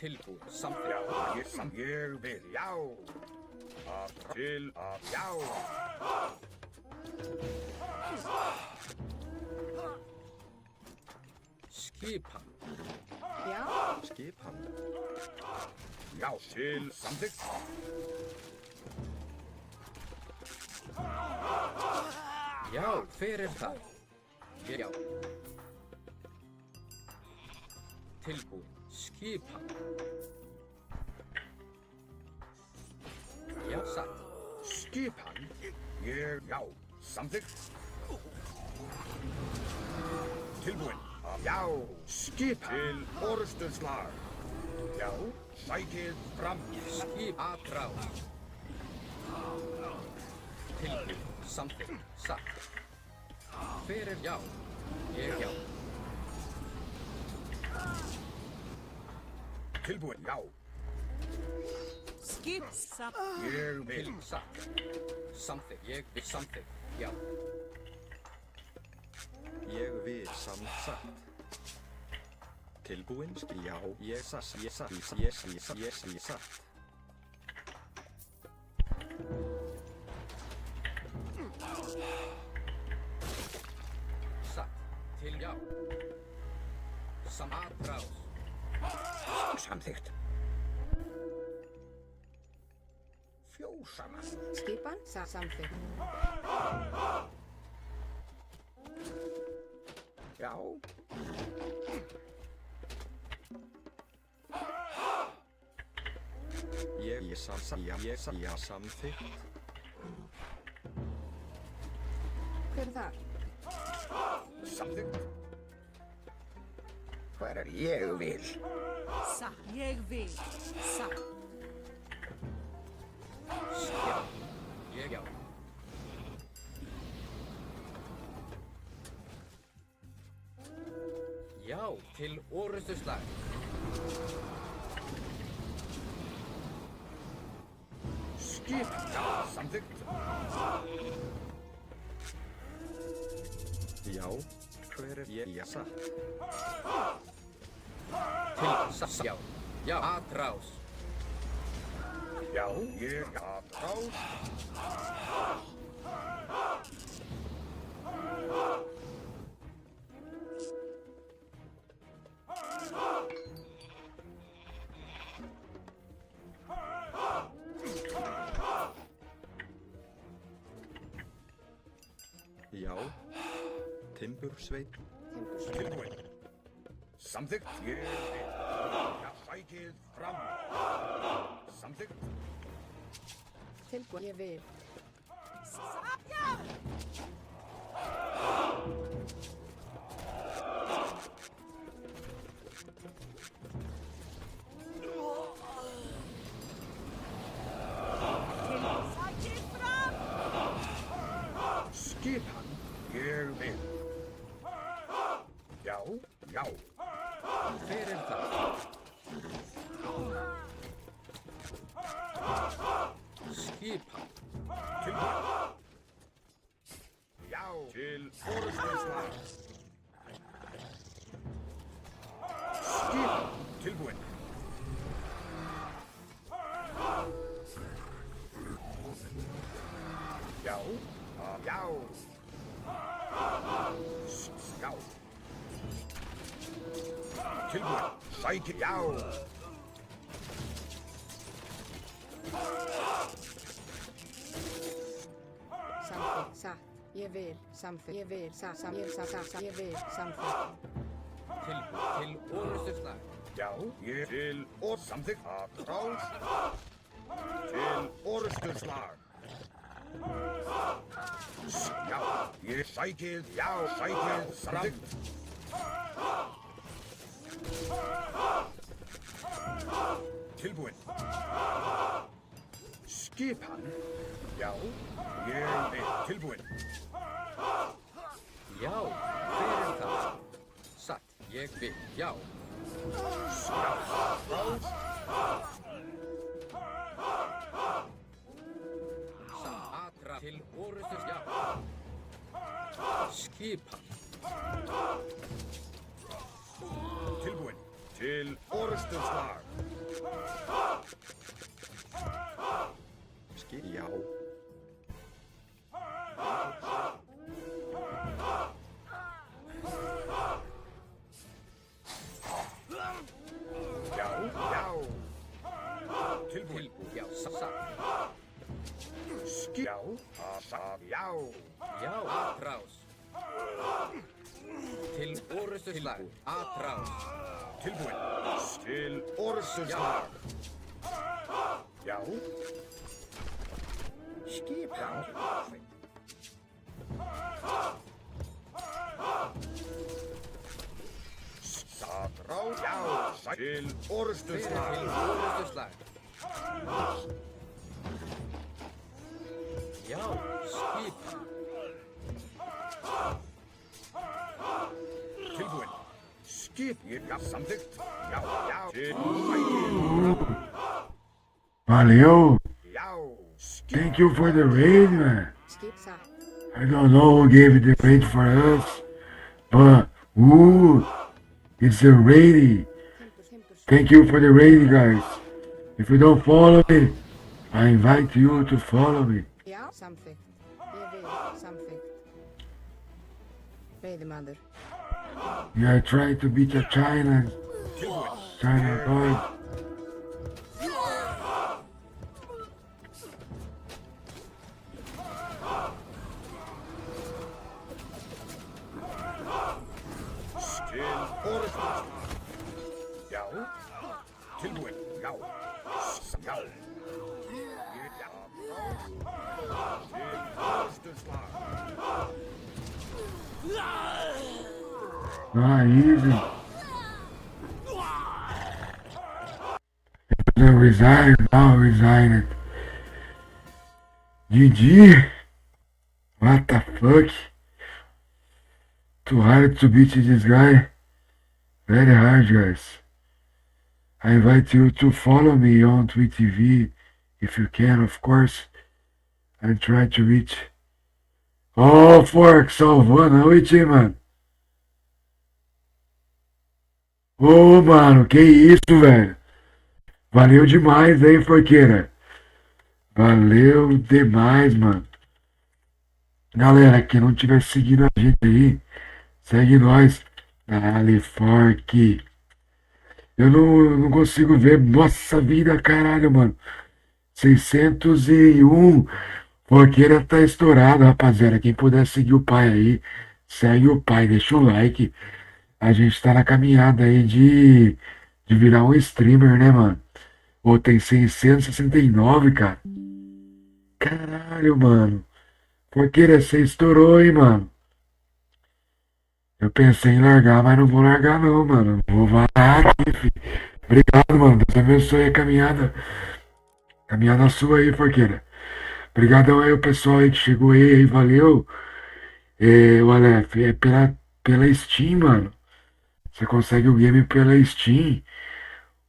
Tilbúin. Já, Samþykkt. ég vil. Já. Til að já. Skipan. Já. Skipan. Já, til samþykkt. Já, hver er þar? Já. Tilbúin. Skipan. Já, satt. Skipan. Ég, já. Samþykkt. Tilbúin. Já. Skipan. Til orrustuslag. Já. Sækið fram. Skip aðrá. Tilbúin. Samþykkt. Satt. Hver er já? Ég já. Tilbúin. Já. Skip. Satt. Ég vil. Til satt. Samþykkt. Ég vil samþykkt. Já. Ég vil satt. Tilbúin. Já. Ég satt. Ég satt. Satt. Til já. Aðrás. Samþykkt. Fjósama. Skipan. Satt. Samþykkt. Já. Ég satt. Já, samþykkt. Hver er það? Samþykkt. Hver er ég vil? Satt. Ég vil. Satt. Já. Ég já. Já, til orrustuslag. Skipan. Já. Samþykkt. Já. Hver er ég? Já, satt. Til satt. Já. Já, aðrás. Já. Ég aðrás. Já. Timbursveit. Tilbúin. Samþykkt. Ég vil. Já. Sækið fram. Samþykkt. Tilbúin. Ég vil. Satt. Já. Hver er það? Skipan. Tilbúin. Já, til orustuslag. Skipan. Tilbúin. Já, já. Já. Tilbúin. Sæki, já. Samþykkt, satt. Ég vil, samþykkt. Ég vil, satt. Ég vil, samþykkt. Tilbúin til orustuslag. Já, ég til samþykkt að ráð. Til orustuslag. Já, ég sækið, já, sækið, samþykkt. Tilbúin. Skipan. Já, ég vil. Tilbúin. Já, hver er það? Satt, ég vil, já. Já, ráð. Atra til orustus, já. Skipan. Tilbúin. Til orustuslag. Já. Já, já. Tilbúin. Já, satt. Já, já. Já, atrás. Til orustuslag. Atrás. Tilbúin. Til orustuslag. Já. Skipan. Satráð. Já. Til orustuslag. Til orustuslag. Já, skipan. Tilbúin. Skip. Já, samþykkt. Já, já. Til sækið. Valeu. Já. Skip. Thank you for the raid, man. Skip, satt. I don't know who gave the raid for us, but ooh, it's a raid. Thank you for the raid, guys. If you don't follow me, I invite you to follow me. Já, samþykkt. Ég vil, samþykkt. Veiðimaður. We are trying to beat the China boy. Til orustuslag. Já. Tilbúin. Já. Já. Til orustuslag. Ah, easy. If I don't resign, I'll resign it. GG. What the fuck? Too hard to beat this guy. Very hard, guys. I invite you to follow me on Twitch TV, if you can, of course. And try to reach. Oh, Fork, salvou a noite, hein, mano. Ô, mano, que isso, velho. Valeu demais aí, Forqueira. Valeu demais, mano. Galera, quem não tiver seguindo a gente aí, segue nós. Dale, Fork. Eu não consigo ver. Nossa vida, caralho, mano. 601. Forqueira tá estourado, rapaziada. Quem puder seguir o pai aí, segue o pai, deixa o like. A gente tá na caminhada aí de virar um streamer, né, mano? Ou tem 669, cara. Caralho, mano. Forqueira, você estourou, hein, mano? Eu pensei em largar, mas não vou largar não, mano. Vou varar aqui, filho. Obrigado, mano. Deus abençoe a caminhada. Caminhada sua aí, Forqueira. Obrigadão aí o pessoal aí que chegou aí, valeu. O Aleph, é pela Steam, mano. Você consegue o game pela Steam.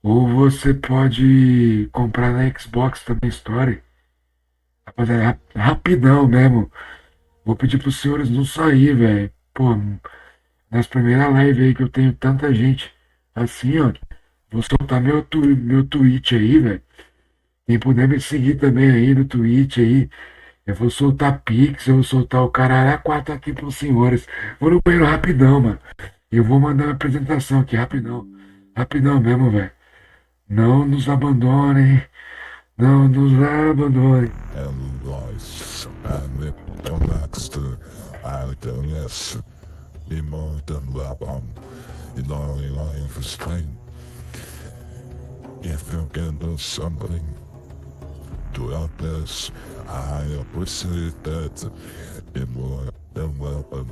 Ou você pode comprar na Xbox também Store. Rapaziada, rapidão mesmo. Vou pedir pros senhores não sair, velho. Pô, nas primeiras lives aí que eu tenho tanta gente assim, ó. Vou soltar meu Twitch aí, velho. Quem puder me seguir também aí no Twitch aí. Eu vou soltar Pix, eu vou soltar o caralho A4 aqui pros senhores. Vou no banheiro rapidão, mano. Eu vou mandar uma apresentação aqui, rapidão. Rapidão mesmo, velho. Não nos abandonem. Não nos abandonem. And lies, and it don't master, I don't yes, be more than lab in only life is pain. If you can do something to help us, I appreciate that in more than welcome.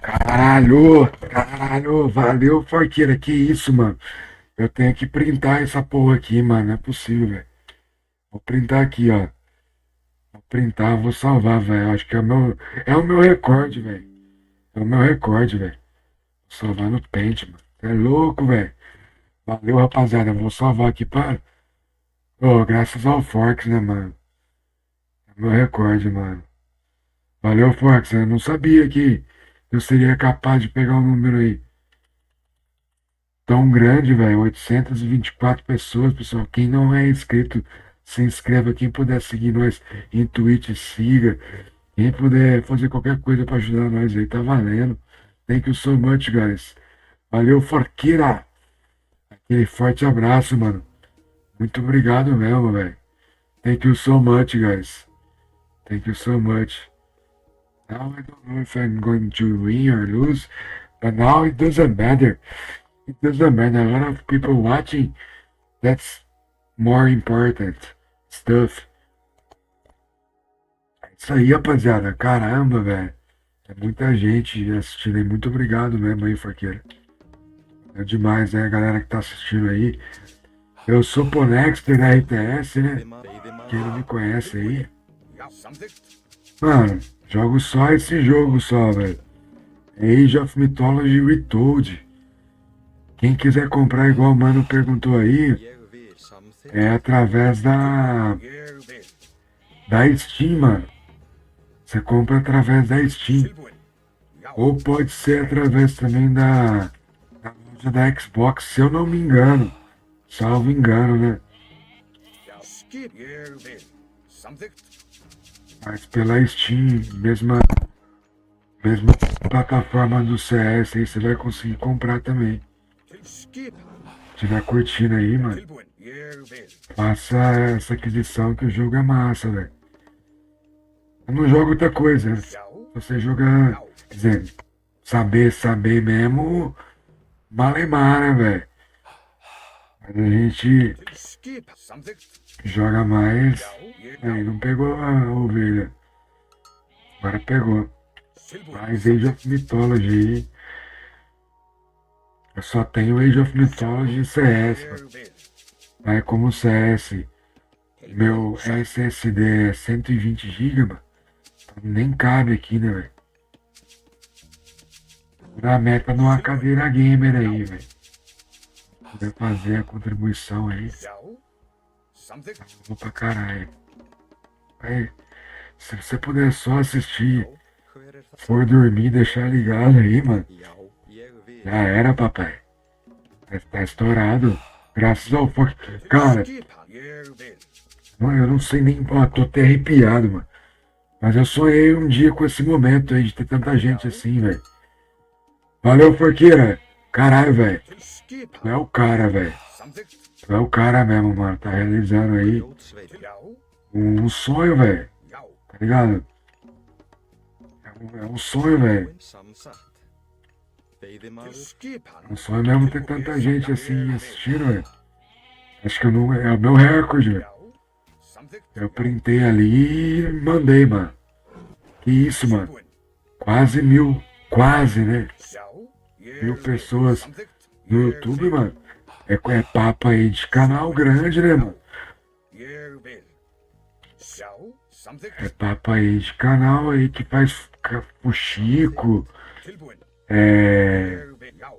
Caralho, valeu, Forqueira, que isso, mano. Eu tenho que printar essa porra aqui, mano, não é possível, velho. Vou printar aqui, ó. Vou printar, vou salvar, velho. Acho que é o meu recorde, velho. É o meu recorde, velho. Vou salvar no Paint, mano. É louco, velho. Valeu, rapaziada. Vou salvar aqui para. Ô, graças ao Forks, né, mano? É o meu recorde, mano. Valeu, Forks. Eu não sabia que eu seria capaz de pegar um número aí tão grande, velho. 824 pessoas, pessoal. Quem não é inscrito, se inscreva. Quem puder seguir nós em Twitch, siga. Quem puder fazer qualquer coisa pra ajudar nós aí, tá valendo. Thank you so much, guys. Valeu, Forqueira. Aquele forte abraço, mano. Muito obrigado mesmo, velho. Thank you so much, guys. Thank you so much. Now I don't know if I'm going to win or lose, but now it doesn't matter. It doesn't matter. A lot of people watching. That's more important stuff. É isso aí, rapaziada. Caramba, velho. É muita gente assistindo aí. Muito obrigado mesmo aí, Forqueira. É demais, né, galera que tá assistindo aí. Eu sou Ponexter da RTS, né? Quem não me conhece aí. Mano, jogo só esse jogo só, velho. Age of Mythology Retold. Quem quiser comprar igual o mano perguntou aí, é através da Steam, mano. Você compra através da Steam. Ou pode ser através também da loja da Xbox, se eu não me engano. Salvo engano, né? Mas pela Steam, mesma plataforma do CS aí, você vai conseguir comprar também. Se tiver curtindo aí, mano, faça essa aquisição que o jogo é massa, velho. Eu não jogo outra coisa, né? Você jogar, quer dizer, saber mesmo, malemar, né, velho? Mas a gente joga mais. Aí não pegou a ovelha. Agora pegou. Mas Age of Mythology aí. Eu só tenho Age of Mythology e CS, mano. Mas como o CS, meu SSD é 120 GB, mano. Então nem cabe aqui, né, velho? Na meta numa cadeira gamer aí, velho. Puder fazer a contribuição aí. Vou pra caralho. Aí, se você puder só assistir, for dormir, deixar ligado aí, mano. Já era, papai. Tá estourado. Graças ao forte. Cara, eu não sei nem. Ó, tô até arrepiado, mano. Mas eu sonhei um dia com esse momento aí de ter tanta gente assim, velho. Valeu, Forqueira. Caralho, velho. Til Tu skipan. é o cara, velho. Samþykkt. Tu é o cara mesmo, mano. Tá realizando aí Grjótsveipur. Já, um sonho, velho. já. Tá ligado? É um sonho, velho. Tilbúin samsagt. Til Veiðimaður. skipan. É um sonho mesmo ter tanta gente assim assistindo, velho. Acho que eu não, é o meu recorde, velho. Já. Samþykkt. Eu printei ali e mandei, mano. Que isso, mano. Tilbúin. Quase 1000. Quase, né? Já. 1000 pessoas Samþykkt. no YouTube, mano. É papo aí de canal grande, né, mano? Ég vil. Já. Samþykkt. É papo aí de canal aí que faz o Chico. Tilbúin. É. Ég vil. Já.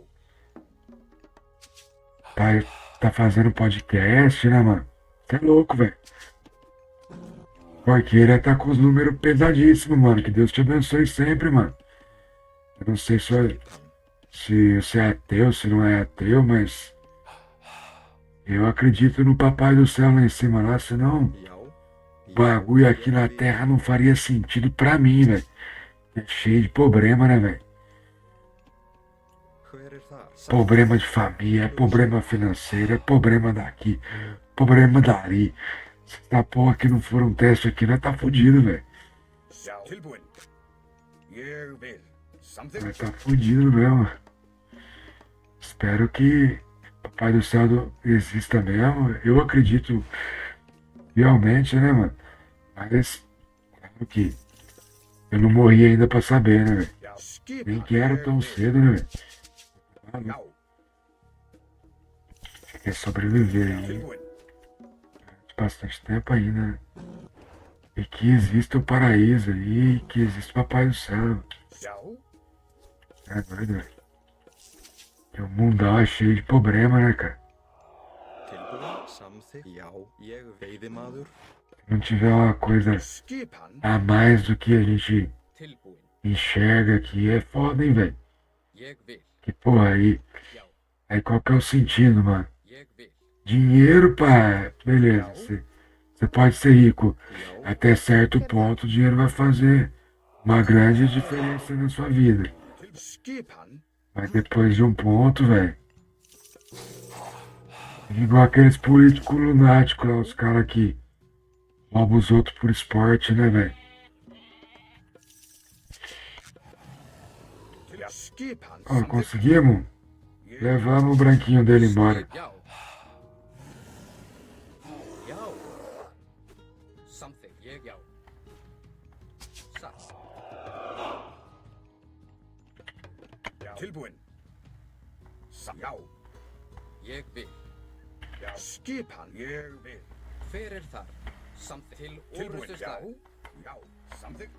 Tá fazendo podcast, né, mano? Você é louco, velho. Porque ele tá com os números pesadíssimos, mano. Que Deus te abençoe sempre, mano. Eu não sei se você é ateu, se não é ateu, mas eu acredito no Papai do Céu lá em cima, lá, senão Já. o bagulho aqui na Terra não faria sentido pra mim, velho. É cheio de problema, né, velho? Hver það? Problema de família, é problema financeiro, é problema daqui, problema dali. Se essa porra que não for um teste aqui, nós tá fudido, velho. Já. Tilbúin. Ég vil. Nós Samþykkt. tá fudido mesmo. Espero que Papai do Céu exista mesmo. Eu acredito realmente, né, mano? Mas, claro que eu não morri ainda pra saber, né, velho? Já. Skipan. Nem quero Ég tão vil. cedo, né, velho? Ah, Já. não. Quer sobreviver aí Tilbúin. bastante tempo ainda, né? E que exista o paraíso aí, que exista o Papai do Céu. Já. É doido, velho. Que o mundão é cheio de problema, né, cara? Tilbúin samþykkt. Já. Ég veiðimaður. Se não tiver uma coisa Skipan. a mais do que a gente Tilbúin. enxerga aqui, é foda, hein, velho? Ég vil. Que porra aí. Já. Aí qual que é o sentido, mano? Ég vil. Dinheiro, pá. Beleza, você pode ser rico. Já. Até certo ponto, o dinheiro vai fazer uma grande diferença na sua vida. Til skipan. Mas depois de um ponto, velho. Igual aqueles políticos lunáticos lá, os caras que roubam os outros por esporte, né, velho? Til skipan. Ó, conseguimos? Levamos o branquinho dele embora. Já. Já. Samþykkt. Ég já. Satt. Tilbúin. Já. Ég vil. Já. Skipan. Ég vil. Hver er þar? Samþykkt. Til Tilbúin. orustu Já. slag. Já. Samþykkt.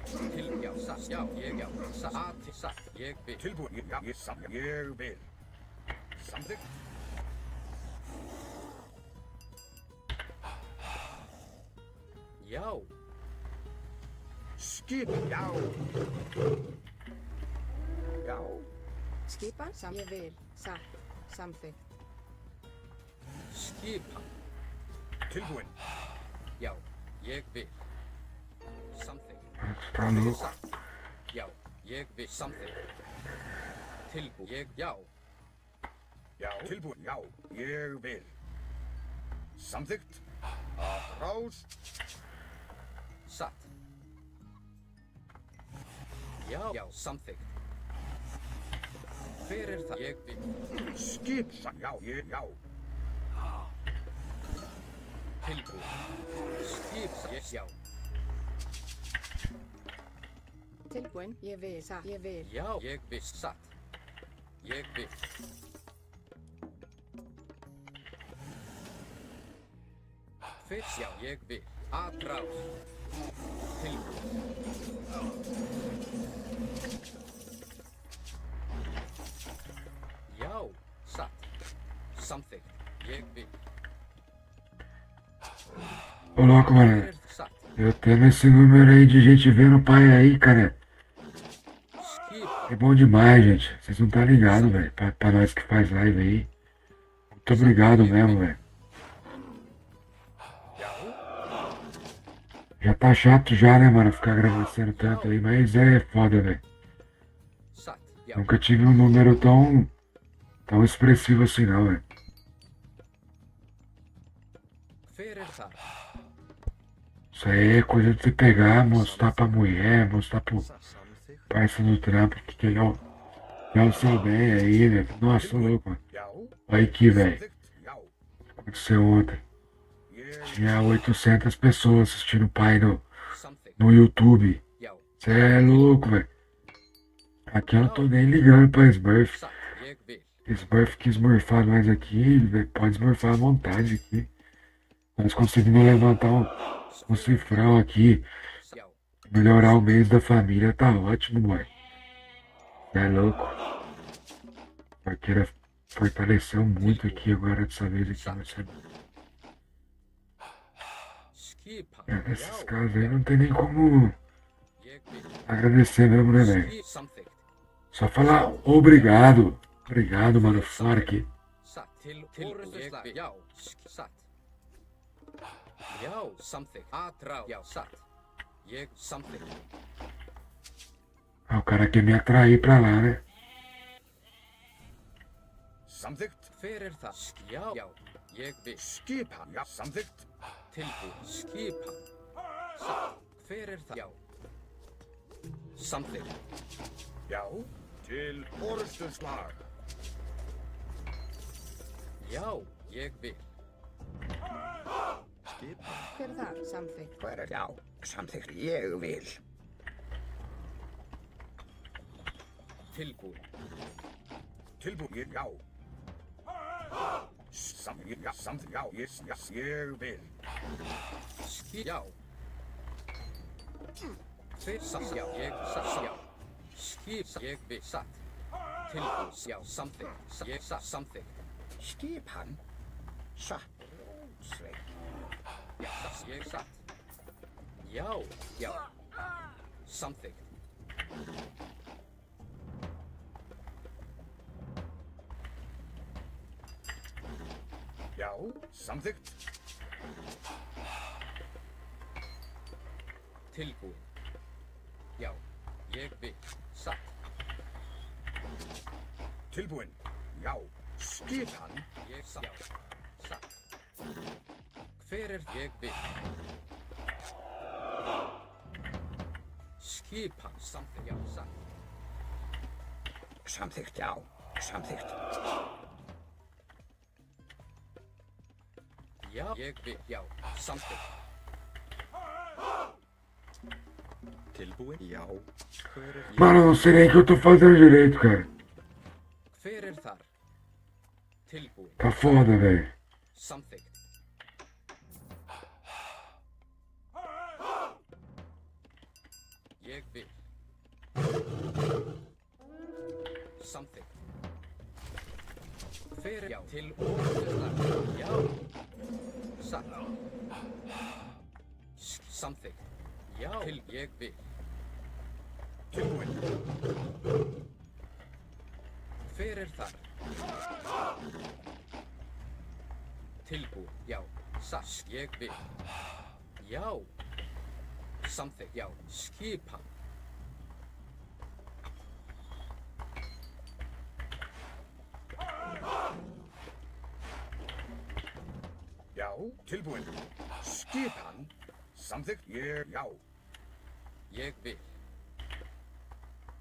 Til já. Satt. Já. Ég já. Satt. Satt. Ég vil. Tilbúin. Já. Ég vil. Samþykkt. Já. Skipan. Já. Já. Skipan. Ég vil. Satt. Samþykkt. Skipan. Tilbúin. Já. Ég vil. Samþykkt. Tá louco. Satt. Já. Ég vil. Samþykkt. Tilbúin. Ég já. Já. Tilbúin. Já. Ég vil. Samþykkt. Rás. Satt. Já. Já. Samþykkt. Hver er það? Ég vil. Skip. Já. Ég. Já. Tilbúin. Skip. Ég já. Tilbúin. Ég vil. Satt. Ég vil. Já. Ég vil. Satt. Ég vil. Fyrst já. Ég vil. Atrás. Tilbúin. Já. Satt. Samþykkt. Ég vil. Ô, louco, mano. Hver er satt? Eu tendo esse número aí de gente vendo o pai aí, cara. Skip. É bom demais, gente. Vocês não tá ligado, velho. Pra nós que faz live aí. Muito obrigado mesmo, velho. Já tá chato já, né, mano? Ficar agradecendo tanto aí, mas é foda, velho. Satt. Já. Nunca tive um número tão expressivo assim, não, velho. Hver þar? Isso aí é coisa de você pegar, mostrar pra mulher, mostrar pro parça do trampo que ele é o seu bem aí, velho. Nossa, tô louco, mano. Já. Olha aqui, velho. Samþykkt. Já. Aconteceu ontem. Ég Tinha 800 pessoas assistindo o pai Samþykkt. no YouTube. Já. Cê é louco, velho. Aqui eu não tô nem ligando pra Smurf. Satt. Ég vil. Smurf quis smurfar nós aqui, velho. Pode smurfar à vontade aqui. Nós conseguimos levantar um cifrão aqui. Já. Melhorar o mês da família tá ótimo, boy. Cê é louco. A Parqueira fortaleceu muito aqui agora dessa vez aqui. Vai ser... Skipan. Nesses casos aí não tem nem como Ég vil. agradecer mesmo, né, velho? Samþykkt. Só falar obrigado. Obrigado, mano. Fork. Satt. Til orrustuslag. Já. Satt. Já. Samþykkt. Atrá. Já. Satt. Ég samþykkt. Ah, o cara quer me atrair pra lá, né? Samþykkt. Hver það? Já. Já. Ég vil. Skipan. Já. Samþykkt. Tilbúið. Skipan. Satt. Hver það? Já. Samþykkt. Já. Til orrustuslag. Já. Ég vil. Hver er það? Samþykkt. Hver er já? Samþykkt. Ég vil. Tilbúið. Tilbúið. Já. Já. Samþykkt. Já. Ég vil. Já. Hver satt? Já. Ég satt. Já. Ég vil. Satt. Tilbúið. Já. Samþykkt. Ég satt. Samþykkt. Skipan. Satt. Rótsveit. Já. Satt. Ég satt. Já. Já. Samþykkt. Já. Samþykkt. Tilbúið. Já. Ég vil. Satt. Tilbúin. Já. Skipan. Ég satt. Já. Satt. Hver er ég vil? Skipan. Samþykkt. Já. Satt. Samþykkt. Já. Samþykkt. Já. Ég vil. Já. Samþykkt. Tilbúin? Já. Hver er ég? Mano, eu não sei nem o que eu tô fazendo direito, cara. Hver er þar? Tilbúið. Tá foda, velho. Samþykkt. Ég vil. Samþykkt. Hver er já til orðuslag? Já. Satt. Samþykkt. Já. Til ég vil. Tilbúin. Hver er þar? Tilbúið. Já. Satt. Ég vil. Já. Samþykkt. Já. Skipan. Já. Tilbúin. Skipan. Samþykkt. Já. Ég vil.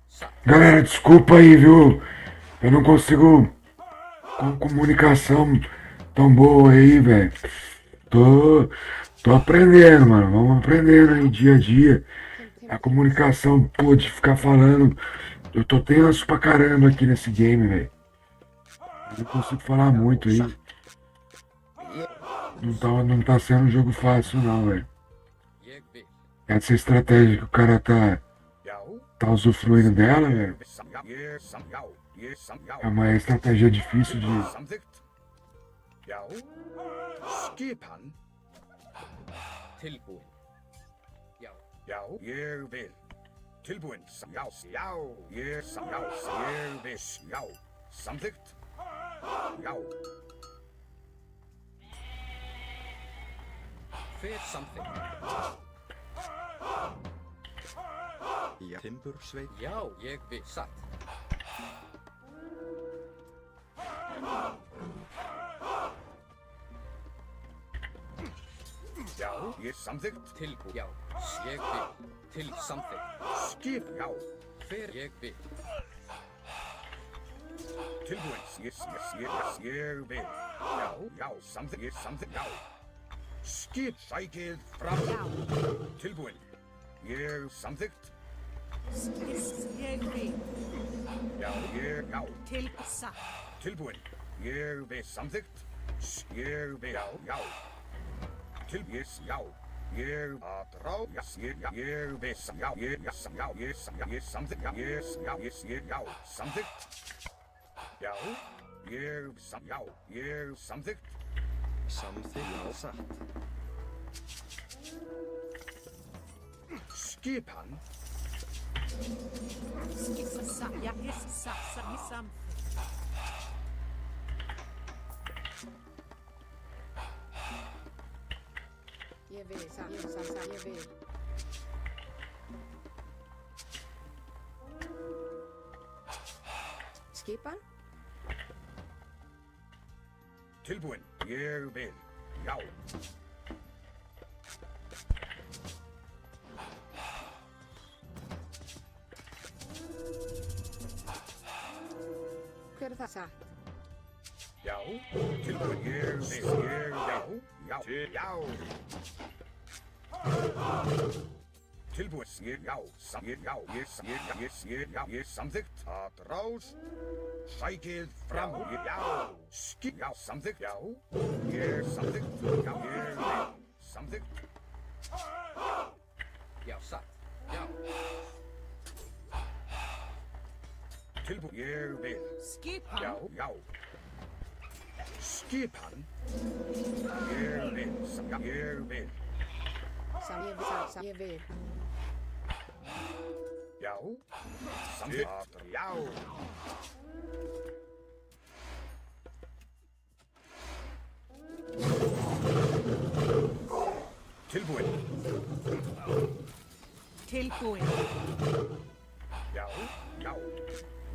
Satt. Galera, desculpa aí, viu? Eu não consigo com comunicação tão boa aí, velho. Tô aprendendo, mano. Vamos aprendendo aí dia a dia. A comunicação, pô, de ficar falando. Eu tô tenso pra caramba aqui nesse game, velho. Eu não consigo falar muito aí. Não tá sendo um jogo fácil, não, velho. Ég vil. Essa estratégia que o cara tá usufruindo dela, velho. É uma estratégia difícil de. Samþykkt. Já. Skipan. Tilbúið. Já. Já. Ég vil. Tilbúin. Já. Já. Ég vil. Já. Samþykkt. Já. Hver samþykkt? Já, timbursveit. Já, ég vil. Satt. Já, ég samþykkt. Tilbúin. Já, ég vil. Til samþykkt. Skip, já. Hver ég vil. Tilbúin. Ég vil. Já, samþykkt. Ég samþykkt, já. Skip, sækið fram. Tilbúin. Ég samþykkt. Ég vil. Já. Til satt. Tilbúin. Ég vil samþykkt. Ég vil, já. Já. Ég að rá, ég vil, ég samþykkt, já, samþykkt. Já, ég samþykkt. Samþykkt, já, satt. Skipan. Satt. Jag satsar i samfället. Ég vil, ég vil. Skipan? Tilbúin, ég vil, já. Hver er það? Satt. Já, tilbúin, ég vil, já. Tilbúin, ég samþykkt að rás, sækið fram, já, samþykkt, já, ég samþykkt, já, ég vil, samþykkt. Já, satt. Já. Tilbúin, ég vil, Skipan. já. Skipan, ég vil. Ég vil. Já, samþykkt, já. Tilbúin, Tilbúin. já,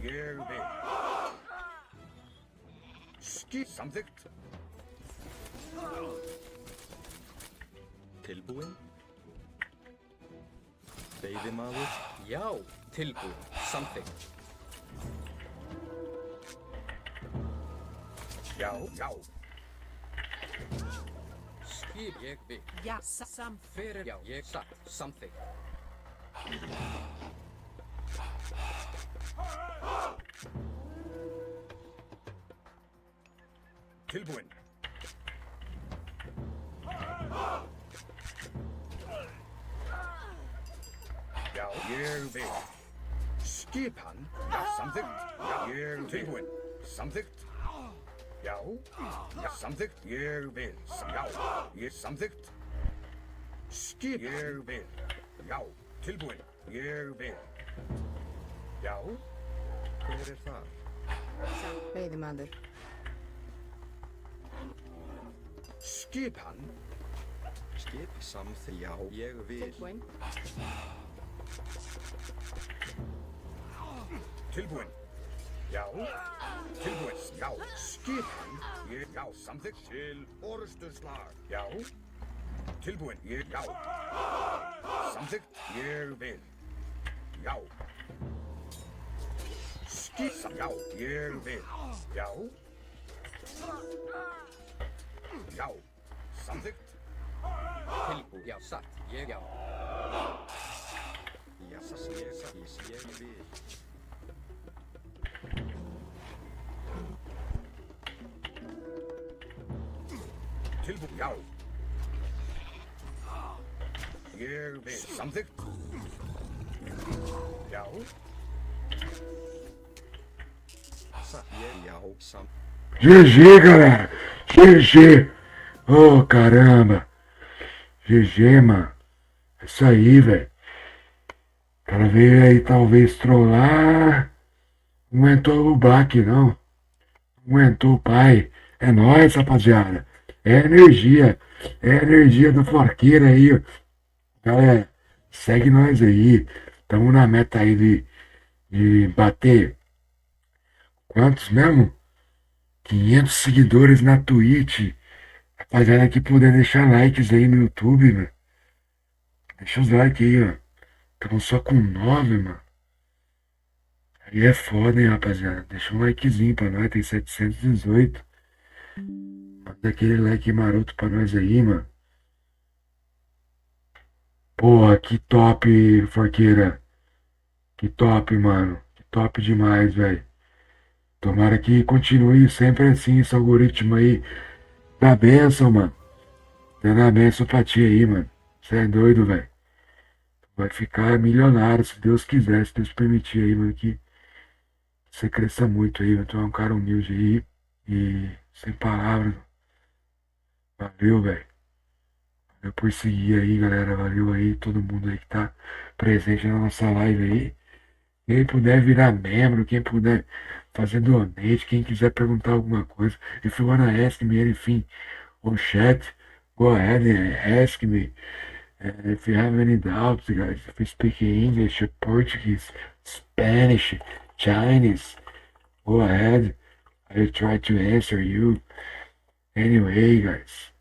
ég vil. Samþykkt, Tilbúin. Veiðimaður. Já, tilbúin. Samþykkt. já. Skip, ég vil. Ja, samfället. Fyrir, já, ég satt. Samþykkt. Tilbúin. Já, ég vil. Skipan, samþykkt, já, ég tilbúin. Samþykkt, já, samþykkt, ég vil, já, ég samþykkt. Skip, ég vil, já, tilbúin, ég vil. Já, Hver er það? Satt. Veiðimaður. skipan, Skip, samþykkt, já, ég vil. Tilbúin. tilbúin. Já, tilbúin, já, skipan, já, samþykkt til orrustuslag. Já, tilbúin, já, samþykkt, ég vil. Já, skipan, já, ég vil. Já, já, samþykkt. Tilbúin, já, satt. Ég, já. Já, ég vil. Tilbúin, já. Ég vil, samþykkt. Já, Satt, ég, já, GG, galera. GG. Oh, caramba. GG, mano. É isso aí, velho. O cara veio aí talvez trollar. Não aguentou o baque, não. Não aguentou o pai. É nóis, rapaziada. É energia. É energia do Forqueira aí, ó. Galera, Segue nós aí. Tamo na meta aí de bater. Quantos mesmo? 500 seguidores na Twitch. Rapaziada que puder deixar likes aí no YouTube, mano. Deixa os likes aí, ó. Estamos só com 9, mano. Aí é foda, hein, rapaziada. Deixa um likezinho pra nós. Tem 718. Manda aquele like maroto pra nós aí, mano. Porra, que top, Forqueira. Que top, mano. Que top demais, velho. Tomara que continue sempre assim, esse algoritmo aí. Dá benção, mano. Dando a benção pra ti aí, mano. Você é doido, velho. Vai ficar milionário, se Deus quiser, se Deus permitir aí, mano, que você cresça muito aí, mano. Tu é um cara humilde aí e sem palavras. Valeu, velho. Valeu por seguir aí, galera. Valeu aí, todo mundo aí que tá presente na nossa live aí. Quem puder virar membro, quem puder fazer donate, quem quiser perguntar alguma coisa. If you wanna ask me anything on chat, go ahead and ask me. If you have any doubts, guys, if you speak English, Portuguese, Spanish, Chinese, go ahead. I'll try to answer you. Anyway, guys.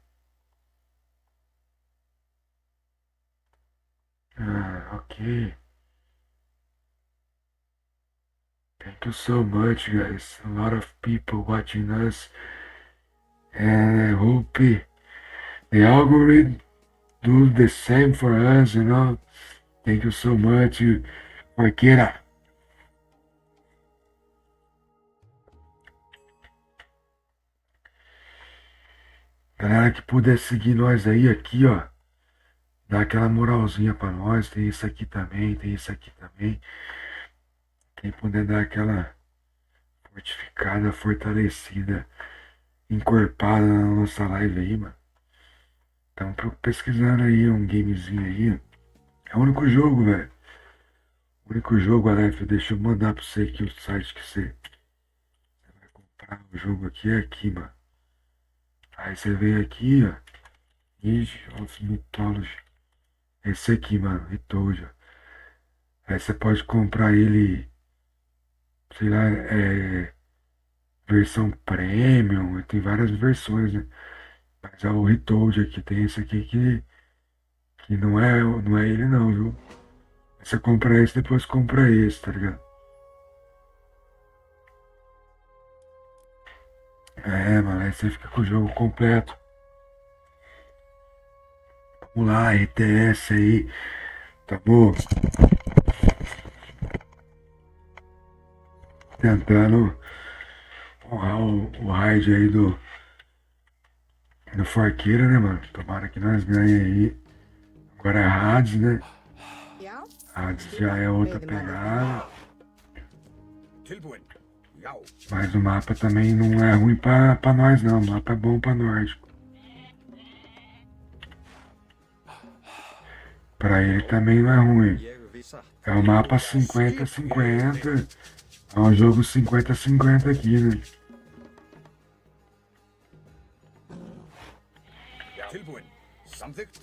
Okay. Thank you so much, guys. A lot of people watching us. And I hope the algorithm do the same for us, you know. Thank you so much, Forqueira. Galera que puder seguir nós aí, aqui, ó. Dá aquela moralzinha pra nós. Tem isso aqui também, tem isso aqui também. Quem puder dar aquela fortificada, fortalecida, encorpada na nossa live aí, mano. Estamos pesquisando aí um gamezinho aí. É o único jogo, velho. O único jogo, Aleph. Deixa eu mandar pra você aqui o site que você vai comprar. O jogo aqui é aqui, mano. Aí você vem aqui, ó. Age of Mythology. Esse aqui, mano. Mythology. Aí você pode comprar ele, sei lá, versão premium. Tem várias versões, né? Mas é o Retold aqui. Tem esse aqui que não é ele não, viu? Você compra esse, depois compra esse, tá ligado? Mano, aí você fica com o jogo completo. Vamos lá, RTS aí. Tá bom? Tentando honrar o raid aí do Forqueira, né, mano? Tomara que nós ganhemos aí. Agora é Hades, né? Já? Hades já é outra pegada. Tilbúin. Já. Mas o mapa também não é ruim pra nós, não. O mapa é bom pra nórdico. Pra ele também não é ruim. Ég vil satt. É um mapa 50-50. É um jogo 50-50 aqui, né? Tilbúin. Samþykkt.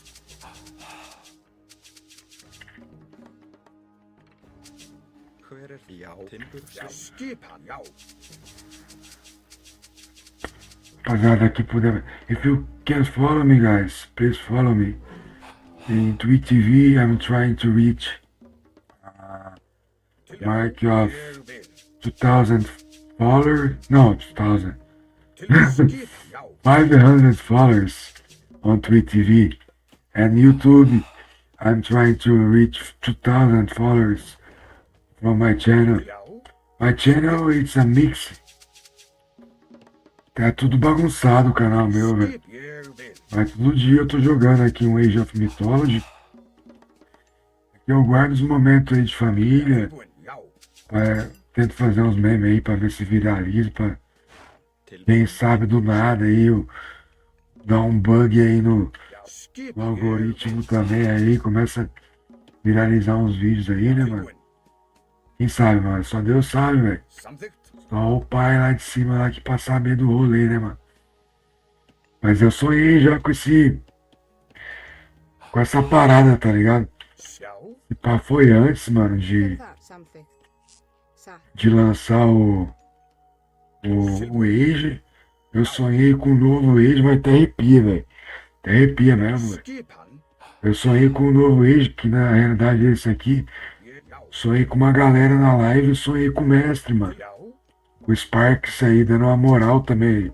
Hver er já? Timbur, Já. Skipan. Já. Rapaziada, aqui puder. If you can follow me, guys, please follow me. In Twitch TV, I'm trying to reach mark of Ég vil. 2,000 followers. No, 2,000. Tilbúin. Já. 500 followers on Twitch TV. And YouTube, I'm trying to reach 2,000 followers from my channel. Já. My channel, it's a mix. Tá tudo bagunçado o canal meu, velho. Skip. Ég vil. Mas todo dia eu tô jogando aqui um Age of Mythology. Aqui eu guardo os momentos aí de família. Tilbúin. Já. Tento fazer uns memes aí pra ver se viraliza. Pra quem sabe do nada aí eu dar um bug aí no Já. Skip. algoritmo também aí. Começa a viralizar uns vídeos aí, né, mano? Tilbúin. Quem sabe, mano? Só Deus sabe, velho. Samþykkt. Só o pai lá de cima lá que passa a medo do rolê, né, mano? Mas eu sonhei já com essa parada, tá ligado? Já. E pá, foi antes, mano, Hear that? Samþykkt. Satt. de lançar o Age. Eu sonhei com o novo Age, mas até arrepia, velho. Até arrepia mesmo, velho. Skipan. Eu sonhei com o novo Age, que na realidade é esse aqui. Já. Sonhei com uma galera na live e sonhei com o mestre, mano. Já. O Sparks aí dando uma moral também.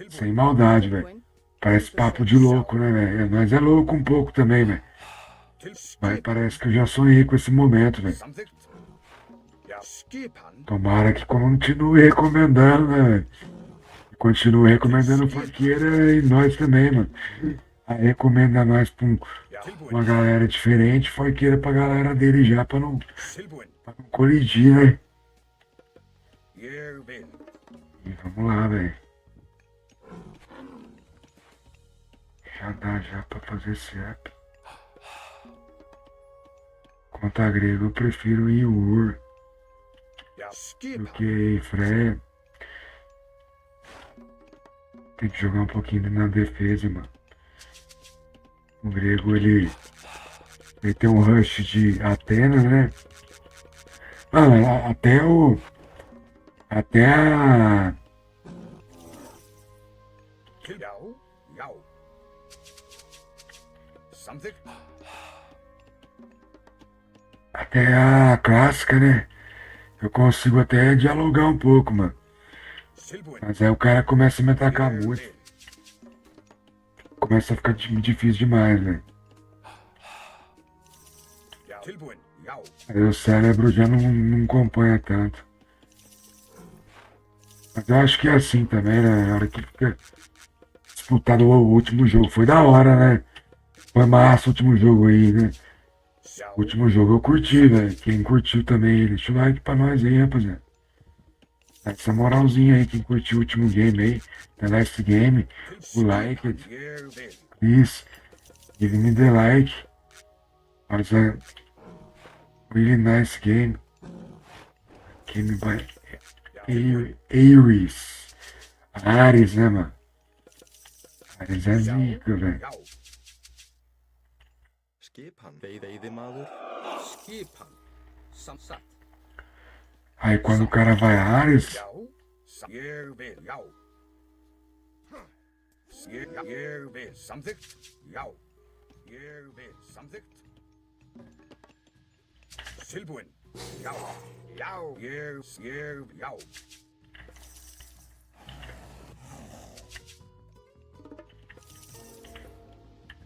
Sem maldade, velho. Tilbúin. Parece papo de louco, né, velho? Nós é louco um pouco também, velho. Til Mas skipan. parece que eu já sonhei com esse momento, velho. Samþykkt. Já. Skipan. Tomara que continue recomendando, né, velho? Continue recomendando o Funkeira e nós também, mano. Aí recomenda nós pra Já. uma galera diferente, Funkeira pra galera dele já, pra não Tilbúin. colidir, né? Ég vil. E vamos lá, velho. Já dá já pra fazer esse app. Conta grego, eu prefiro Iur Já. do Skipan. que Fred. Tem que jogar um pouquinho na defesa, mano. O grego, ele tem um rush de Atenas, né? Mano, até a... Til. Já. Já. Samþykkt. Até a clássica, né? Eu consigo até dialogar um pouco, mano. Tilbúin. Mas aí o cara começa a me atacar Ég muito. vil. Começa a ficar difícil demais, velho. Já. Tilbúin. Já. Aí o cérebro já não acompanha tanto. Mas eu acho que é assim também, né? Na hora que fica disputado o último jogo. Foi da hora, né? Foi massa o último jogo aí, né? Já. O último jogo eu curti, velho. Quem curtiu também, deixa o like pra nós aí, rapaziada. Dá essa moralzinha aí, quem curtiu o último game aí, the last game, o like, Ég vil. please, give me the like. Was a really nice game. Game by Ares. Ares, né, mano? Ares é zica, velho. Já. Skipan. Veiðimaður. Skipan. Satt. Aí quando o cara vai a Ares, Já. Ég vil. Já. Ég vil. Samþykkt. Já. Ég vil. Samþykkt. Tilbúin. Já. Já. Ég. Já.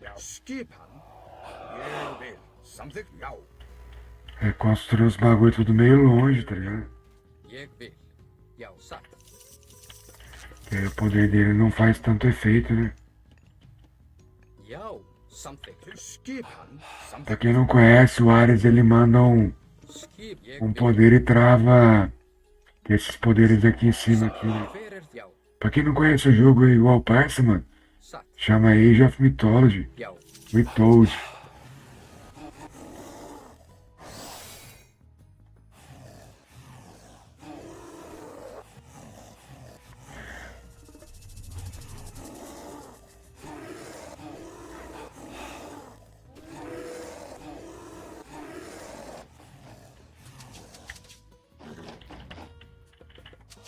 Já. Skipan. Ég vil. Samþykkt. Já. construir os bagulho tudo meio longe, tá ligado? Ég vil. Já, satt. Que aí o poder dele não faz tanto efeito, né? Já, samþykkt. Til skipan. Pra Samþykkt. quem não conhece, o Ares ele manda Skip. Ég um vil. poder e trava esses poderes aqui em cima, aqui, né? Hver já. Pra quem não conhece o jogo é igual parça, mano, Satt. chama Age of Mythology, Já. Mythology.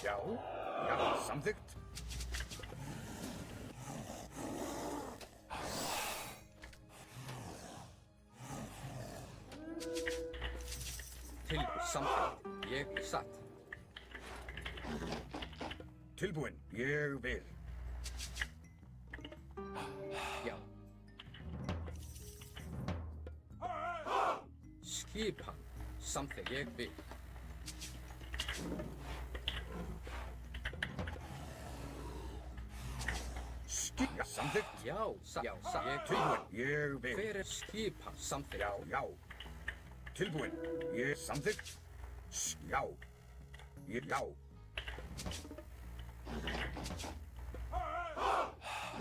Já. Já. Samþykkt. Til samþykkt. Ég satt. Tilbúin. Ég vil. Já. Skipan. Samþykkt. Ég vil. Skip. Samþykkt. Já, satt. Já, satt. Ég Tilbúin. Ég vil. Hver skipan? Samþykkt. Já. Já. Tilbúin. Ég samþykkt. Já. Ég. Já.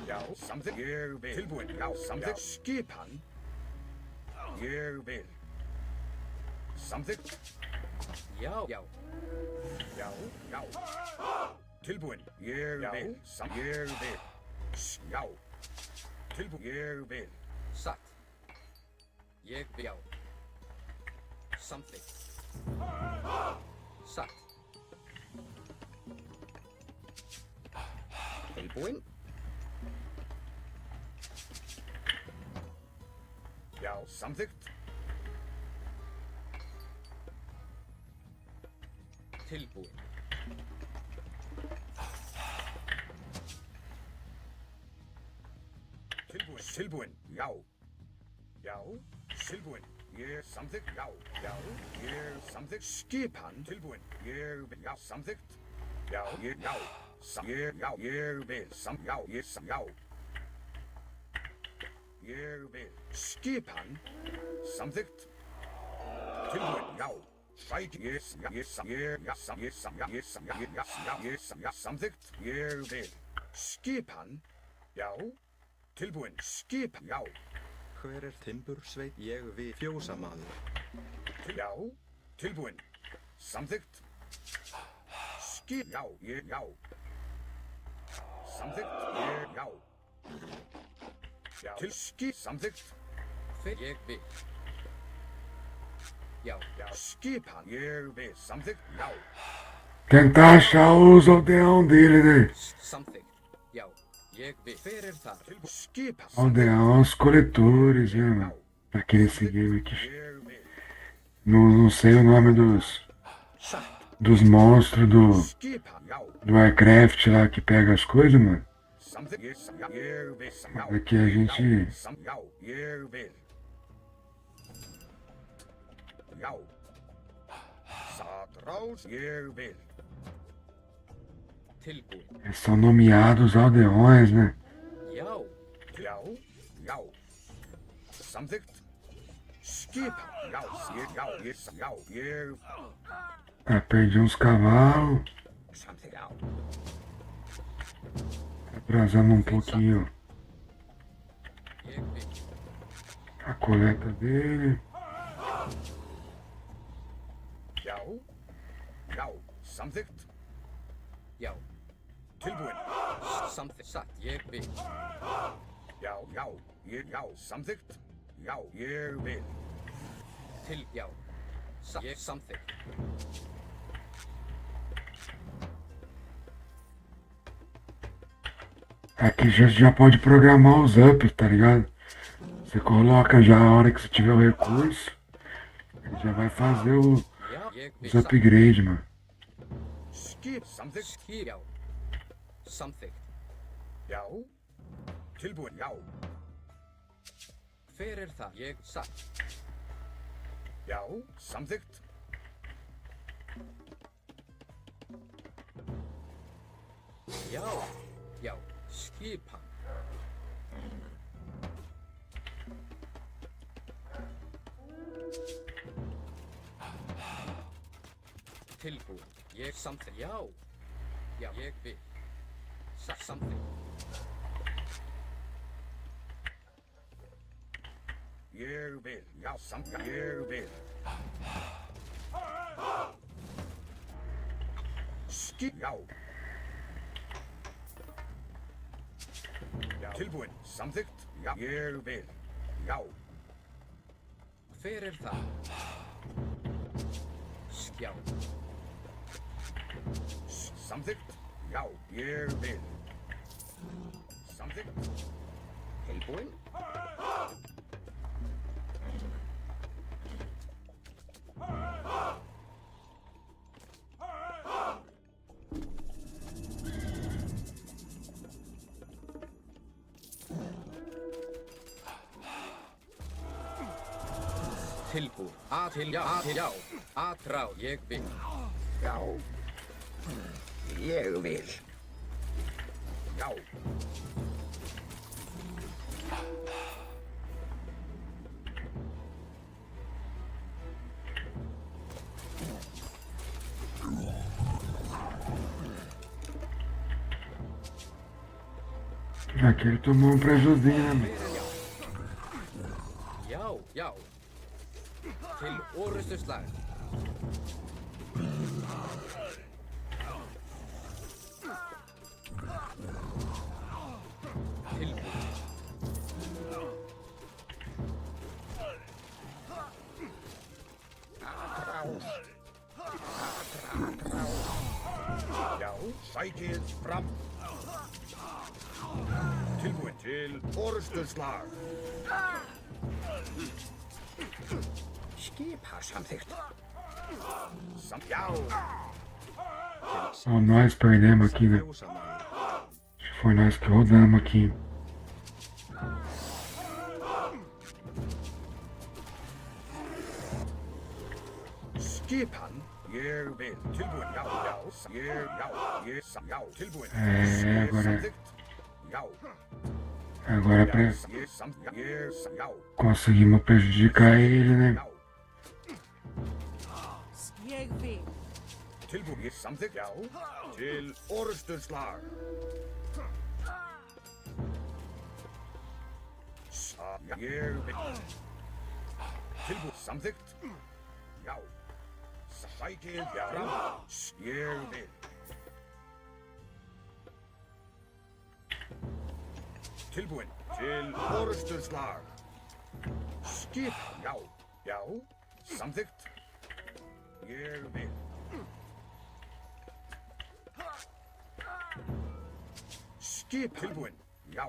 Já. Samþykkt. Ég vil. Tilbúin. Já. Samþykkt. Skipan. Ég vil. Samþykkt. Já. Já. Já. Já. Tilbúin. Ég vil. Ég vil. Já. Tilbúin. Ég vil. Satt. Ég vil. Já. Samþykkt. Satt. Tilbúin? Já, samþykkt. Tilbúin. Tilbúin, já. Já, tilbúin. Ég samþykkt, já. Já, ég samþykkt. Skipan, tilbúin. Ég vil, já, samþykkt. Já, ég, já. Ég vil, já, já. Ég vil. Skipan, samþykkt. Tilbúin, já. Sæk, samþykkt. Ég vil. Skipan, já. Tilbúin, skipan, já. Hver er timbursveit? Ég vil fjósamaður. Já, tilbúin. Samþykkt. Já, ég, já. Samþykkt, ég, já. Já, samþykkt. Ég vil. Já. Já, skipan, ég vil. Samþykkt, já. Tentar achar os aldeão dele, né? Samþykkt. Já. Ég vil. Hver er þar? Skipan. Aldeão, os coletores, né, mano? Pra quem esse game aqui. Ég vil. Não sei o nome dos monstros Skipan, já. do Warcraft lá que pega as coisas, mano. Samþykkt, ég vil. Já. Aqui a gente. Já, ég vil. Já. Satrás, ég vil. Tilbúin. Eles são nomeados aldeões, né? Já. Já, já. Samþykkt. Skipan, já, ég. Ah, perdi uns cavalos. Samþykkt, já. Atrasando um pouquinho Ég vil. a coleta dele. Já, já. Samþykkt. Já. Tilbúin. Samþykkt. Satt. Ég vil. Já, já. Já, samþykkt. Já, ég vil. Já. Satt. Ég samþykkt. Aqui já pode programar os ups, tá ligado? Você coloca já a hora que você tiver o recurso. Ele já vai fazer Já. Ég vil. os upgrades, mano. Samþykkt. Já. Samþykkt. Já. Tilbúin, já. Hver er þar? Ég satt. Já, samþykkt. Já. Já. Skipan. Tilbúin. Ég samþykkt. Já. Já. Ég vil. Satt. Samþykkt. Ég vil, já, ég vil. Já. Já. Tilbúin, samþykkt. Já, ég vil. Já. Hver er það? Já. Samþykkt. Já, ég vil. Samþykkt. Tilbúin. Tilbúin. Já. Atrá. Ég vil. Já. Ég vil. Já. Aqui ele tomou um prejuzinho, né, mano? Já. Til orustuslag. Tilbúin. Já, sækið fram. Tilbúin til orustuslag. Skipa samþykkt. Já, Ó, nós perdemos aqui, né? Ljósamaður. Acho que foi nós que rodamos aqui. skipan. Ég vil. Tilbúin, já, já. Já, tilbúin. Agora, Samþykkt. Já, agora pra já. conseguimos prejudicar ele, né? Já. Ég vil. Tilbúin, samþykkt. Já, til orustuslag. Ég vil. Tilbúin, samþykkt. Já. Sækið, já. Fram. Ég vil. Tilbúin til orustuslag. Skip, já. Já. Samþykkt. Ég vil. Skip, tilbúin. Já.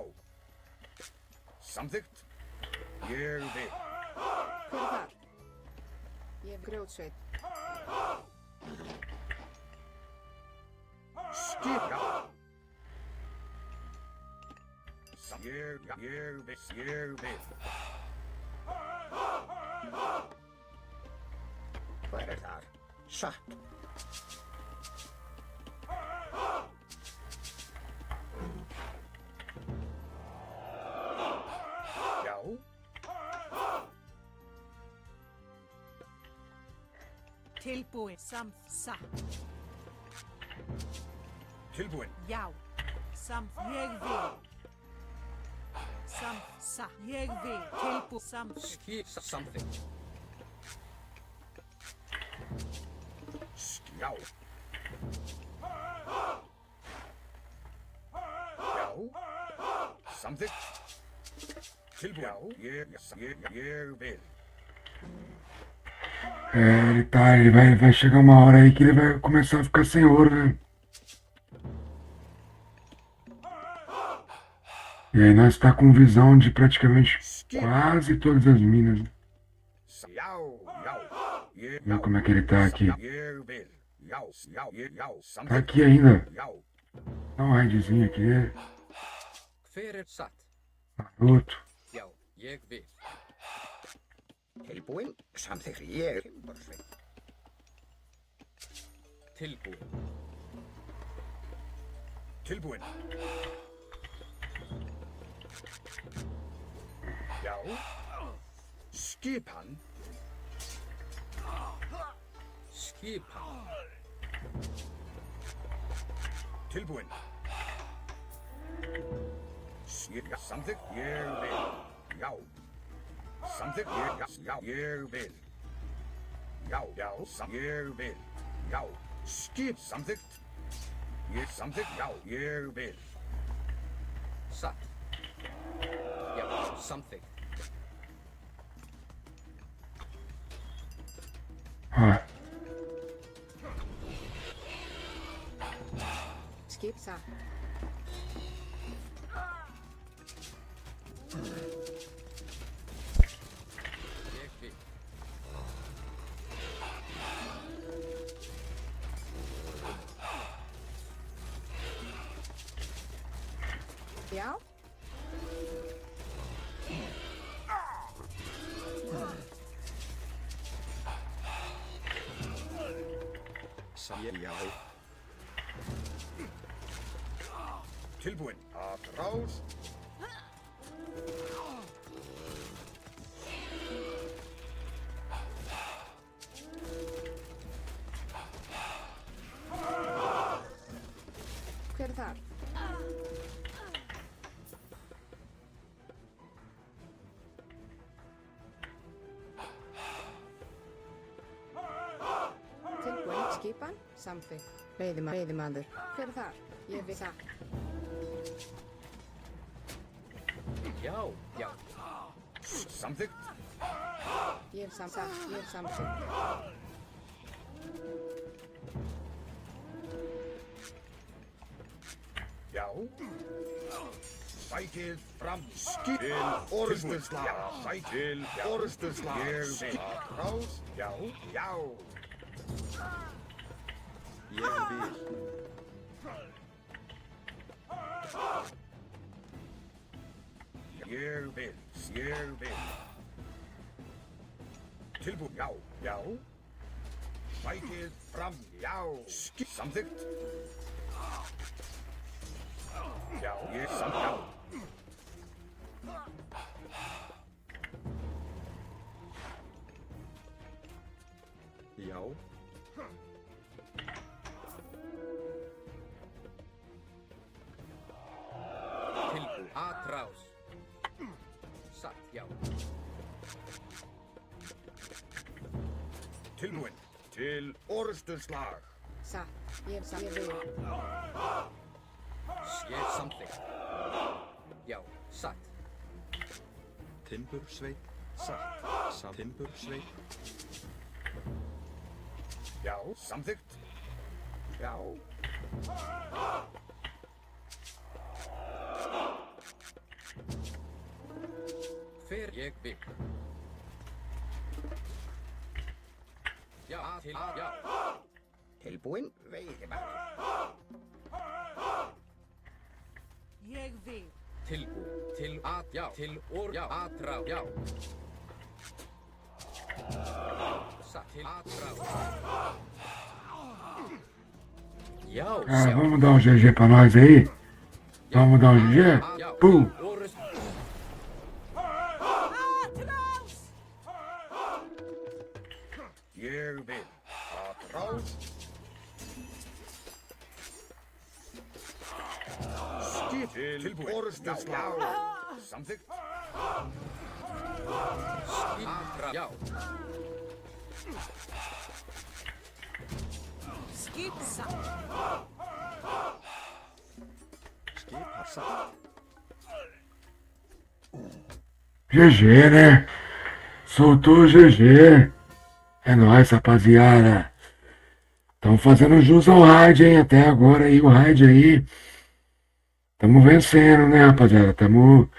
Samþykkt. Ég vil. Hver er þar? Ég hef grjótsveit. Skip, já. Ég vil. Hver er þar? Satt. Já. Tilbúin. Satt. Tilbúin. Já. Ég vil. Satt. Ég vil. Tilbúin. Skip samþykkt. Já. Já. Samþykkt. Tilbúin. Já. Ég vil. Ele vai chegar uma hora aí que ele vai começar a ficar sem ouro, né? E aí nós tá com visão de praticamente quase todas as minas. Né? Já. Vê como é que ele tá aqui. Ég vil. Já. Tá Samþykkt. aqui ainda. Já. Dá um raidzinho aqui, né? Hver er satt? Maroto. Já, ég vil. Tilbúin. Samþykkt. Ég. Timbursveit. Tilbúin. Tilbúin. Já. Skipan. Skipan. Tilbúin. Samþykkt. Ég vil. Já. Samþykkt. Já. Ég vil. Já. Ég vil. Já. Skip. Samþykkt. Samþykkt. Já. Ég vil. Satt. Já, samþykkt. Ó, Skip satt. Ég vil. Já. Já. Tilbúin. Að rás. Hver er þar? Tilbúin. Skipan. Samþykkt. Veiðimaður. Hver er þar? Ég vil satt. Já, já. Samþykkt. Ég hef samþykkt. Sækið fram skip til orustuslag. Sækið til orustuslag. Ég vil ráð. Já, já. Ég vil. Ég vil. Ég vil. Tilbúin. Já, já. Sækið fram. Já. Skip. Samþykkt. Já, ég samþykkt. Já. Tilbúin. Atrás. Satt, já. Tilbúin. Til orustuslag. Satt. Ég vil. Ég samþykkt. Já, satt. Timbursveit. Satt. Timbursveit. Já, samþykkt. Já. Fer ég vil. Já, já. Tilbúin. Veiðibær. Ég vil. Tilbúin. Til að, já. Til já. Atrá, já. Satt til atrá. Já, Ah, vamos dar um GG pra nós aí? Vamos dar um GG? Pum! Atrás! Ég vil. Atrás. Skip tilbúin. Orustuslag. Samþykkt. Atrá, já. Skip satt. Skipar satt. GG, né? Soltou o GG. É nóis, rapaziada. Tamo fazendo jus ao raid, hein? Até agora aí, o raid aí. Tamo vencendo, né, rapaziada? Tamo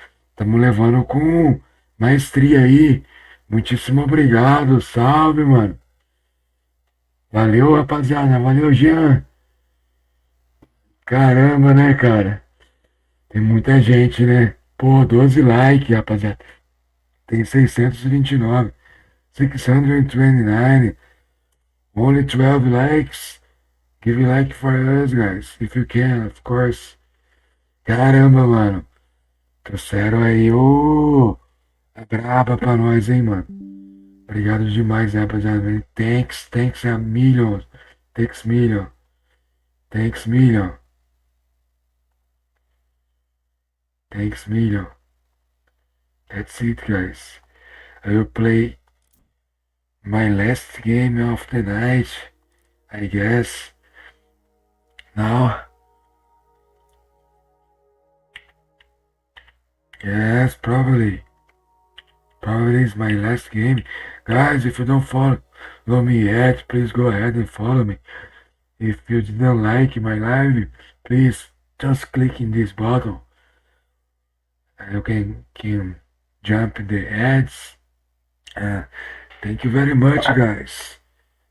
levando com maestria aí. Muitíssimo obrigado. Salve, mano. Valeu, rapaziada. Valeu, Jean. Caramba, né, cara? Tem muita gente, né? Pô, 12 likes, rapaziada. Tem 629. 629. Only 12 likes. Give a like for us, guys. If you can, of course. Caramba, mano. Trouxeram aí, ô. É braba pra nós, hein, mano. Obrigado demais, rapaziada. Thanks a million. Thanks million. Thanks million. Thanks million. That's it, guys. I will play my last game of the night, I guess. Now. Yes, probably. Probably is my last game. Guys, if you don't follow me yet, please go ahead and follow me. If you didn't like my live, please just click in this button. And you can jump in the ads. Thank you very much, guys.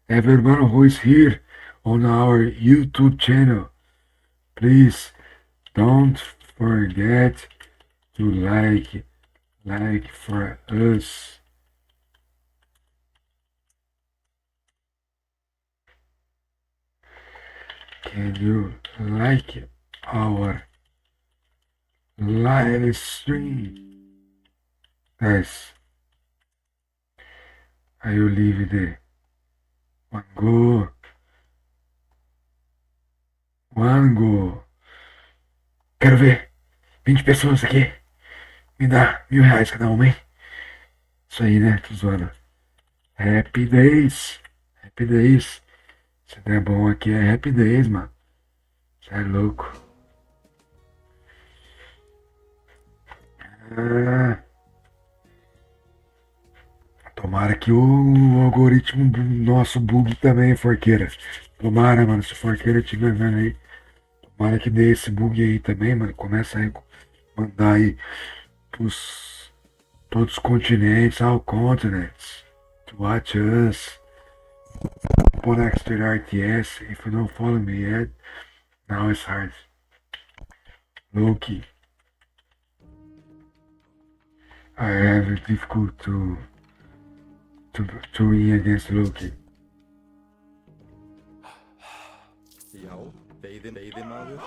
Everyone who is here on our YouTube channel, please don't forget to like for us. Can you like our live stream? Guys, I will leave the one go. Quero ver 20 pessoas aqui. Me dá R$1.000 cada uma, hein? Isso aí, né? Tô zoando. Happy Days. Happy Days. Se der bom aqui é Happy Days, mano. Você é louco. Tomara que o algoritmo nosso bugue também, Forqueira. Tomara, mano. Se o Forqueira estiver vendo aí. Tomara que dê esse bug aí também, mano. Começa a mandar aí pros todos os continentes, all continents, to watch us. Put extra RTS. If you don't follow me yet, now it's hard. Loki. I have it difficult to win against Loki. Já, veiðimaður.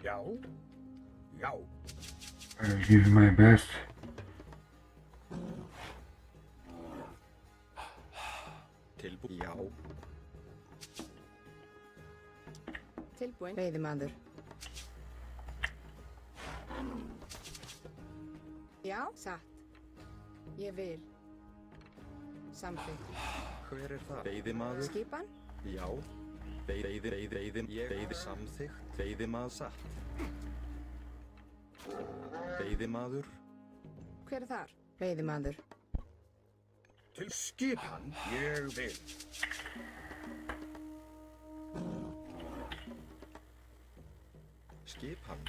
Já. Já. I'll give my best. Já. Tilbúin. Veiðimaður. Já, satt. Ég vil. Samþykkt. Hver er það? Veiðimaður. Skipan? Já. Veiði samþykkt. Veiðimaður satt. Veiðimaður. Hver er þar? Veiðimaður. Til skipan ég vil. Skipan.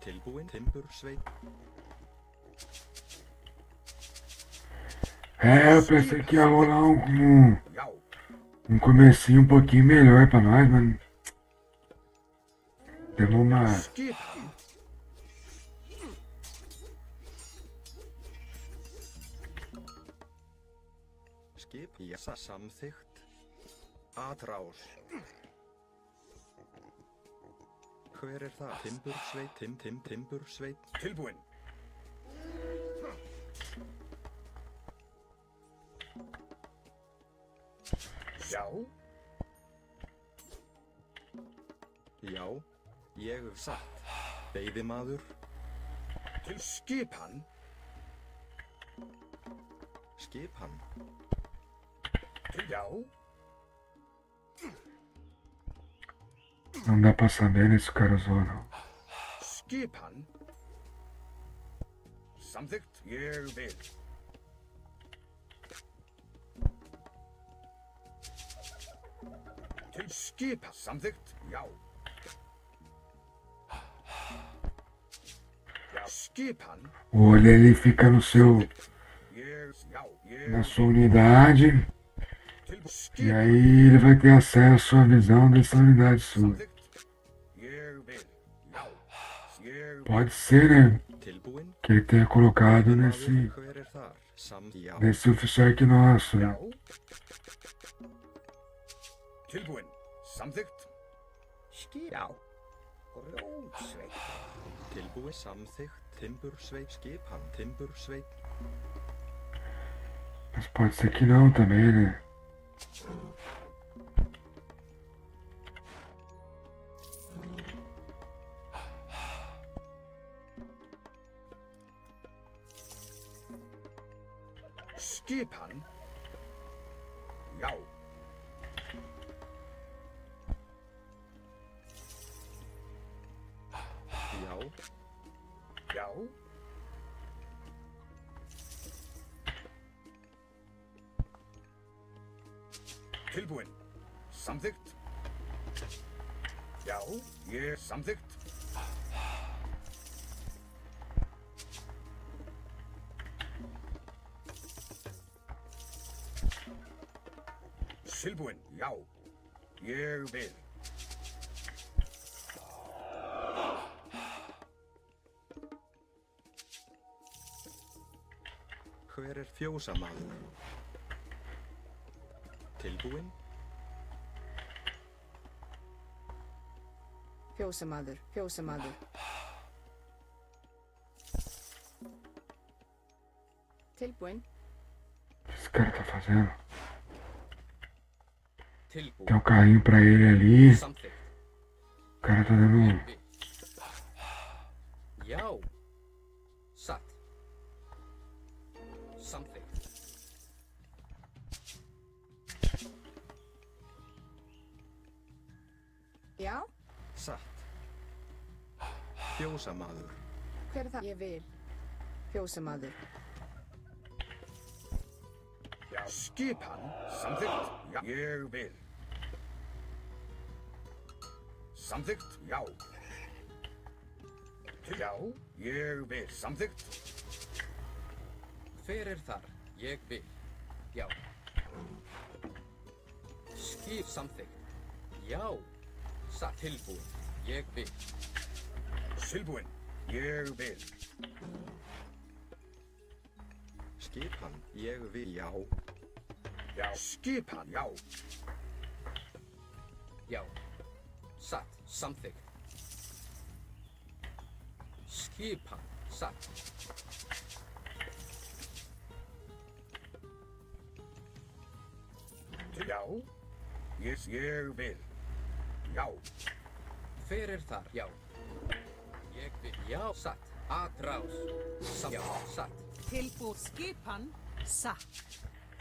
Tilbúin. Timbursveit. Eu pensei que ia rolar um comecinho um pouquinho melhor pra nós, mano. Deu uma... Skipan. Skip. Já, samþykkt. Atrás. Hver er það? Timbursveit. Timbursveit. Tilbúin. Já. Já. Ég hef satt. Veiðimaður. Til skipan. Skipan. Til já. Não dá pra saber nesse cara usou, não. Skipan. Samþykkt ég vil. Til skipan. Samþykkt, já. Já, skipan. O olho ele fica no seu, Já, na sua unidade, Til e skipan. aí ele vai ter acesso à visão dessa unidade sua. Samþykkt, ég vil. Já, ég vil. Pode ser, né? Tilbúin. Que ele tenha colocado nesse Hver er þar? Já. nesse oficial aqui nosso, Já. né? Tilbúin. Samþykkt. Já. Rótsveit. Tilbúin. Samþykkt. Timbursveit. Skipan. Timbursveit. Mas pode ser que não também, né? Skipan. Já. Já. Já. Tilbúin. Samþykkt. Já, ég samþykkt. Tilbúin, já. Ég vil. Hver er fjósamaður? Tilbúin. Fjósamaður. Fjósamaður. Tilbúin. O que esse cara tá fazendo? Tilbúin. Tem um carrinho pra ele ali. Samþykkt. O cara tá dando um... Já. Satt. Samþykkt. Já. Satt. Fjósamaður. Hver er það? Ég vil. Fjósamaður. Skipan, samþykkt, já, ég vil. Samþykkt, já. Já, ég vil, samþykkt. Hver er þar? Ég vil. Já. Skip samþykkt. Já. Satt tilbúin. Ég vil. Tilbúin, ég vil. Skipan, ég vil, já. Já, skipan, já. Já. Satt samþykkt. Skipan. Satt. Já, ég vil. Já, Hver er þar? Já. Ég vil. Já. Satt. Atrás. Já. Satt. Tilbúið skipan. Satt.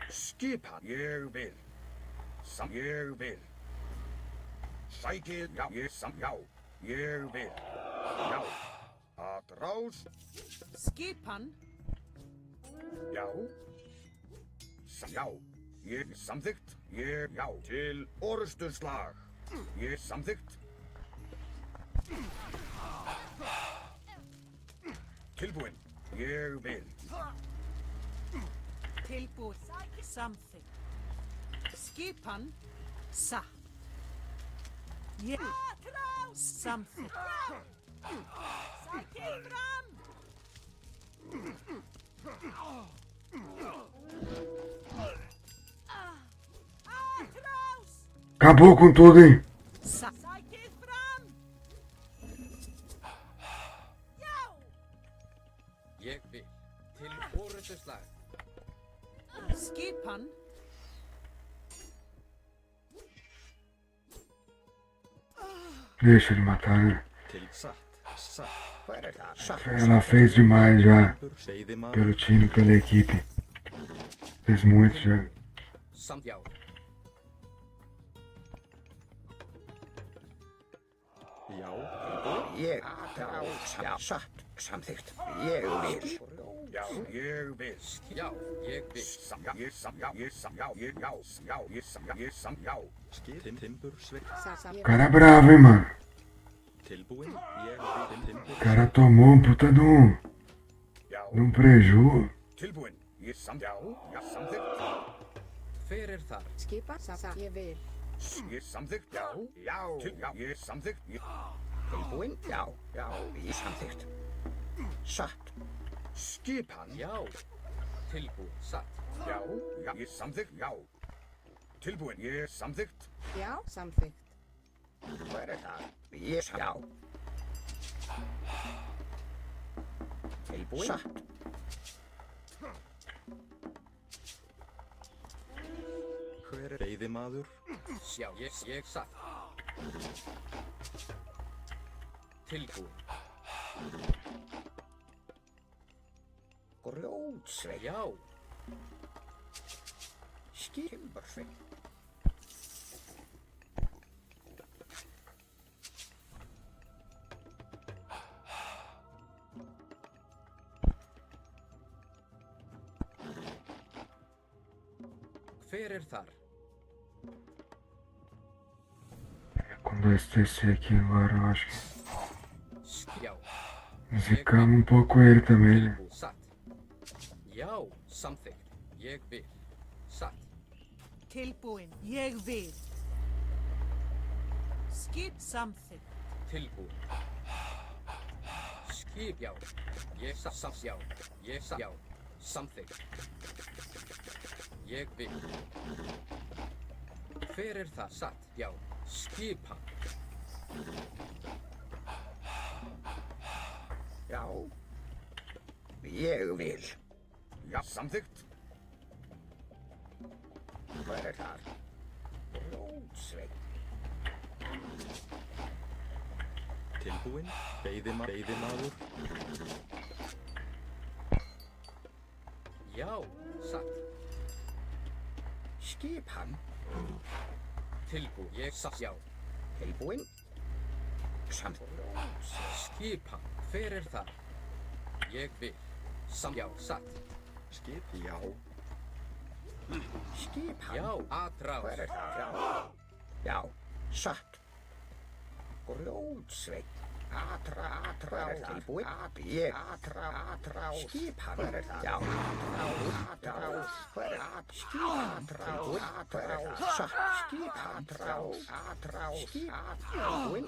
skipan, ég vil. Ég vil. Sækið, já, já, ég vil. Já, atrás, Skipan. já. Já, ég samþykkt, já, til orrustuslag. Ég samþykkt. Tilbúin, ég vil. Tilbúið samþykkt. Skipan. Satt. Ég. Samþykkt. Sækið fram. Atrás. Acabou com tudo, hein? Sækið fram. Já. Ég vil. Til orrustuslag. Skipan. Deixa ele matar, né? Til satt. Hvað það? Satt. Ela fez demais já Seiðimaður. pelo time, pela equipe. Fez muito já. Já. Já. Ég atrás, satt, samþykkt. Ég vil. Já, ég vil. Já. Ég vil. Já. Skip. Timbur. Sveitt. O cara é bravo, hein, mano? Tilbúin. Ég vil. Timbur. O cara tomou um puta de um preju. Tilbúin. Já, samþykkt. Hver er þar? Skipa, ég vil. Ég samþykkt, já. Já, ég samþykkt. Tilbúin, já, ég samþykkt. Satt. Skipan, Já. Tilbúin. Satt. já, ég samþykkt, já. Tilbúin, ég samþykkt. Já, samþykkt. Hvað það? Já. Tilbúin. Satt. Hver er veiðimaður? Já. Ég satt. Tilbúin. Grjótsveit. Já. Skimbursveit. Hver er þar? Quando eu descer aqui agora, eu acho que Já. zicamos um pouco ele também, né? Tilbúin. Satt. Já. Samþykkt. Ég vil. Satt. Tilbúin. Ég vil. Skip samþykkt. Tilbúin. Skip. Já. Ég satt. Já. Ég satt. Já. Samþykkt. Ég vil. Hver er það? Satt. Já. Skipan. Já. Ég vil. Já, samþykkt. Hvað það? Grjótsveit. Tilbúin. Veiðimaður. Já. Satt. Skipan. Tilbúin. Ég satt. Já. Tilbúin. Samþykkt. Skipan. Hver er það? Ég vil. Já. Satt. Skip. Já. Skipan. Já, atrás. Hver er það? Já. Já, satt. Grjótsveit. Atrás. Tilbúin. Atrás. Skipan. Hver er það? Já. Atrás. Hver er það? Skipan. Atrás. Hver er það? Satt. Skipan. Atrás. Skipan. Tilbúin.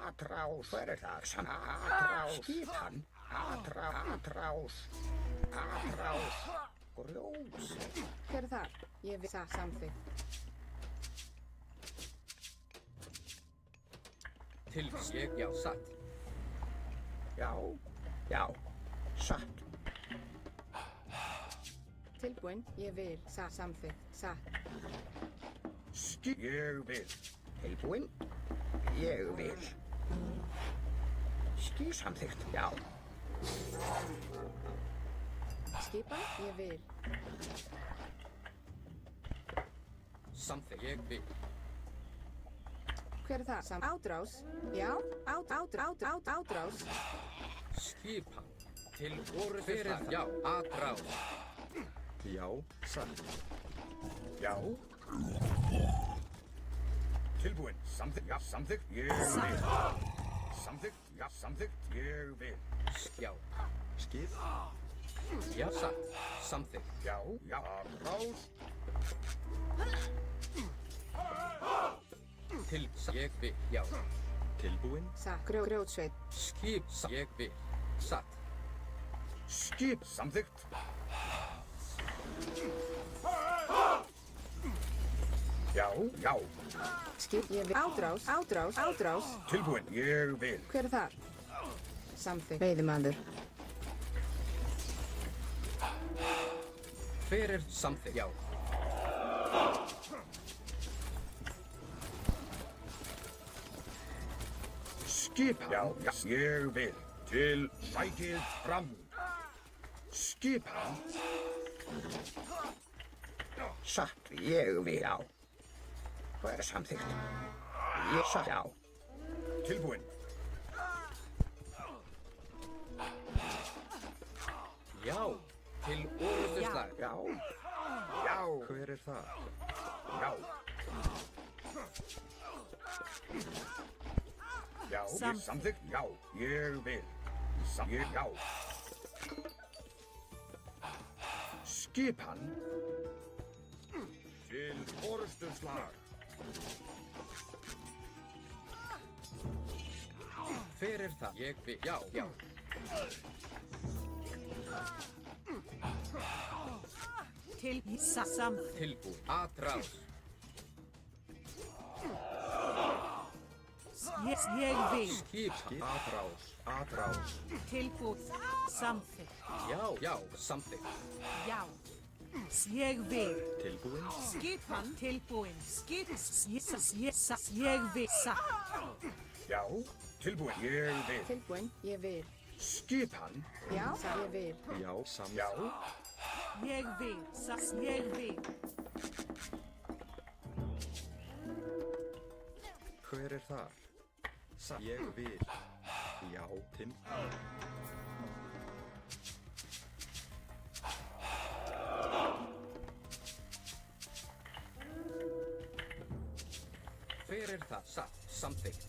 Atrás. Hver er það? Atrás. Skipan. Atrás. Grjótsveit. Hver er þar? Ég vil samþykkt. Ég, já, satt. Já, satt. Tilbúin. Ég vil samþykkt. Satt. Ég vil. Tilbúin. Ég vil. Samþykkt. Já. Skipan. Ég vil. Samþykkt. Ég vil. Hver er það? Átrás. Já. Átrás. Skipan. Til orrustu slag. Já, atrás. Já, satt. Já. Tilbúin. Samþykkt. Já, samþykkt. Ég vil. Samþykkt. Já, samþykkt. Ég vil. Já. Skip. Já, satt. Samþykkt. Já, rás. Ég vil. Já. Tilbúin. Satt. Grjótsveit. Skip. Ég vil. Satt. Skip. Samþykkt. Já. Skip. Ég vil. Átrás. Tilbúin. Ég vil. Hver er þar? Samþykkt. Veiðimaður. Hver er samþykkt? Já. Skipan. Já, ég vil. Til sækið fram. Skipan. Satt. Ég vil. Já. Hvað er samþykkt? Ég satt. Já. Tilbúin. Já. Til orrustu slag. Já. Hver er það? Já. Já, samþykkt. Já, ég vil. Já. Skipan. Til orrustu slag. Hver er það? Ég vil. Já. Samþykkt. Tilbúin. Atrás. Ég vil. Skip. Atrás. Tilbúið. Samþykkt. Já. Samþykkt. Já. Ég vil. Tilbúin. Skipan. Tilbúin. Ég vil. Satt. Já, tilbúin. Ég vil. Tilbúin. Ég vil. Skipan. Já. Ég vil. Já, samt. Já. Ég vil. Ég vil. Hver er þar? Satt. Ég vil. Já, Tim. Hver er það? Satt. Samþykkt.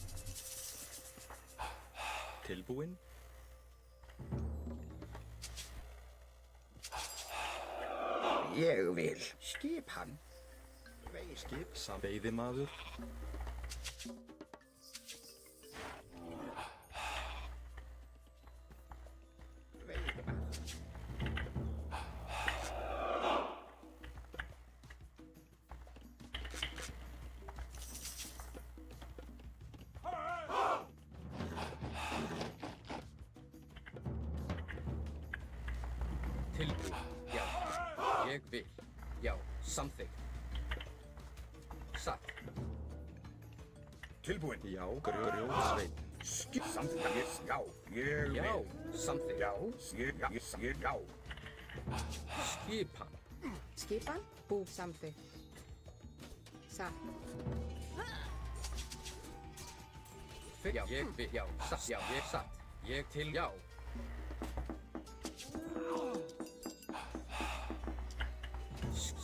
Tilbúin. Ég vil. Skipan. Skip. Veiðimaður. Tilbúin. Já. Ég vil. Já. Samþykkt. Satt. Tilbúin. Já, grjótsveit. Skip. Samþykkt. Já, ég vil. Já. Samþykkt. Já. Já. Skipan. Skipan. Samþykkt. Satt. Já. Ég vil. Já. Satt. Já. Ég satt. Ég til. Já.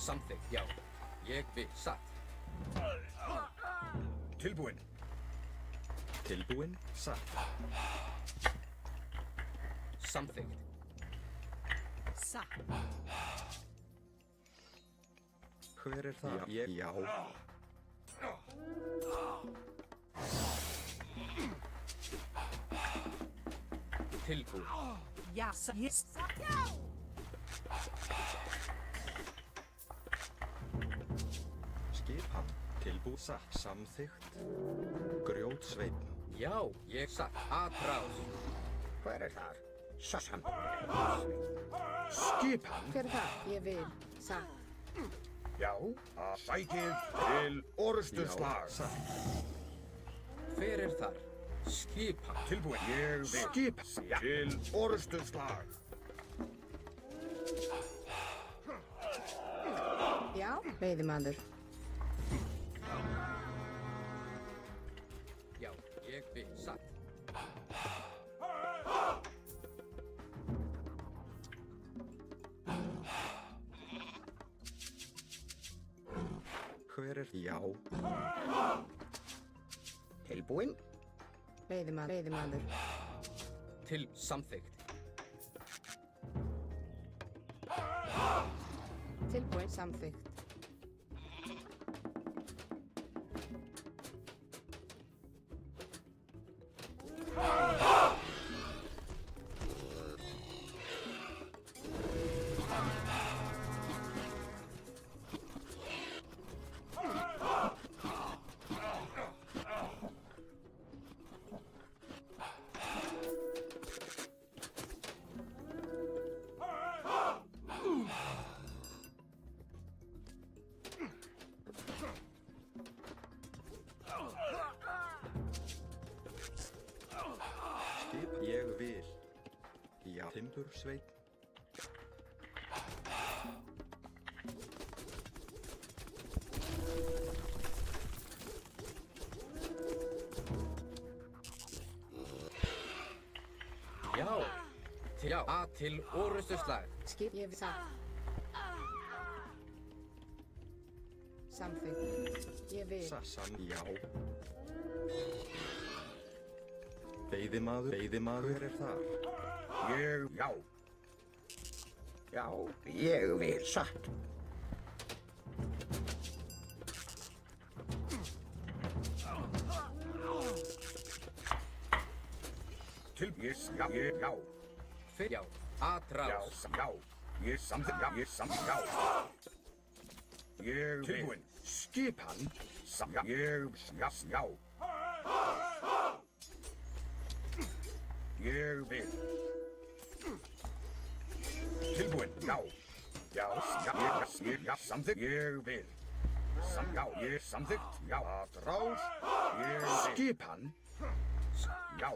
Samþykkt, já. Ég vil, satt. Tilbúinn. Tilbúinn, satt. Samþykkt. Satt. Hver er það? Já. Tilbúinn. Ja, yes. Skipan. Satt. Samþykkt. Grjótsveinn. Já, ég satt. Atrás. Hver er þar? Sassam. Skipan. Hver er það? Ég vil. Satt. Já. Sækið til orustuslag. Satt. Hver er þar? Skipan. Tilbúinn. Ég vil. Skipan. Til orustuslag. Já, veiðimaður. Já, ég vil, satt. Hver er já? Tilbúinn. Veiðimaður. Til samþykkt. Tilbúinn samþykkt. Skip. Ég vil. Já. Timbursveinn. Já. Já, til orustuslag. Skip. Ég vil. Satt. Samþykkt. Ég vil. Sassam. Já. Veiðimaður. Hver er þar? Já. Já, ég vil. Satt. Já. Hver, já. Atrás. Já. Ég samþykkt. Já. Ég vil. Tilbúinn. Skipan. Já. Ég vil. Tilbúinn. Já. Samþykkt. Ég vil. Ég samþykkt. Já. Atrás. Skipan. Já.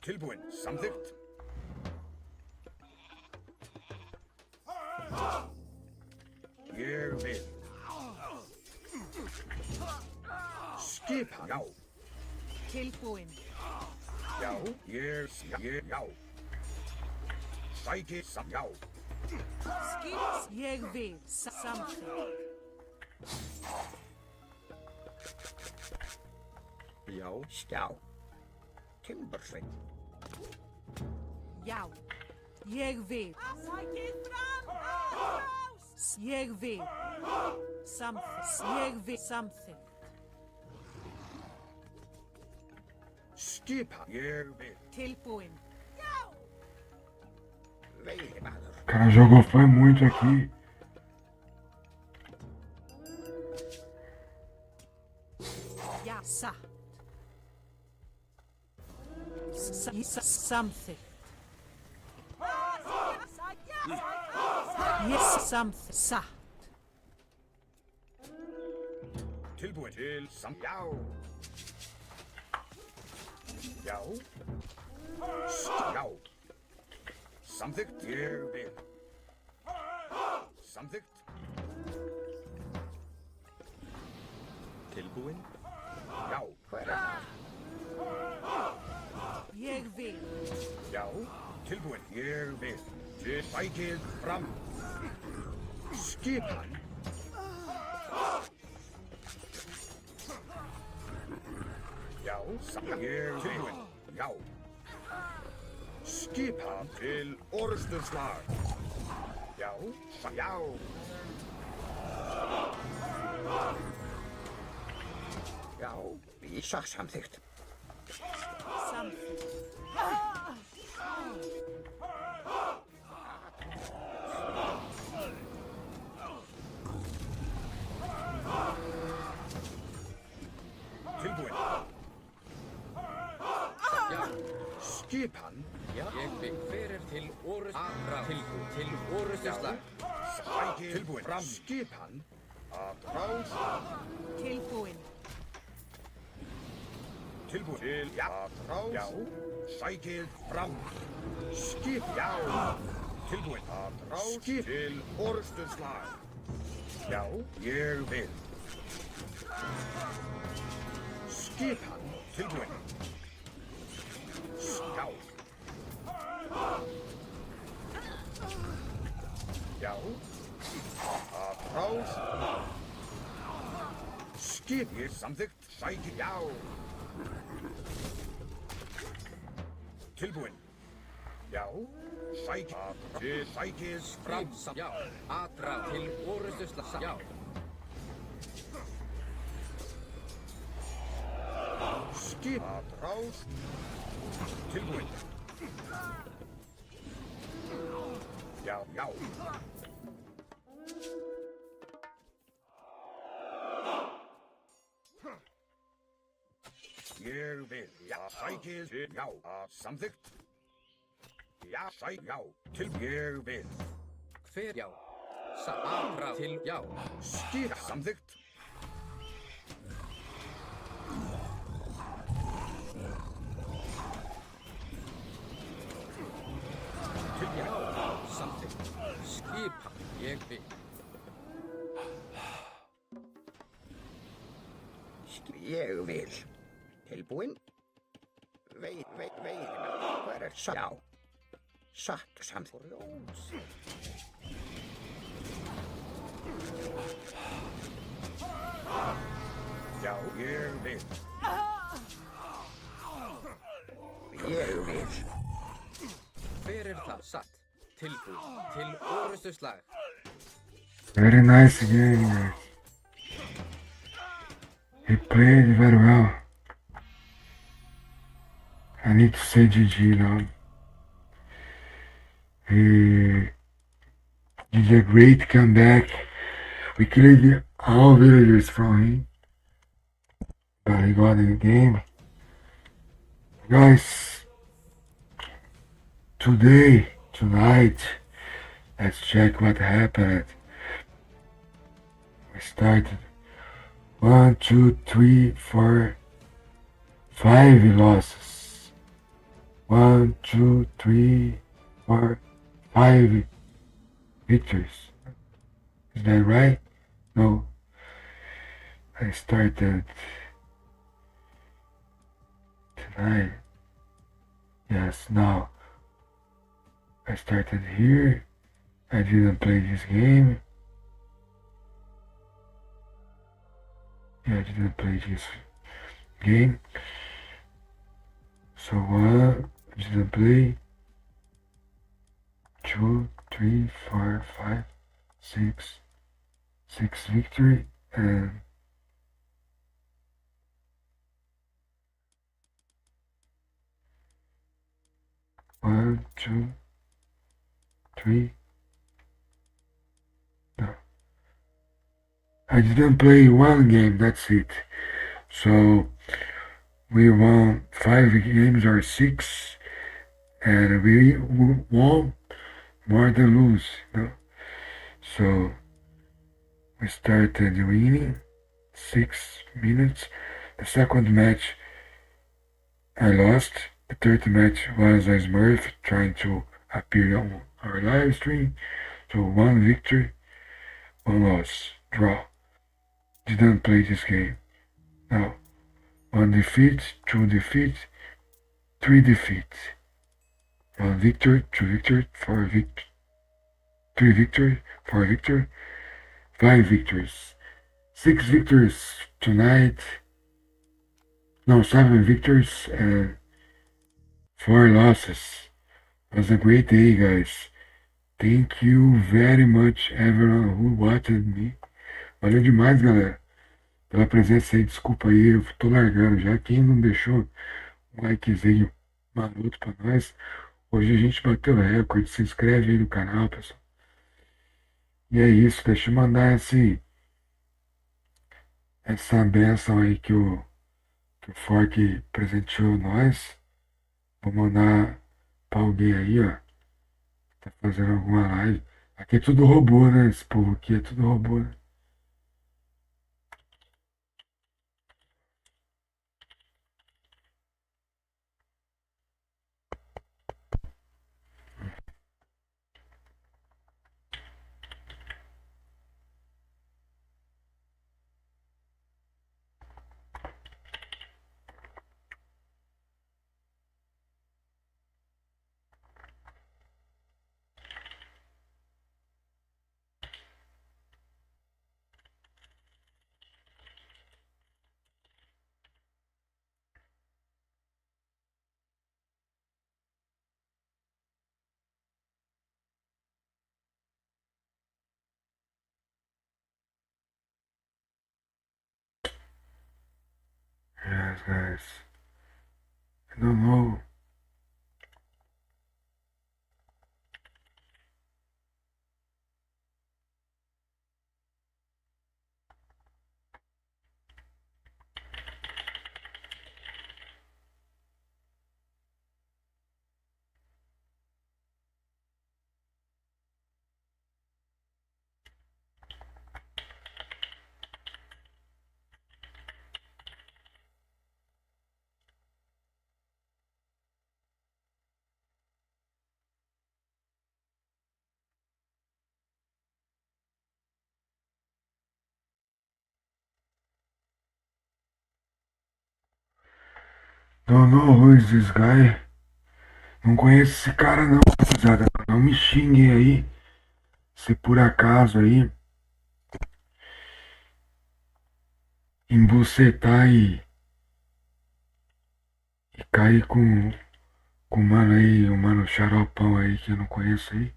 Tilbúinn. Samþykkt. Ég vil. Skipan. Já. Tilbúinn. Já. Já. Sækið. Já. Skips. Ég vil. Samþykkt. Já. Já. Timbursveinn. Já. Ég vil. Sækið fram. Atrás. Ég vil. Samþykkt. Ég vil. Samþykkt. Skipan. Ég vil. Tilbúinn. Veiðimaður. O cara jogou foi muito aqui. Ja, satt. Samþykkt. Yes, samþykkt. Satt. Tilbúinn. Já. Já. Já. Samþykkt. Ég vil. Samþykkt. Tilbúinn. Já. Hver er það? Ég vil. Já. Tilbúinn. Ég vil. Sækið fram. skipan. Já, ég tilbúinn. Já. Skipan til orrustuslag. Já, já. Já, vísa samþykkt. Samþykkt. Tilbúinn. Já, Skipan. já. Ég bygg fyrir til orrustu. Aðrá. Tilbúinn. Til orrustuslag. Sækir. Tilbúinn. Fram. Skipan. Að ráð. Tilbúin. Tilbúinn. Til. Já. Að ráð. Já. Sækir. Fram. Skip. Já. Tilbúinn. Að ráð. Skip. Til orrustuslag. Já, ég vil. Skipan. Tilbúinn. Já. Já. Að ráð. Skip. Ég samþykkt. Sækir. Já. Tilbúinn. Já. Sækir. Til sækir. Fram. Já. Aðrá. Til orrustuslag. Já. Skip. Að ráð. Tilbúinn. Já, já. Ég vil. Já, sækir. Já, að samþykkt. Já, já. Til. Ég vil. Hver? Já. Aðrá. Til. Já. Skip. Samþykkt. Til. Já. Samþykkt. Skipan. Ég vil. Ég vil. Tilbúinn. Hver er satt? Já. Satt samþykkt. Já, ég vil. Ég vil. Hver er það? Satt. Tilbúinn. Til orrustuslag. Very nice game, guys. He played very well. I need to say GG now. He did a great comeback. We killed all villagers from him. But he got in the game. Guys, tonight, let's check what happened. We started 1, 2, 3, 4, 5 losses. 1, 2, 3, 4, 5 victories. Is that right? No. I started tonight. Yes, now. I started here. I didn't play this game. Yeah, I didn't play this game. So I didn't play. 2, 3, 4, 5, 6 victory and 1, 2, 3. No. I didn't play one game, that's it. So we won 5 games or 6 and we won more than lose, you know? So we started winning 6 minutes. The second match I lost. The third match was a Smurf trying to appear on our live stream. So 1 victory, 1 loss, draw. Didn't play this game. Now 1 defeat, 2 defeat, 3 defeats. 1 victory, 2 victory, 4 victory, 3 victory, 4 victory, 5 victories, 6 victories tonight. No, 7 victories and 4 losses. It was a great day, guys. Thank you very much, everyone who watched me. Valeu demais, galera, pela presença aí. Desculpa aí, eu tô largando já. Quem não deixou um likezinho maroto pra nós. Hoje a gente bateu recorde. Se inscreve aí no canal, pessoal. E é isso. Deixa eu mandar essa benção aí que o Fork presenteou nós. Vou mandar pra alguém aí, ó. Tá fazendo alguma live. Aqui é tudo robô, né? Esse povo aqui é tudo robô, né? Yes, guys. I don't know. Don't know who is this guy. Não conheço esse cara não, rapaziada. Não me xinguem aí. Se por acaso aí embucetar e cair com o mano aí, o mano xaropão aí que eu não conheço aí.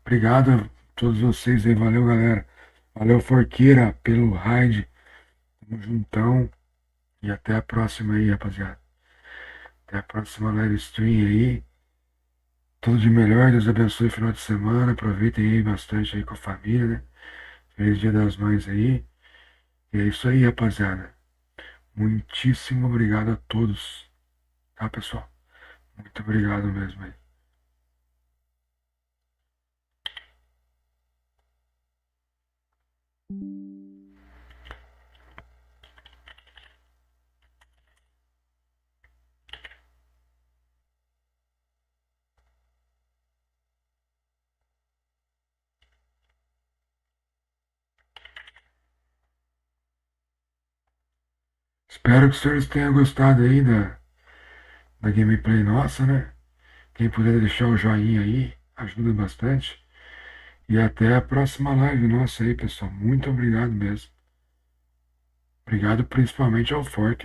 Obrigado a todos vocês aí. Valeu, galera. Valeu, Forqueira, pelo raid. Tamo juntão. E até a próxima aí, rapaziada. Até a próxima live stream aí. Tudo de melhor, Deus abençoe o final de semana. Aproveitem aí bastante aí com a família, né? Feliz Dia das Mães aí. E é isso aí, rapaziada. Muitíssimo obrigado a todos. Tá, pessoal? Muito obrigado mesmo aí. Espero que os senhores tenham gostado aí da gameplay nossa, né? Quem puder deixar o joinha aí, ajuda bastante. E até a próxima live nossa aí, pessoal. Muito obrigado mesmo. Obrigado principalmente ao Fork.